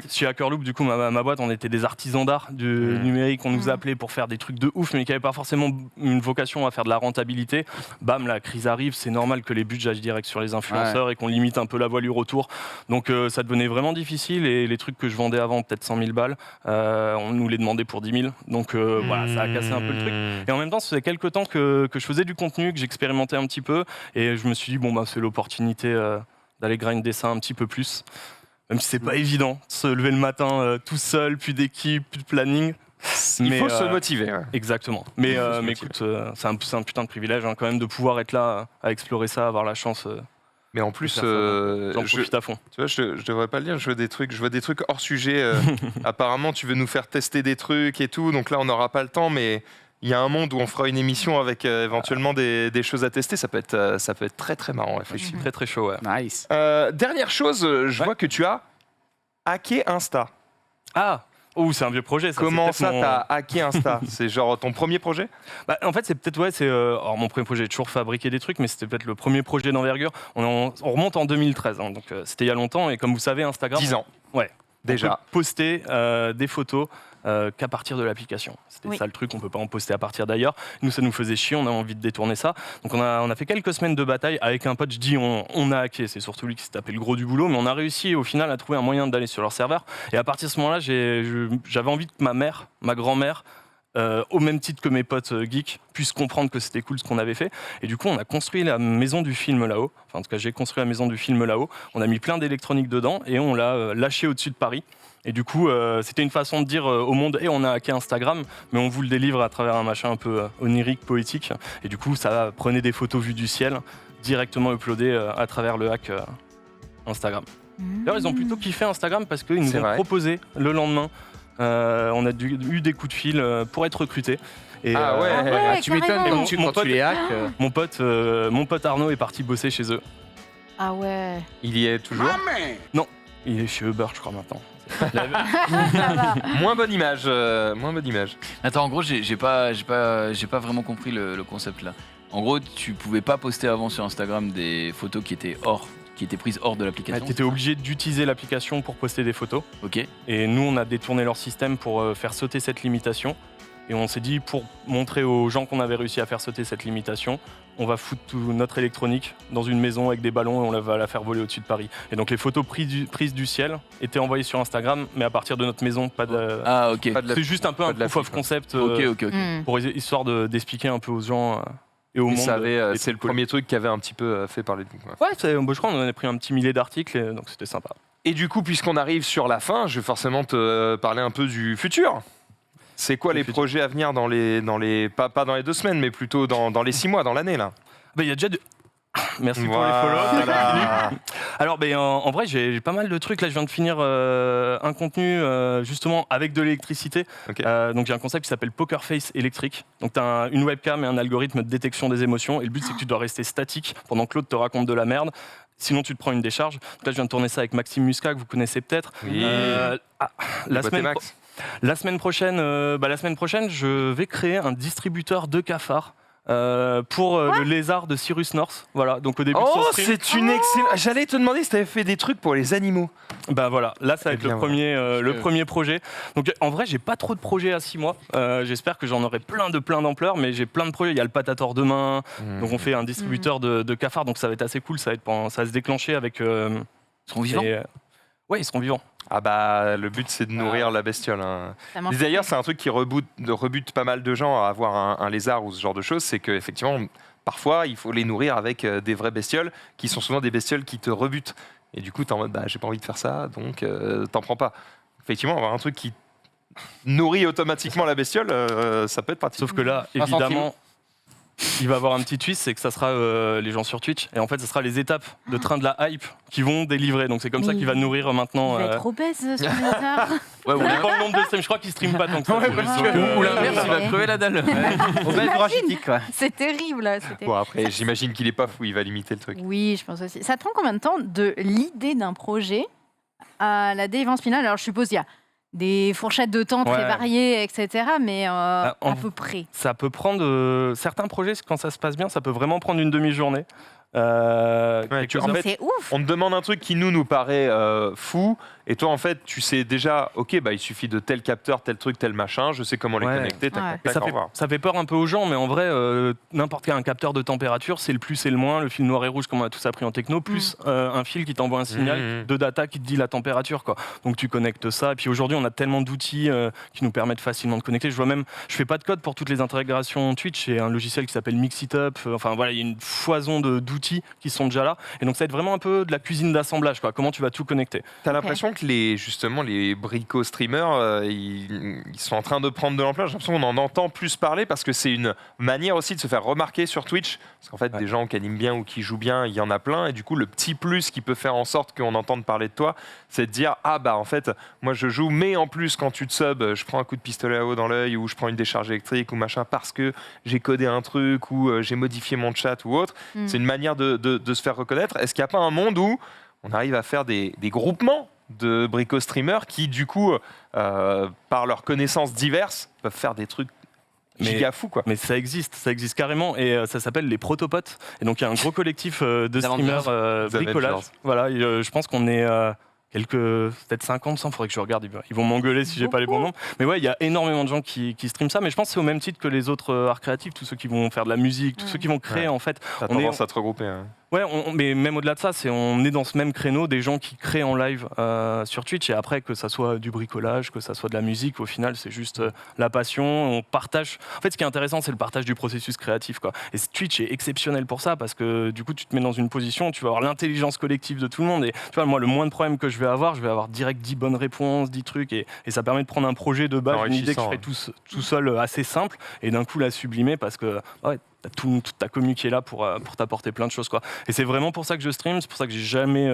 chez Hackerloop, du coup, ma boîte, on était des artisans d'art du numérique. On nous appelait pour faire des trucs de ouf, mais qui n'avaient pas forcément une vocation à faire de la rentabilité. Bam, la crise arrive, c'est normal que les budgets agissent direct sur les influenceurs et qu'on limite un peu la voilure autour. Donc, ça devenait vraiment difficile et les trucs que je vendais avant, peut-être 100 000 balles, on nous les demandait pour 10 000. Donc, voilà, ça a cassé un peu le truc. Et en même temps, ça faisait quelques temps que je faisais du contenu, que j'expérimentais un petit peu. Et je me suis dit, bon, bah, c'est l'opportunité d'aller grinder ça un petit peu plus. Même si c'est pas évident, de se lever le matin tout seul, plus d'équipe, plus de planning. Il faut se motiver. Ouais. Exactement. Mais écoute, c'est un putain de privilège hein, quand même de pouvoir être là à explorer ça, avoir la chance. Mais en plus, j'en profite à fond. Tu vois, je devrais pas le dire, je veux des trucs hors sujet. Apparemment, tu veux nous faire tester des trucs et tout, donc là, on n'aura pas le temps, mais il y a un monde où on fera une émission avec éventuellement des choses à tester. Ça peut être très très marrant, effectivement. Très très chaud, ouais. Nice. Dernière chose, je vois que tu as hacké Insta. Ah. Oh, c'est un vieux projet. Ça, comment ça, t'as hacké Insta? C'est genre ton premier projet? Bah, en fait, c'est peut-être, alors, mon premier projet, j'ai toujours fabriqué des trucs, mais c'était peut-être le premier projet d'envergure. On remonte en 2013, hein, donc c'était il y a longtemps. Et comme vous savez, Instagram. 10 ans. Ouais. Déjà. On peut poster des photos qu'à partir de l'application. C'était ça le truc, on peut pas en poster à partir d'ailleurs. Nous, ça nous faisait chier, on a envie de détourner ça. Donc on a fait quelques semaines de bataille avec un pote. Je dis on a hacké, c'est surtout lui qui s'est tapé le gros du boulot, mais on a réussi au final à trouver un moyen d'aller sur leur serveur. Et à partir de ce moment-là, j'avais envie que ma grand-mère, au même titre que mes potes geeks, puissent comprendre que c'était cool ce qu'on avait fait. Et du coup, on a construit la maison du film là-haut. Enfin, en tout cas, j'ai construit la maison du film là-haut. On a mis plein d'électronique dedans et on l'a lâché au-dessus de Paris. Et du coup, c'était une façon de dire au monde, on a hacké Instagram, mais on vous le délivre à travers un machin un peu onirique, poétique. Et du coup, ça prenait des photos vues du ciel, directement uploadées à travers le hack Instagram. D'ailleurs, ils ont plutôt kiffé Instagram parce qu'ils nous ont proposé le lendemain. On a eu des coups de fil pour être recrutés. Et, tu m'étonnes quand tu les hacks. Mon pote Arnaud est parti bosser chez eux. Ah ouais. Il y est toujours? Non, il est chez Uber, je crois, maintenant. Moins bonne image. Attends, en gros, j'ai pas vraiment compris le concept là. En gros, tu pouvais pas poster avant sur Instagram des photos qui étaient prises hors de l'application. Tu étais obligé d'utiliser l'application pour poster des photos. Ok. Et nous, on a détourné leur système pour faire sauter cette limitation. Et on s'est dit, pour montrer aux gens qu'on avait réussi à faire sauter cette limitation, on va foutre toute notre électronique dans une maison avec des ballons et on va la faire voler au-dessus de Paris. Et donc les photos prises du ciel étaient envoyées sur Instagram, mais à partir de notre maison, pas de. Ah ok. C'est juste un peu un proof of concept pour histoire d'expliquer un peu aux gens et au monde. C'est le premier truc qui avait un petit peu fait parler de nous. Ouais, je crois qu'on en a pris un petit millier d'articles, donc c'était sympa. Et du coup, puisqu'on arrive sur la fin, je vais forcément te parler un peu du futur. C'est quoi les projets à venir dans les pas dans les 2 semaines, mais plutôt dans les 6 mois, dans l'année là? Il y a déjà Merci pour les follow. Alors, en vrai, j'ai pas mal de trucs. Là, je viens de finir un contenu justement avec de l'électricité. Donc, j'ai un concept qui s'appelle Poker Face électrique. Donc, tu as une webcam et un algorithme de détection des émotions. Et le but, c'est que tu dois rester statique pendant que l'autre te raconte de la merde. Sinon, tu te prends une décharge. Donc là, je viens de tourner ça avec Maxime Muscat, que vous connaissez peut-être. Oui. La semaine prochaine, je vais créer un distributeur de cafards pour le lézard de Cyrus North. Voilà, donc au début de son Oh, stream. c'est une excellente. J'allais te demander si tu avais fait des trucs pour les animaux. Bah voilà, là ça va être bien, le premier projet. Donc en vrai, j'ai pas trop de projets à 6 mois. J'espère que j'en aurai plein d'ampleur, mais j'ai plein de projets. Il y a le Patator demain, donc on fait un distributeur de cafards, donc ça va être assez cool. Ça va se déclencher avec. Ils seront vivants. Ouais, ils seront vivants. Ah bah le but c'est de nourrir la bestiole. Hein. D'ailleurs c'est un truc qui rebute pas mal de gens à avoir un lézard ou ce genre de choses, c'est qu'effectivement parfois il faut les nourrir avec des vraies bestioles qui sont souvent des bestioles qui te rebutent. Et du coup t'es en mode j'ai pas envie de faire ça donc t'en prends pas. Effectivement avoir un truc qui nourrit automatiquement la bestiole ça peut être pratique. Sauf que là évidemment il va avoir un petit twist, c'est que ça sera les gens sur Twitch et en fait ça sera les étapes de train de la hype qui vont délivrer, donc c'est comme ça qu'il va nourrir maintenant. Il va être obèse ce lézard. Ouais, ou pas le nombre de streams, je crois qu'il stream pas tant que ça. Ou l'inverse, il va crever la dalle. Obèse rachitique, quoi. C'est terrible. Bon après j'imagine qu'il est pas fou, il va limiter le truc. Oui, je pense aussi. Ça te prend combien de temps de l'idée d'un projet à la délivrance finale? Alors je suppose qu'il y a des fourchettes de temps très variées, etc. Mais à peu près. Ça peut prendre certains projets, quand ça se passe bien, ça peut vraiment prendre une demi-journée. En fait, c'est ouf. On te demande un truc qui nous paraît fou, et toi en fait tu sais déjà, ok bah il suffit de tel capteur, tel truc, tel machin, je sais comment les connecter. Ça fait peur un peu aux gens, mais en vrai n'importe quel capteur de température, c'est le plus et le moins, le fil noir et rouge comme on a tous appris en techno, plus un fil qui t'envoie un signal de data qui te dit la température quoi. Donc tu connectes ça, et puis aujourd'hui on a tellement d'outils qui nous permettent facilement de connecter. Je fais pas de code pour toutes les intégrations Twitch, j'ai un logiciel qui s'appelle Mix It Up, enfin voilà, il y a une foison d'outils qui sont déjà là, et donc ça va être vraiment un peu de la cuisine d'assemblage quoi. Comment tu vas tout connecter. T'as l'impression que les brico streamers ils sont en train de prendre de l'ampleur. J'ai l'impression qu'on en entend plus parler parce que c'est une manière aussi de se faire remarquer sur Twitch, parce qu'en fait des gens qui animent bien ou qui jouent bien, il y en a plein, et du coup le petit plus qui peut faire en sorte qu'on entende parler de toi, c'est de dire ah bah en fait moi je joue, mais en plus quand tu te subs je prends un coup de pistolet à eau dans l'œil, ou je prends une décharge électrique ou machin parce que j'ai codé un truc, ou j'ai modifié mon chat ou autre. C'est une manière de se faire reconnaître. Est-ce qu'il n'y a pas un monde où on arrive à faire des groupements de brico streamers qui du coup par leurs connaissances diverses peuvent faire des trucs giga fous quoi. Mais ça existe carrément, et ça s'appelle les protopotes, et donc il y a un gros collectif de streamers bricolage. Voilà, je pense qu'on est peut-être 50, 100, faudrait que je regarde, ils vont m'engueuler si j'ai pas les bons nombres. Mais ouais, il y a énormément de gens qui streament ça, mais je pense que c'est au même titre que les autres arts créatifs, tous ceux qui vont faire de la musique, tous ceux qui vont créer en fait. T'as tendance à te regrouper. Hein. Ouais, mais même au-delà de ça, on est dans ce même créneau des gens qui créent en live sur Twitch, et après que ça soit du bricolage, que ça soit de la musique, au final c'est juste la passion, on partage. En fait, ce qui est intéressant, c'est le partage du processus créatif quoi. Et Twitch est exceptionnel pour ça, parce que du coup tu te mets dans une position où tu vas avoir l'intelligence collective de tout le monde, et tu vois, moi le moins de problèmes que je vais avoir direct 10 bonnes réponses, 10 trucs, et ça permet de prendre un projet de base, une idée que je fais tout seul assez simple, et d'un coup la sublimer, parce que t'as toute ta commu qui est là pour t'apporter plein de choses quoi. Et c'est vraiment pour ça que je stream, c'est pour ça que j'ai jamais,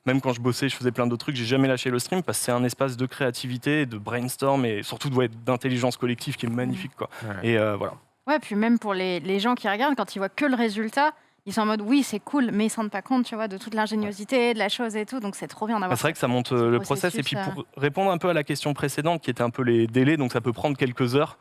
même quand je bossais, je faisais plein d'autres trucs, j'ai jamais lâché le stream, parce que c'est un espace de créativité, de brainstorm, et surtout d'intelligence collective qui est magnifique quoi. Et voilà. Ouais, puis même pour les gens qui regardent, quand ils voient que le résultat, ils sont en mode oui c'est cool, mais ils se rendent pas compte, tu vois, de toute l'ingéniosité, de la chose et tout, donc c'est trop bien d'avoir. C'est vrai que ça monte le process, et puis pour répondre un peu à la question précédente qui était un peu les délais, donc ça peut prendre quelques heures,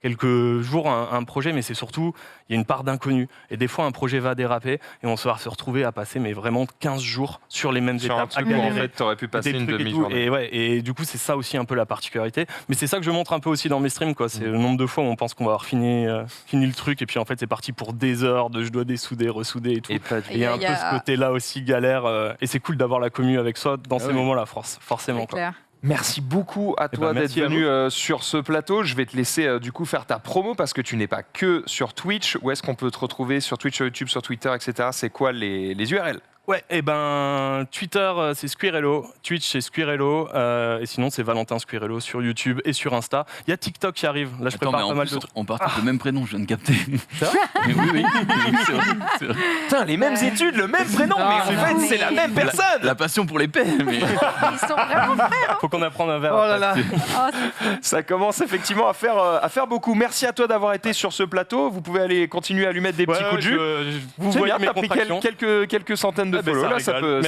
quelques jours un projet, mais c'est surtout, il y a une part d'inconnu. Et des fois, un projet va déraper, et on va se retrouver à passer mais vraiment 15 jours sur les mêmes étapes. Un truc où en fait, tu aurais pu passer une demi-journée. Et du coup, c'est ça aussi un peu la particularité. Mais c'est ça que je montre un peu aussi dans mes streams, quoi. C'est le nombre de fois où on pense qu'on va avoir fini le truc, et puis en fait, c'est parti pour des heures de je dois dessouder, ressouder et tout. Et il y a un peu ce côté-là aussi galère. Et c'est cool d'avoir la commu avec soi dans ces moments-là, forcément. Quoi. Merci beaucoup à toi d'être venu sur ce plateau. Je vais te laisser du coup faire ta promo, parce que tu n'es pas que sur Twitch. Où est-ce qu'on peut te retrouver sur Twitch, sur YouTube, sur Twitter, etc. C'est quoi les URL ? Ouais, et Twitter c'est Squirrello, Twitch c'est Squirrello, et sinon c'est Valentin Squirrello sur YouTube et sur Insta. Il y a TikTok qui arrive, là je prépare pas mal de trucs. On partage le même prénom, je viens de capter. C'est vrai ? Oui, c'est vrai. Putain, les mêmes études, le même prénom, mais en fait c'est la même personne. La passion pour l'épée. Mais... Ils sont vraiment frères. Faut qu'on apprenne un verre. Oh là là. Ça commence effectivement à faire beaucoup. Merci à toi d'avoir été sur ce plateau. Vous pouvez aller continuer à lui mettre des petits coups de jus. Vous voyez bien, t'as pris quelques centaines de le follow. Là,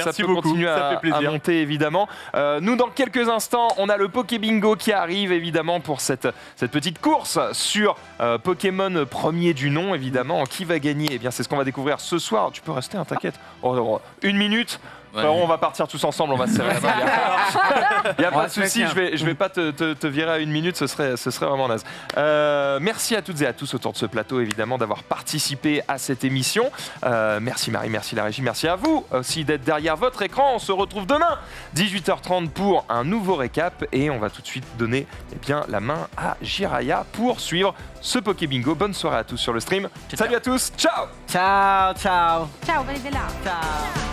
ça peut beaucoup, continuer ça fait à plaisir. monter, évidemment. Nous, dans quelques instants, on a le Poké Bingo qui arrive, évidemment, pour cette petite course sur Pokémon premier du nom, évidemment. Qui va gagner? Eh bien, c'est ce qu'on va découvrir ce soir. Tu peux rester, hein, t'inquiète. Une minute. Ouais. On va partir tous ensemble, on va se serrer la main. Il n'y a pas de souci, je vais pas te virer à une minute, ce serait vraiment naze. Merci à toutes et à tous autour de ce plateau, évidemment, d'avoir participé à cette émission. Merci Marie, merci la régie, merci à vous aussi d'être derrière votre écran. On se retrouve demain, 18h30 pour un nouveau récap et on va tout de suite donner la main à Jiraya pour suivre ce Poké Bingo. Bonne soirée à tous sur le stream. Salut à tous, ciao. Ciao, ciao. Ciao, bella. Ciao.